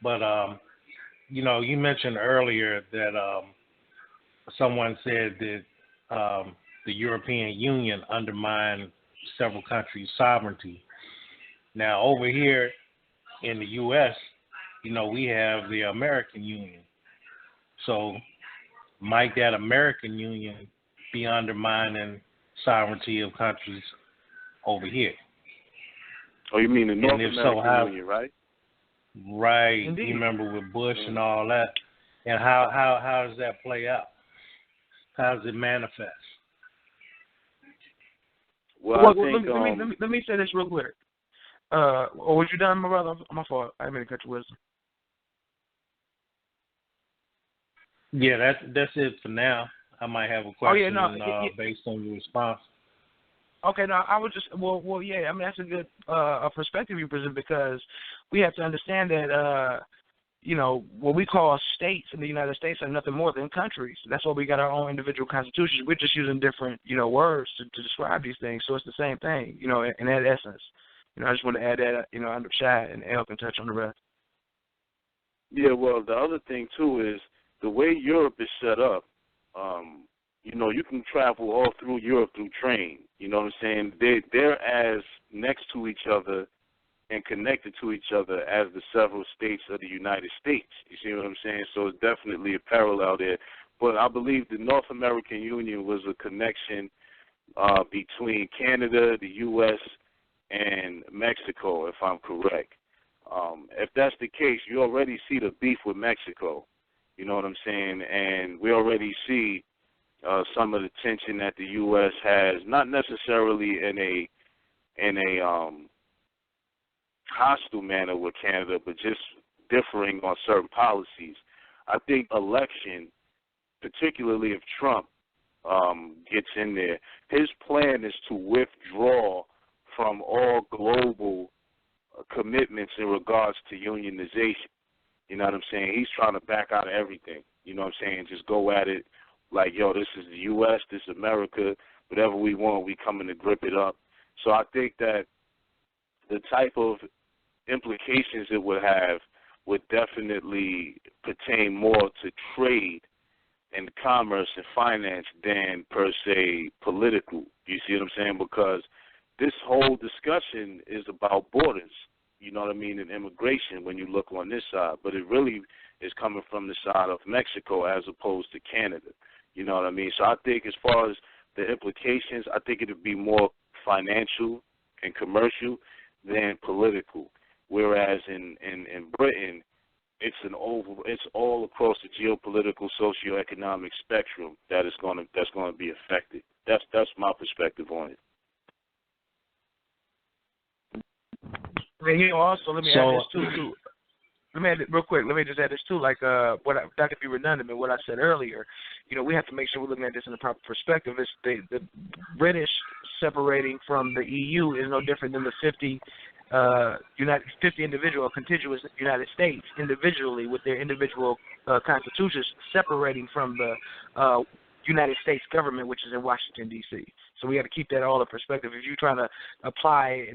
But, you mentioned earlier that someone said that the European Union undermined several countries' sovereignty. Now, over here in the U.S., we have the American Union. So might that American Union be undermining sovereignty of countries over here? Oh, you mean the North American Union, right? Right. Indeed. You remember with Bush and all that. And how does that play out? How does it manifest? Well, I think, let me say this real quick. Or was you done, my brother? My fault. I didn't mean to cut your wisdom. Yeah, that's it for now. I might have a question based on your response. Okay, no, I was just yeah. I mean, that's a good perspective you present, because we have to understand that what we call states in the United States are nothing more than countries. That's why we got our own individual constitutions. We're just using different words to describe these things. So it's the same thing, in that essence. I just want to add that under Shy, and El can touch on the rest. Yeah, well, the other thing too is the way Europe is set up. You can travel all through Europe through train. You know what I'm saying? They're as next to each other and connected to each other as the several states of the United States. You see what I'm saying? So it's definitely a parallel there. But I believe the North American Union was a connection between Canada, the U.S., and Mexico, if I'm correct. If that's the case, you already see the beef with Mexico. You know what I'm saying? And we already see some of the tension that the U.S. has, not necessarily in a hostile manner with Canada, but just differing on certain policies. I think election, particularly if Trump gets in there, his plan is to withdraw from all global commitments in regards to unionization. You know what I'm saying? He's trying to back out of everything. You know what I'm saying? Just go at it like, yo, this is the U.S., this is America. Whatever we want, we coming to grip it up. So I think that the type of implications it would have would definitely pertain more to trade and commerce and finance than per se political. You see what I'm saying? Because this whole discussion is about borders, you know what I mean, and immigration when you look on this side. But it really is coming from the side of Mexico as opposed to Canada. You know what I mean? So I think as far as the implications, I think it would be more financial and commercial than political. Whereas in Britain, it's all across the geopolitical, socioeconomic spectrum that's going to be affected. That's my perspective on it. And also, let me add this too. Let me add it real quick. Let me just add this too. Like not to be redundant, but what I said earlier. We have to make sure we're looking at this in the proper perspective. It's the British separating from the EU is no different than the 50 individual or contiguous United States individually with their individual constitutions separating from the United States government, which is in Washington, D.C. So we got to keep that all in perspective. If you're trying to apply,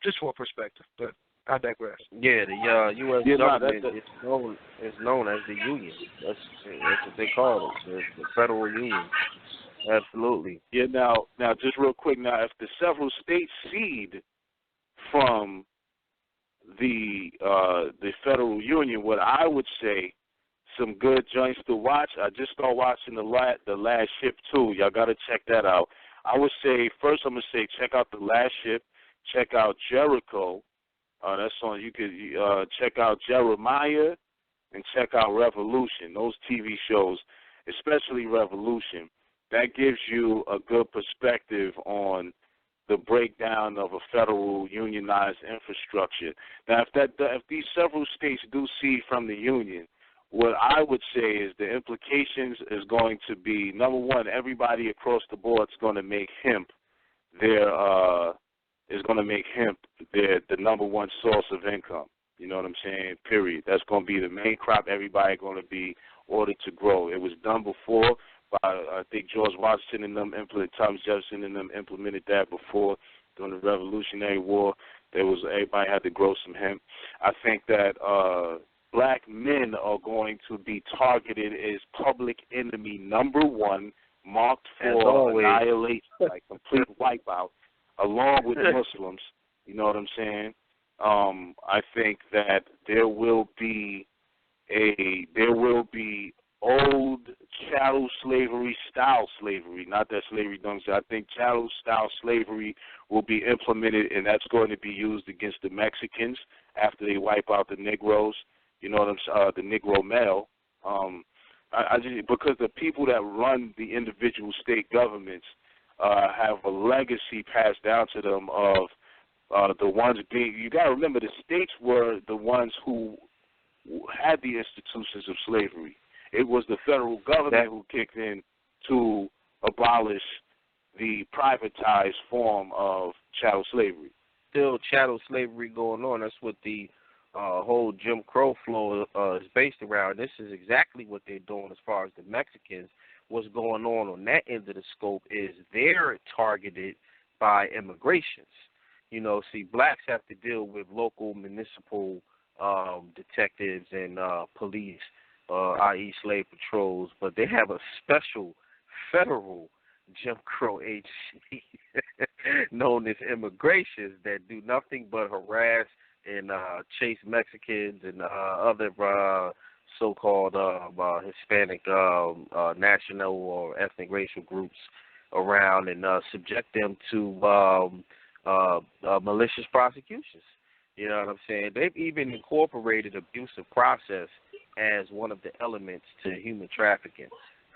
just for perspective. But I digress. Yeah, the U.S. government is known as the Union. That's what they call it, the Federal Union. Absolutely. Yeah. Now, just real quick. Now, if the several states cede from the Federal Union, what I would say, some good joints to watch. I just started watching the Last Ship too. Y'all got to check that out. I would say first I'm gonna say check out the Last Ship, check out Jericho. That's on. You could check out Jeremiah and check out Revolution. Those TV shows, especially Revolution, that gives you a good perspective on the breakdown of a federal unionized infrastructure. Now, if these several states do cede from the union, what I would say is the implications is going to be, number one, everybody across the board is going to make hemp the number one source of income. You know what I'm saying? Period. That's going to be the main crop everybody going to be ordered to grow. It was done before by, I think, George Washington and them Thomas Jefferson and them implemented that before during the Revolutionary War. Everybody had to grow some hemp. I think that black men are going to be targeted as public enemy number one, marked for annihilation, like complete wipeout, along with Muslims. You know what I'm saying? I think that there will be old chattel slavery style slavery, not that slavery don't say. I think chattel style slavery will be implemented, and that's going to be used against the Mexicans after they wipe out the Negroes. You know what I'm saying? The Negro male. I just, because the people that run the individual state governments have a legacy passed down to them of the ones being. You got to remember, the states were the ones who had the institutions of slavery. It was the federal government who kicked in to abolish the privatized form of chattel slavery. Still chattel slavery going on. That's what the whole Jim Crow flow is based around. This is exactly what they're doing as far as the Mexicans. What's going on that end of the scope is they're targeted by immigrations. You know, see, blacks have to deal with local municipal detectives and police, i.e. slave patrols, but they have a special federal Jim Crow agency known as immigrations that do nothing but harass and chase Mexicans and other so-called Hispanic national or ethnic racial groups around and subject them to malicious prosecutions. You know what I'm saying? They've even incorporated abusive process as one of the elements to human trafficking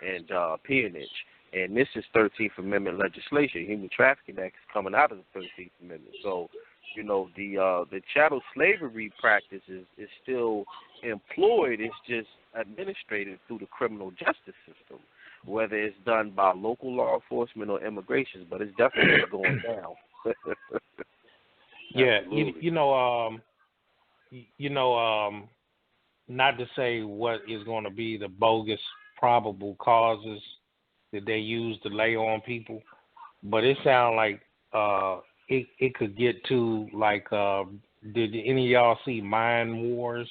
and peonage. And this is 13th Amendment legislation. Human Trafficking Act is coming out of the 13th Amendment. So, you know, the chattel slavery practice is still employed. It's just administrated through the criminal justice system, whether it's done by local law enforcement or immigration, but it's definitely going down. Yeah, not to say what is going to be the bogus probable causes that they use to lay on people, but it sounds like it could get to like, did any of y'all see Mine Wars?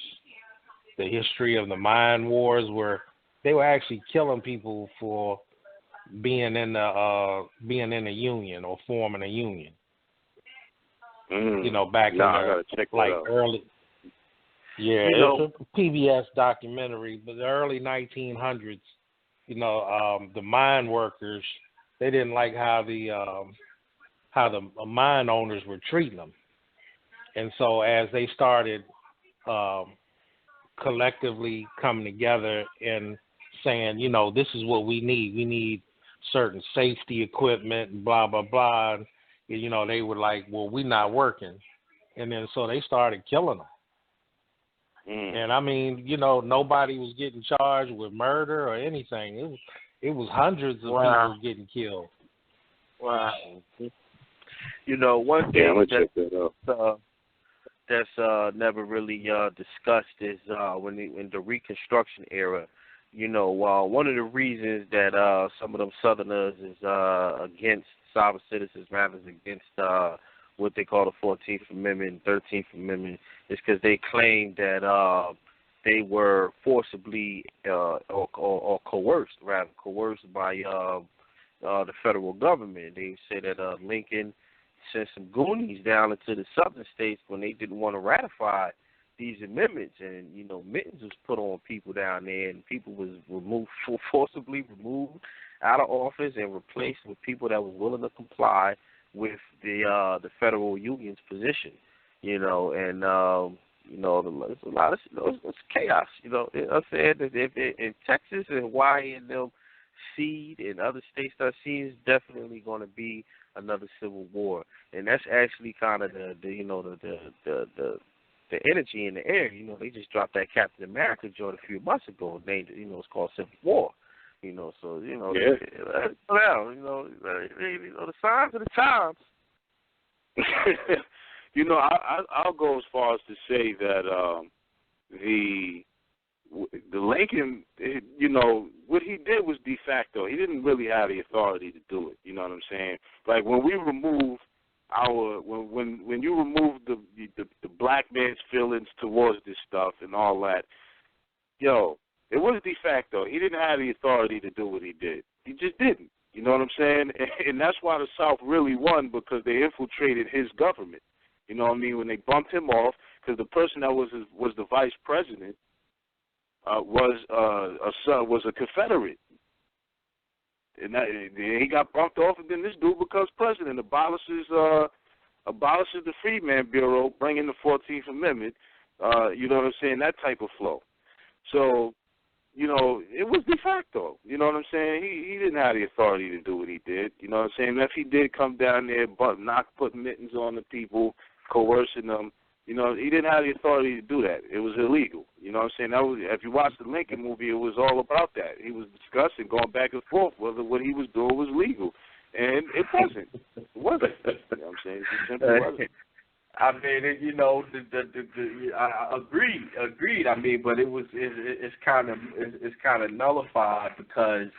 The history of the Mine Wars, where they were actually killing people for being in a union or forming a union. You know, back in the like early. Yeah, it's a PBS documentary, but the early 1900s. You know, the mine workers, they didn't like how the mine owners were treating them, and so as they started collectively coming together and saying, you know, this is what we need certain safety equipment and blah blah blah. And, you know, they were like, well, we're not working, and then so they started killing them. And I mean, you know, nobody was getting charged with murder or anything. It was hundreds of people getting killed. Wow. You know, one thing that's never really discussed is in the Reconstruction era. You know, one of the reasons that some of them Southerners is against sovereign citizens, rather than against what they call the 14th Amendment and 13th Amendment, is because they claim that they were forcibly or coerced by the federal government. They say that Lincoln sent some goonies down into the southern states when they didn't want to ratify these amendments, and you know, mittens was put on people down there, and people was forcibly removed out of office and replaced with people that was willing to comply with the federal union's position, you know, and you know, there's a lot of it's chaos, you know. I'm saying that if Texas and Hawaii and them cede and other states start seeing, it's definitely going to be another civil war, and that's actually kind of the energy in the air. You know, they just dropped that Captain America joint a few months ago, named it, you know, it's called Civil War. You know, so you know, the signs of the times. You know, I'll go as far as to say that the Lincoln, you know, what he did was de facto. He didn't really have the authority to do it. You know what I'm saying? Like when we remove when you remove the black man's feelings towards this stuff and all that, yo. It was de facto. He didn't have the authority to do what he did. He just didn't. You know what I'm saying? And that's why the South really won, because they infiltrated his government. You know what I mean? When they bumped him off, because the person that was the vice president was a Confederate, and he got bumped off, and then this dude becomes president, abolishes the Freedman Bureau, bringing the 14th Amendment. You know what I'm saying? That type of flow. So you know, it was de facto. You know what I'm saying? He didn't have the authority to do what he did. You know what I'm saying? If he did come down there, put mittens on the people, coercing them, you know, he didn't have the authority to do that. It was illegal. You know what I'm saying? That was, if you watch the Lincoln movie, it was all about that. He was discussing, going back and forth, whether what he was doing was legal. And it wasn't. It wasn't. You know what I'm saying? It simply wasn't. I mean, you know, I agreed. I mean, but it's kind of nullified because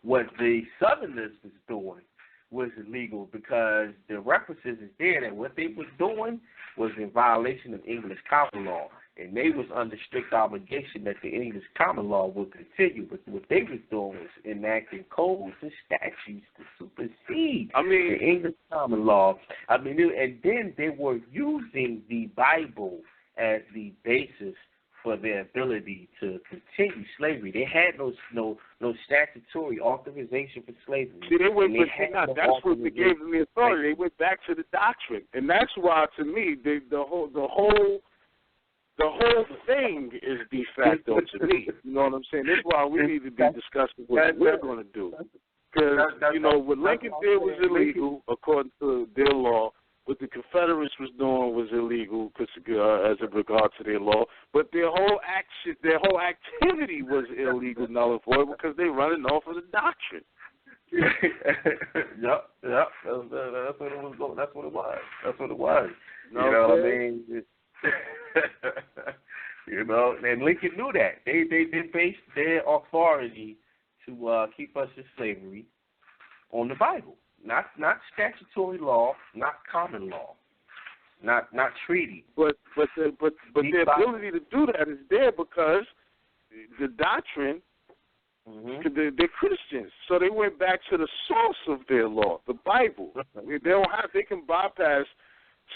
what the Southerners was doing was illegal because the references is there that what they was doing was in violation of English common law, and they was under strict obligation that the English common law would continue. But what they was doing was enacting codes and statutes to supersede the English common law. I mean, and then they were using the Bible as the basis for their ability to continue slavery. They had no statutory authorization for slavery. See, that's what they gave them the authority. They went back to the doctrine, and that's why, to me, the whole thing is de facto to me. You know what I'm saying? That's why we need to be discussing what we're going to do. Because, you know, what Lincoln did was illegal according to their law. What the Confederates was doing was illegal as in regard to their law. But their whole activity was illegal, null and void, because they running off of the doctrine. Yep. That's what it was. That's what it was. You know what I mean? You know, and Lincoln knew that. They based their authority to keep us in slavery on the Bible, not statutory law, not common law, not treaty. But the ability to do that is there because the doctrine. Mm-hmm. They're Christians, so they went back to the source of their law, the Bible. They can bypass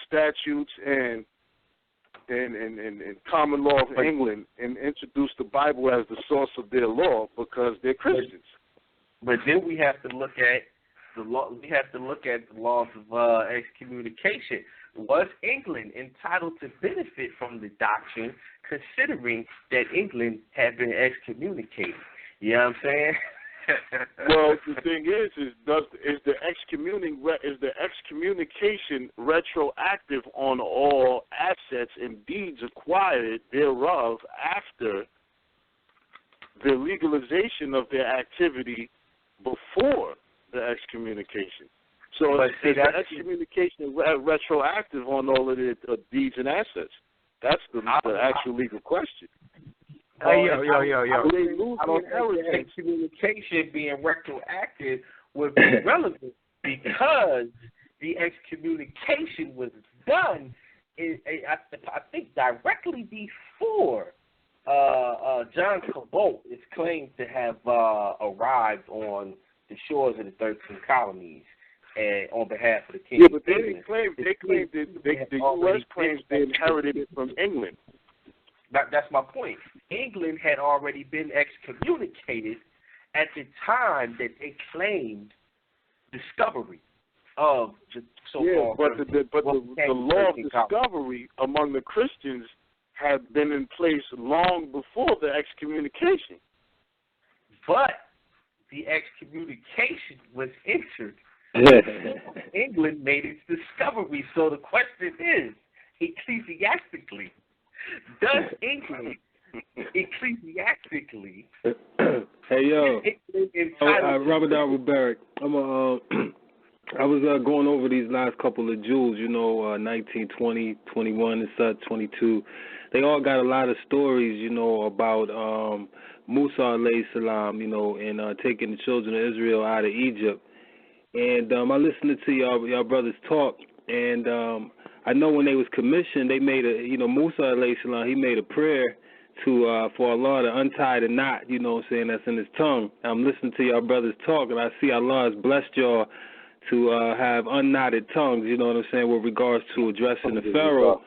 statutes and common law of England and introduce the Bible as the source of their law because they're Christians. But then we have to look at the law. We have to look at the laws of excommunication. Was England entitled to benefit from the doctrine, considering that England had been excommunicated? You know what I'm saying? Well, the thing is the excommunication retroactive on all assets and deeds acquired thereof after the legalization of their activity before the excommunication? So is the excommunication retroactive on all of the deeds and assets? That's the actual legal question. Yo. I don't think excommunication being retroactive would be relevant because the excommunication was done, I think, directly before John Cabot is claimed to have arrived on the shores of the 13 colonies and on behalf of the king. Yeah, but they didn't claim. They claimed that the U.S. claims they inherited it from England. That's my point. England had already been excommunicated at the time that they claimed discovery of the so-called. Yeah, but the law of discovery among the Christians had been in place long before the excommunication. But the excommunication was entered. England made its discovery. So the question is, ecclesiastically, does England ecclesiastically? Hey yo, Robert Albert Barrett. I was going over these last couple of Jews. 19, 20, 21, and such, 22. They all got a lot of stories, about Musa alayhi salam, and taking the children of Israel out of Egypt. And I listened to y'all brothers talk, and I know when they was commissioned, they made Musa alayhi salam, he made a prayer to for Allah to untie the knot, that's in his tongue. I'm listening to y'all brothers talk, and I see Allah has blessed y'all to have unknotted tongues, with regards to addressing the Pharaoh.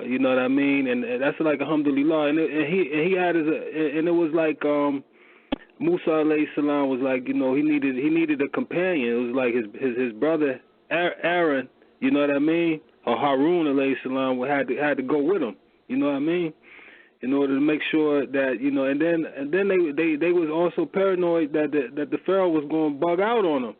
You know what I mean? And that's like alhamdulillah. And he had and it was like Musa alayhi salam was like, he needed a companion. It was like his brother Aaron, you know what I mean? Or Harun alayhi salam had to go with him. You know what I mean? in order to make sure that, you know, and then they was also paranoid that the Pharaoh was going to bug out on them.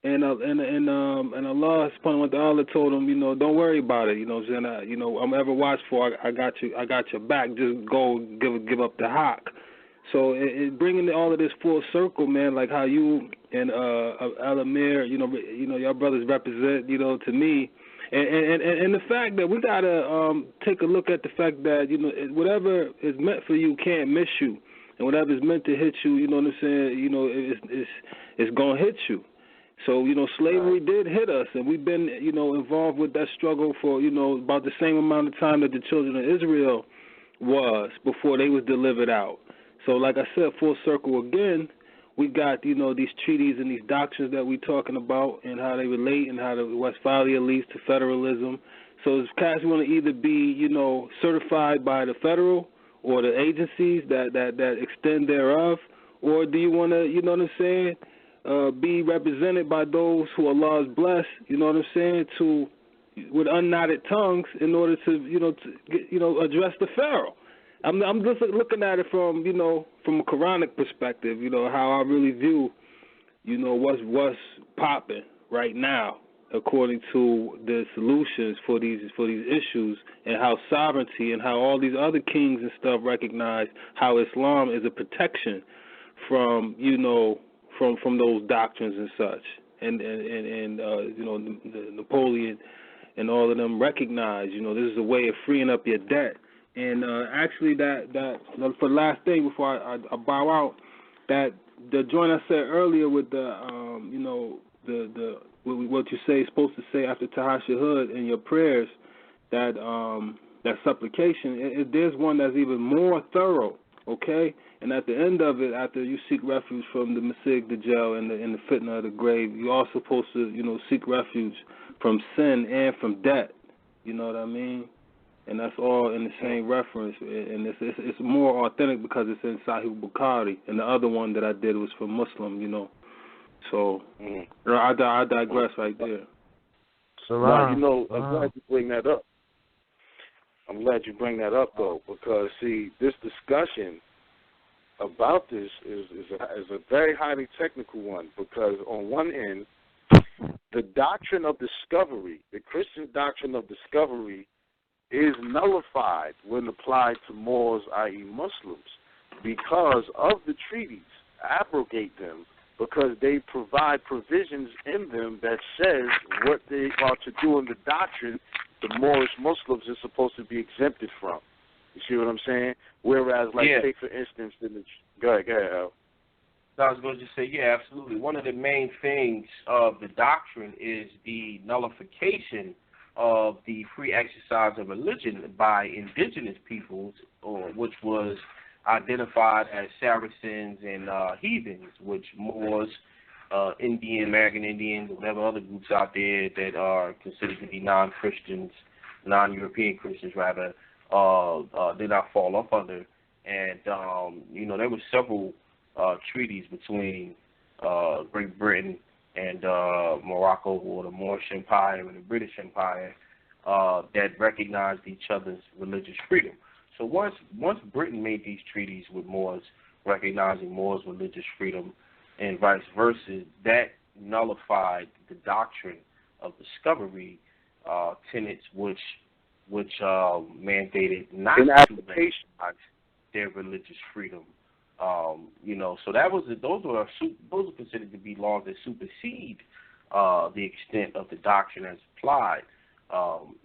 And Allah subhanahu wa ta'ala told him, you know, don't worry about it. You know what I'm saying? You know, I'm ever watchful. I got your back. Just go give up the hawk. So it bringing all of this full circle, man, like how you and Al Amir, you know, your brothers represent, you know, to me. And the fact that we gotta take a look at the fact that, you know, whatever is meant for you can't miss you, and whatever is meant to hit you, you know what I'm saying, you know, it's gonna hit you. So, you know, slavery did hit us, and we've been, you know, involved with that struggle for, you know, about the same amount of time that the children of Israel was before they was delivered out. So, like I said, full circle again, we got, you know, these treaties and these doctrines that we're talking about and how they relate and how the Westphalia leads to federalism. So if cats want to either be, you know, certified by the federal or the agencies that extend thereof, or do you want to, you know what I'm saying, be represented by those who Allah has blessed, you know what I'm saying, to with unknotted tongues in order to, address the Pharaoh. I'm just looking at it from, you know, from a Quranic perspective, you know, how I really view, you know, what's popping right now according to the solutions for these issues, and how sovereignty and how all these other kings and stuff recognize how Islam is a protection from, you know, from those doctrines and such, and you know, the Napoleon and all of them recognize, you know, this is a way of freeing up your debt. And actually, that for the last thing before I bow out, that the joint I said earlier with the you know, the what you say supposed to say after Tahashahud in your prayers, that supplication, there's one that's even more thorough. Okay, and at the end of it, after you seek refuge from the Masig, the jail, and the fitna of the grave, you're also supposed to, you know, seek refuge from sin and from debt. You know what I mean? And that's all in the same reference, and it's more authentic because it's in Sahih Bukhari, and the other one that I did was for Muslim, you know. So I digress right there. So now, you know, I'm glad you bring that up. I'm glad you bring that up, though, because, see, this discussion about this is a very highly technical one, because on one end, the doctrine of discovery, the Christian doctrine of discovery, is nullified when applied to Moors, i.e. Muslims, because of the treaties, abrogate them, because they provide provisions in them that says what they are to do in the doctrine the Moorish Muslims are supposed to be exempted from. You see what I'm saying? Whereas, like, take for instance, go ahead, Al. I was going to just say, yeah, absolutely. One of the main things of the doctrine is the nullification of the free exercise of religion by indigenous peoples, which was identified as Saracens and heathens, which Moors, American Indians, whatever other groups out there that are considered to be non-Christians, non-European Christians rather, did not fall up under. And, you know, there were several treaties between Great Britain and Morocco, or the Moorish Empire and the British Empire, that recognized each other's religious freedom. So once Britain made these treaties with Moors, recognizing Moors' religious freedom and vice versa, that nullified the doctrine of discovery tenets, which mandated not to recognize their religious freedom. You know, so those are considered to be laws that supersede the extent of the doctrine as applied.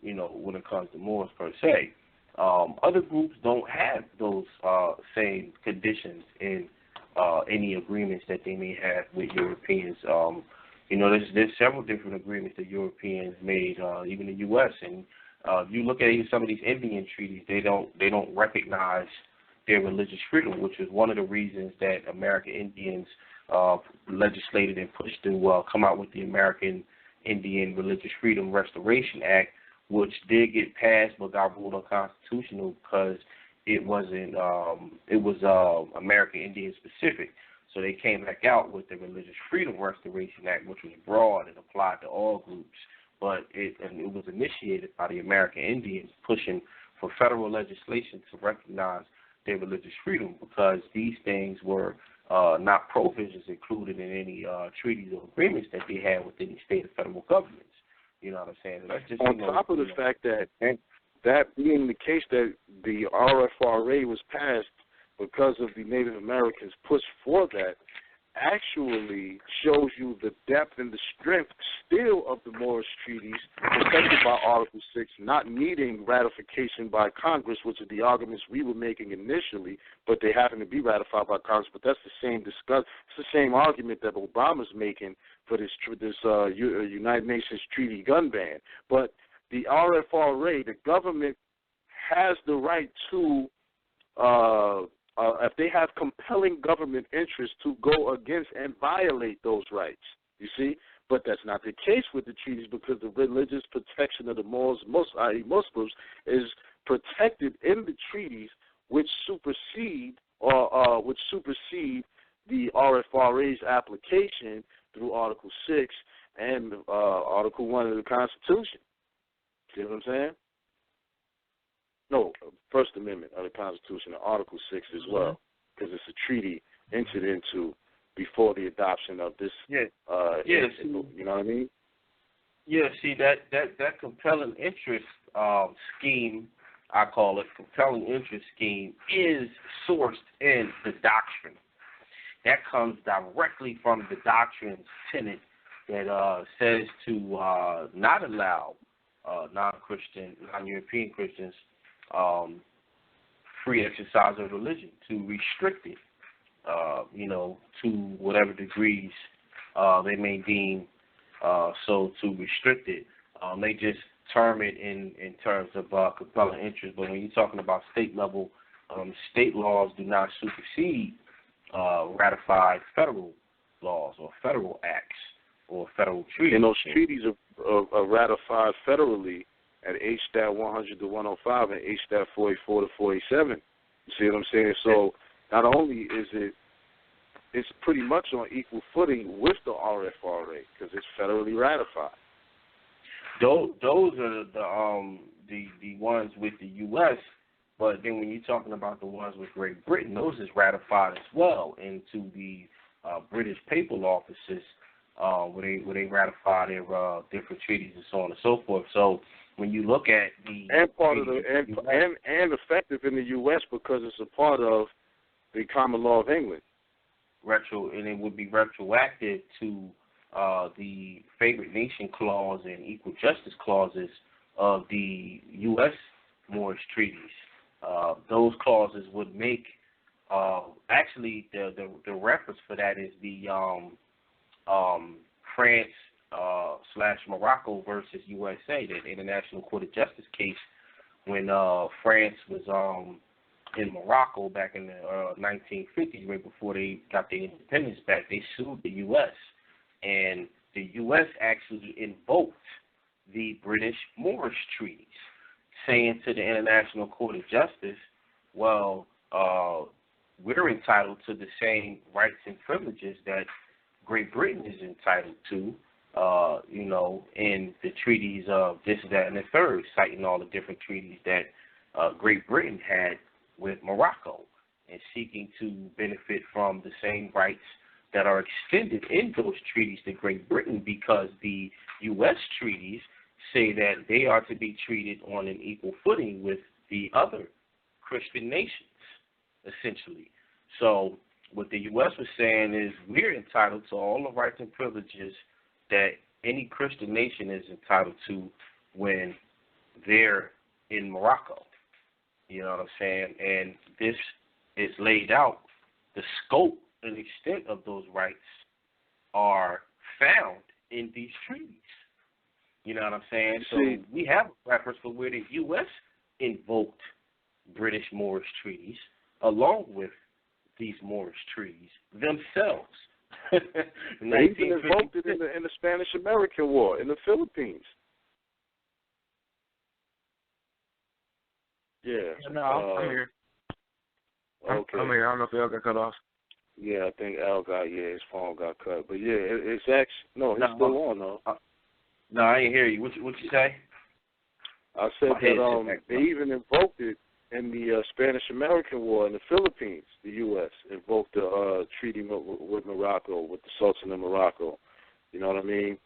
You know, when it comes to Moors per se, other groups don't have those same conditions in any agreements that they may have with Europeans. You know, there's several different agreements that Europeans made, even the U.S. And you look at even some of these Indian treaties, they don't recognize their religious freedom, which is one of the reasons that American Indians legislated and pushed to come out with the American Indian Religious Freedom Restoration Act, which did get passed but got ruled unconstitutional because it was American Indian specific. So they came back out with the Religious Freedom Restoration Act, which was broad and applied to all groups, but it was initiated by the American Indians pushing for federal legislation to recognize their religious freedom, because these things were not provisions included in any treaties or agreements that they had with any state or federal governments. You know what I'm saying? That's just, on top of the fact that that being the case, that the RFRA was passed because of the Native Americans' push for that, actually shows you the depth and the strength still of the Morris Treaties, protected by Article 6, not needing ratification by Congress, which are the arguments we were making initially, but they happen to be ratified by Congress. But that's the same it's the same argument that Obama's making for this United Nations treaty gun ban. But the RFRA, the government has the right to if they have compelling government interests, to go against and violate those rights, you see? But that's not the case with the treaties, because the religious protection of the i.e. Muslims, is protected in the treaties, which supersede the RFRA's application through Article 6 and Article 1 of the Constitution. See what I'm saying? No, First Amendment of the Constitution, Article 6 as well, because it's a treaty entered into before the adoption of this. You know what I mean? Yeah, see, that compelling interest scheme, I call it compelling interest scheme, is sourced in the doctrine. That comes directly from the doctrine's tenet that says to not allow non-Christian, non-European Christians free exercise of religion, to restrict it, to whatever degrees they may deem so to restrict it. They just term it in terms of compelling interest, but when you're talking about state level, state laws do not supersede ratified federal laws or federal acts or federal treaties. And those treaties are ratified federally at H-100 to 105 and H-44 to 487. You see what I'm saying? So not only is it's pretty much on equal footing with the RFRA, because it's federally ratified. Those are the ones with the U.S., but then when you're talking about the ones with Great Britain, those is ratified as well into the British papal offices, where they ratify their different treaties and so on and so forth. So when you look at the and effective in the U.S. because it's a part of the common law of England. And it would be retroactive to the favored nation clause and equal justice clauses of the U.S. Moorish treaties. Those clauses would make actually the reference for that is the France / Morocco versus USA, the International Court of Justice case, when France was in Morocco back in the 1950s, right before they got their independence back. They sued the U.S., and the U.S. actually invoked the British Moorish treaties, saying to the International Court of Justice, well, we're entitled to the same rights and privileges that Great Britain is entitled to, in the treaties of this, that, and the third, citing all the different treaties that Great Britain had with Morocco, and seeking to benefit from the same rights that are extended in those treaties to Great Britain, because the U.S. treaties say that they are to be treated on an equal footing with the other Christian nations, essentially. So what the U.S. was saying is we're entitled to all the rights and privileges that any Christian nation is entitled to when they're in Morocco. You know what I'm saying? And this is laid out. The scope and extent of those rights are found in these treaties. You know what I'm saying? So we have a reference for where the U.S. invoked British Moorish treaties along with these Moorish treaties themselves. They even invoked it in the Spanish-American War in the Philippines. Yeah. No, I'm here. Okay. I'm here. I don't know if Al got cut off. Yeah, I think Al his phone got cut. But yeah, it's actually, he's still on though. No, I didn't hear you. What you say? I said that they even invoked it in the Spanish-American War in the Philippines. The U.S. invoked the treaty with Morocco, with the Sultan of Morocco. You know what I mean?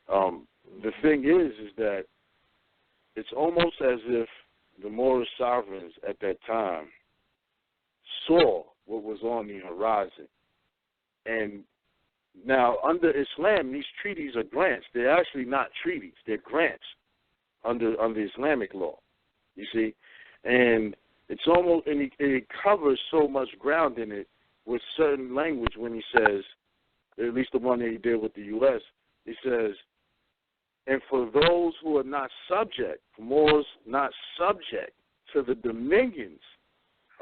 The thing is that it's almost as if the Moorish sovereigns at that time saw what was on the horizon. And now, under Islam, these treaties are grants. They're actually not treaties. They're grants under Islamic law, you see. And it's almost, and it covers so much ground in it with certain language when he says, at least the one that he did with the U.S., he says, and for those who are not subject, Moors not subject to the dominions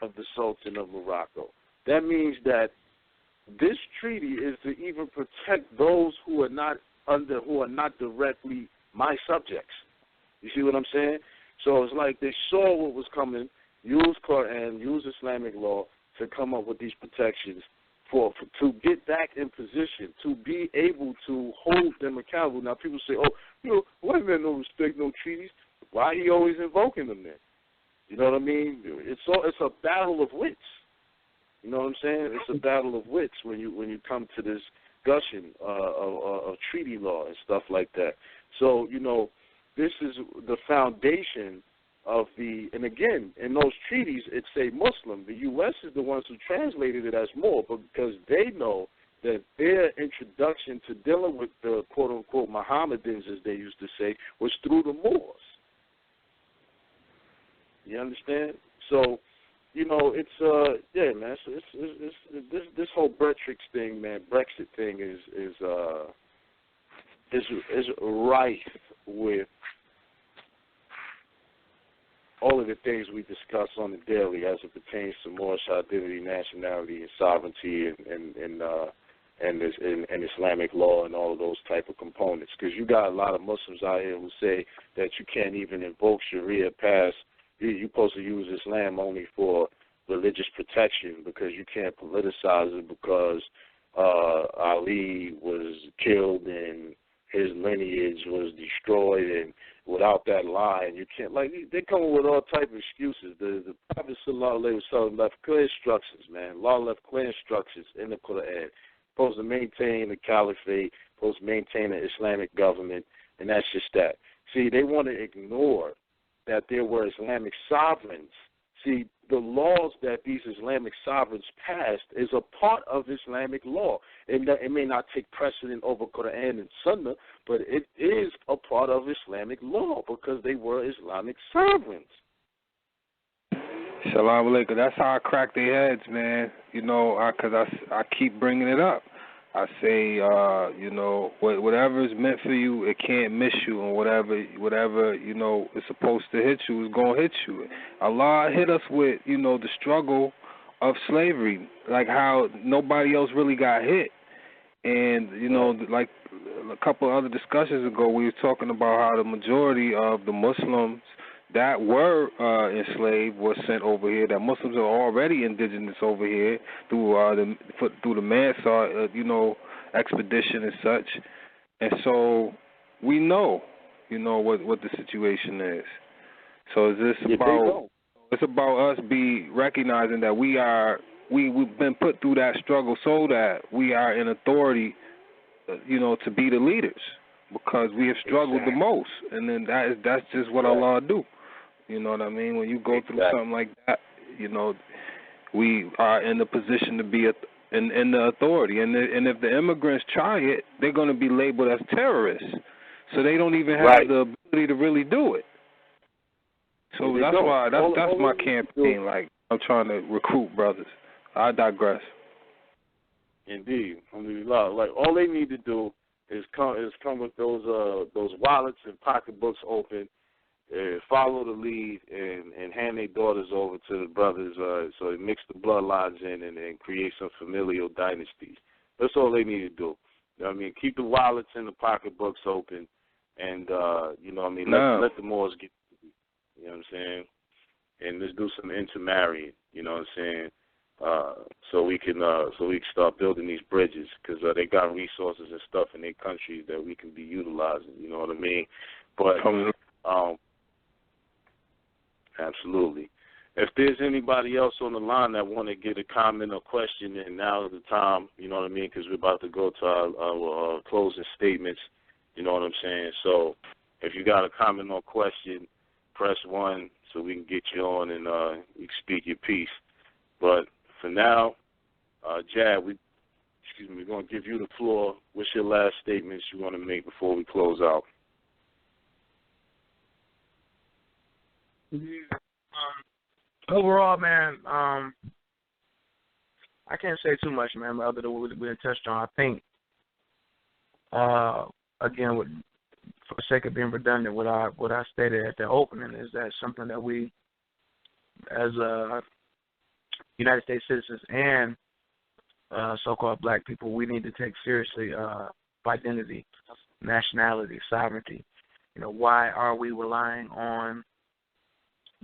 of the Sultan of Morocco. That means that this treaty is to even protect those who are not directly my subjects. You see what I'm saying? So it's like they saw what was coming, used Quran, used Islamic law to come up with these protections to get back in position, to be able to hold them accountable. Now people say, why is there no respect, no treaties? Why are you always invoking them then? You know what I mean? It's a battle of wits. You know what I'm saying? It's a battle of wits when you come to this gushing of treaty law and stuff like that. So, this is the foundation of and again, in those treaties, it say Muslim. The U.S. is the ones who translated it as more, but because they know that their introduction to dealing with the quote-unquote Mohammedans, as they used to say, was through the Moors. You understand? So, it's man. It's this whole Brexit thing, man. Brexit thing is rife with all of the things we discuss on the daily as it pertains to Moorish identity, nationality, and sovereignty, and Islamic law, and all of those type of components. Because you got a lot of Muslims out here who say that you can't even invoke Sharia past. You're supposed to use Islam only for religious protection because you can't politicize it because Ali was killed and his lineage was destroyed, and without that line, you can't. Like, they come up with all type of excuses. The Prophet Sallallahu Alaihi Wasallam left clear instructions, man. Allah left clear instructions in the Quran. Supposed to maintain the caliphate, supposed to maintain an Islamic government, and that's just that. See, they want to ignore that there were Islamic sovereigns. See, the laws that these Islamic sovereigns passed is a part of Islamic law. It may not take precedent over Quran and Sunnah, but it is a part of Islamic law because they were Islamic sovereigns. Shalom Alaikum. That's how I crack their heads, man. Because I keep bringing it up. I say, whatever is meant for you, it can't miss you, and whatever is supposed to hit you is gonna hit you. Allah hit us with, the struggle of slavery, like how nobody else really got hit, and like a couple other discussions ago, we were talking about how the majority of the Muslims that were enslaved were sent over here. That Muslims are already indigenous over here through the Mansour, expedition and such. And so we know, what the situation is. So is this about? It's about us recognizing that we've been put through that struggle so that we are in authority, to be the leaders because we have struggled the most, and then that's just what Allah do. You know what I mean? When you go through something like that, we are in the position to be in the authority. And if the immigrants try it, they're going to be labeled as terrorists. So they don't even have the ability to really do it. So that's why that's my campaign. Like, I'm trying to recruit brothers. I digress. Indeed. Like, all they need to do is come with those wallets and pocketbooks open, follow the lead, and hand their daughters over to the brothers so they mix the bloodlines in and create some familial dynasties. That's all they need to do. You know what I mean? Keep the wallets and the pocketbooks open, and let the Moors get. You know what I'm saying? And let's do some intermarrying. You know what I'm saying? So we can start building these bridges because they got resources and stuff in their country that we can be utilizing. You know what I mean? But Absolutely. If there's anybody else on the line that want to get a comment or question, and now is the time, you know what I mean, because we're about to go to our closing statements, you know what I'm saying? So if you got a comment or question, press 1 so we can get you on and you can speak your piece. But for now, Jad, we're going to give you the floor. What's your last statements you want to make before we close out? Overall, man, I can't say too much, man, other than what we touched on. I think, again, for the sake of being redundant, what I stated at the opening is that something that we, as United States citizens and so-called black people, we need to take seriously identity, nationality, sovereignty. You know, why are we relying on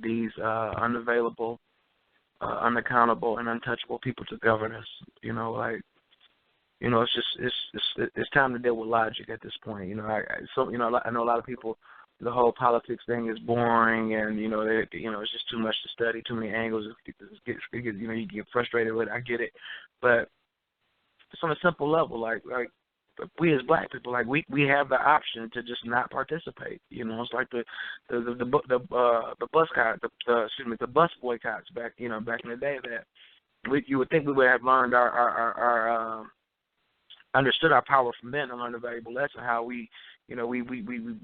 these unavailable, unaccountable, and untouchable people to govern us? You know, like, you know, it's time to deal with logic at this point. You know, I know a lot of people, the whole politics thing is boring, and you know, it's just too much to study, too many angles. You get frustrated with it. I get it, but it's on a simple level. Like we as black people, like we have the option to just not participate. You know, it's like the bus boycotts back in the day, that you would think we would have learned our understood our power from then and learned a valuable lesson how we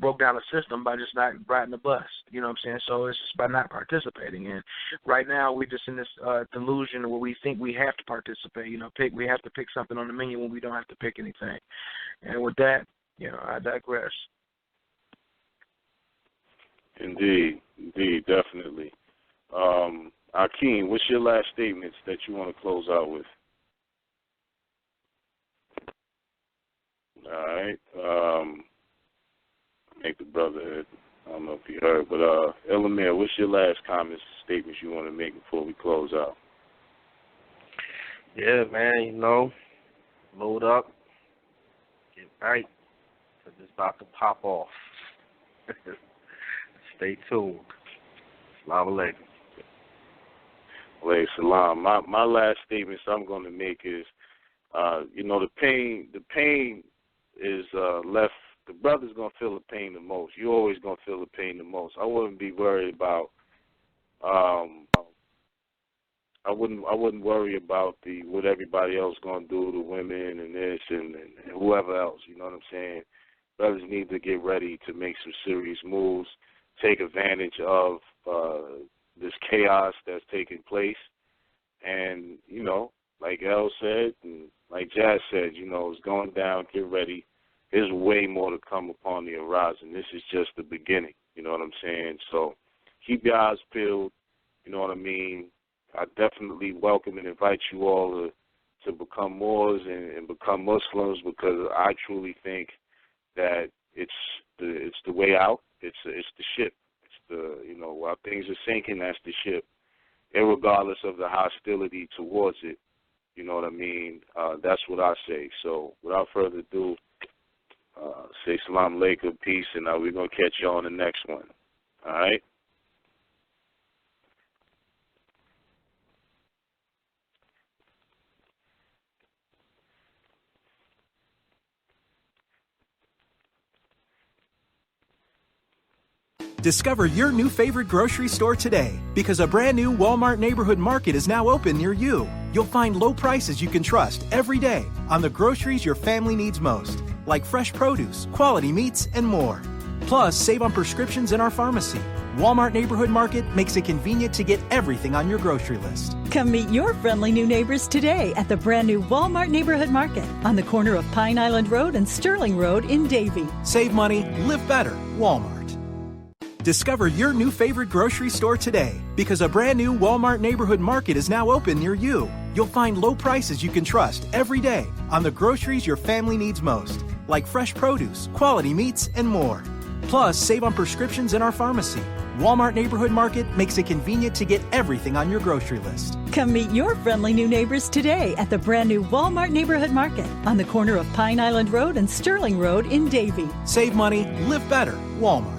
broke down the system by just not riding the bus. You know what I'm saying? So it's just by not participating. And right now we're just in this delusion where we think we have to participate. You know, we have to pick something on the menu when we don't have to pick anything. And with that, you know, I digress. Indeed, definitely. Akeem, what's your last statements that you want to close out with? All right. Make the brother, I don't know if you heard, but Elamir, what's your last comments, statements you want to make before we close out? Yeah, man, you know, load up, get right, because it's about to pop off. Stay tuned. Assalamu alaikum. Alayhi salam. My last statements I'm going to make is, you know, the pain is left. The brother's going to feel the pain the most. You're always going to feel the pain the most. I wouldn't be worried about, I wouldn't worry about what everybody else going to do to women and this and whoever else, you know what I'm saying? Brothers need to get ready to make some serious moves, take advantage of this chaos that's taking place. And, you know, like El said and like Jazz said, you know, it's going down, get ready. There's way more to come upon the horizon. This is just the beginning, you know what I'm saying? So keep your eyes peeled, you know what I mean? I definitely welcome and invite you all to become Moors and become Muslims, because I truly think that it's the way out. It's the ship. It's you know, while things are sinking, that's the ship. Irregardless of the hostility towards it, you know what I mean? That's what I say. So without further ado, say salam alaikum, peace, and we're going to catch you on the next one. All right? Discover your new favorite grocery store today, because a brand new Walmart Neighborhood Market is now open near you. You'll find low prices you can trust every day on the groceries your family needs most, like fresh produce, quality meats, and more. Plus, save on prescriptions in our pharmacy. Walmart Neighborhood Market makes it convenient to get everything on your grocery list. Come meet your friendly new neighbors today at the brand new Walmart Neighborhood Market on the corner of Pine Island Road and Sterling Road in Davie. Save money, live better, Walmart. Discover your new favorite grocery store today, because a brand new Walmart Neighborhood Market is now open near you. You'll find low prices you can trust every day on the groceries your family needs most, like fresh produce, quality meats, and more. Plus, save on prescriptions in our pharmacy. Walmart Neighborhood Market makes it convenient to get everything on your grocery list. Come meet your friendly new neighbors today at the brand new Walmart Neighborhood Market on the corner of Pine Island Road and Sterling Road in Davie. Save money, live better, Walmart.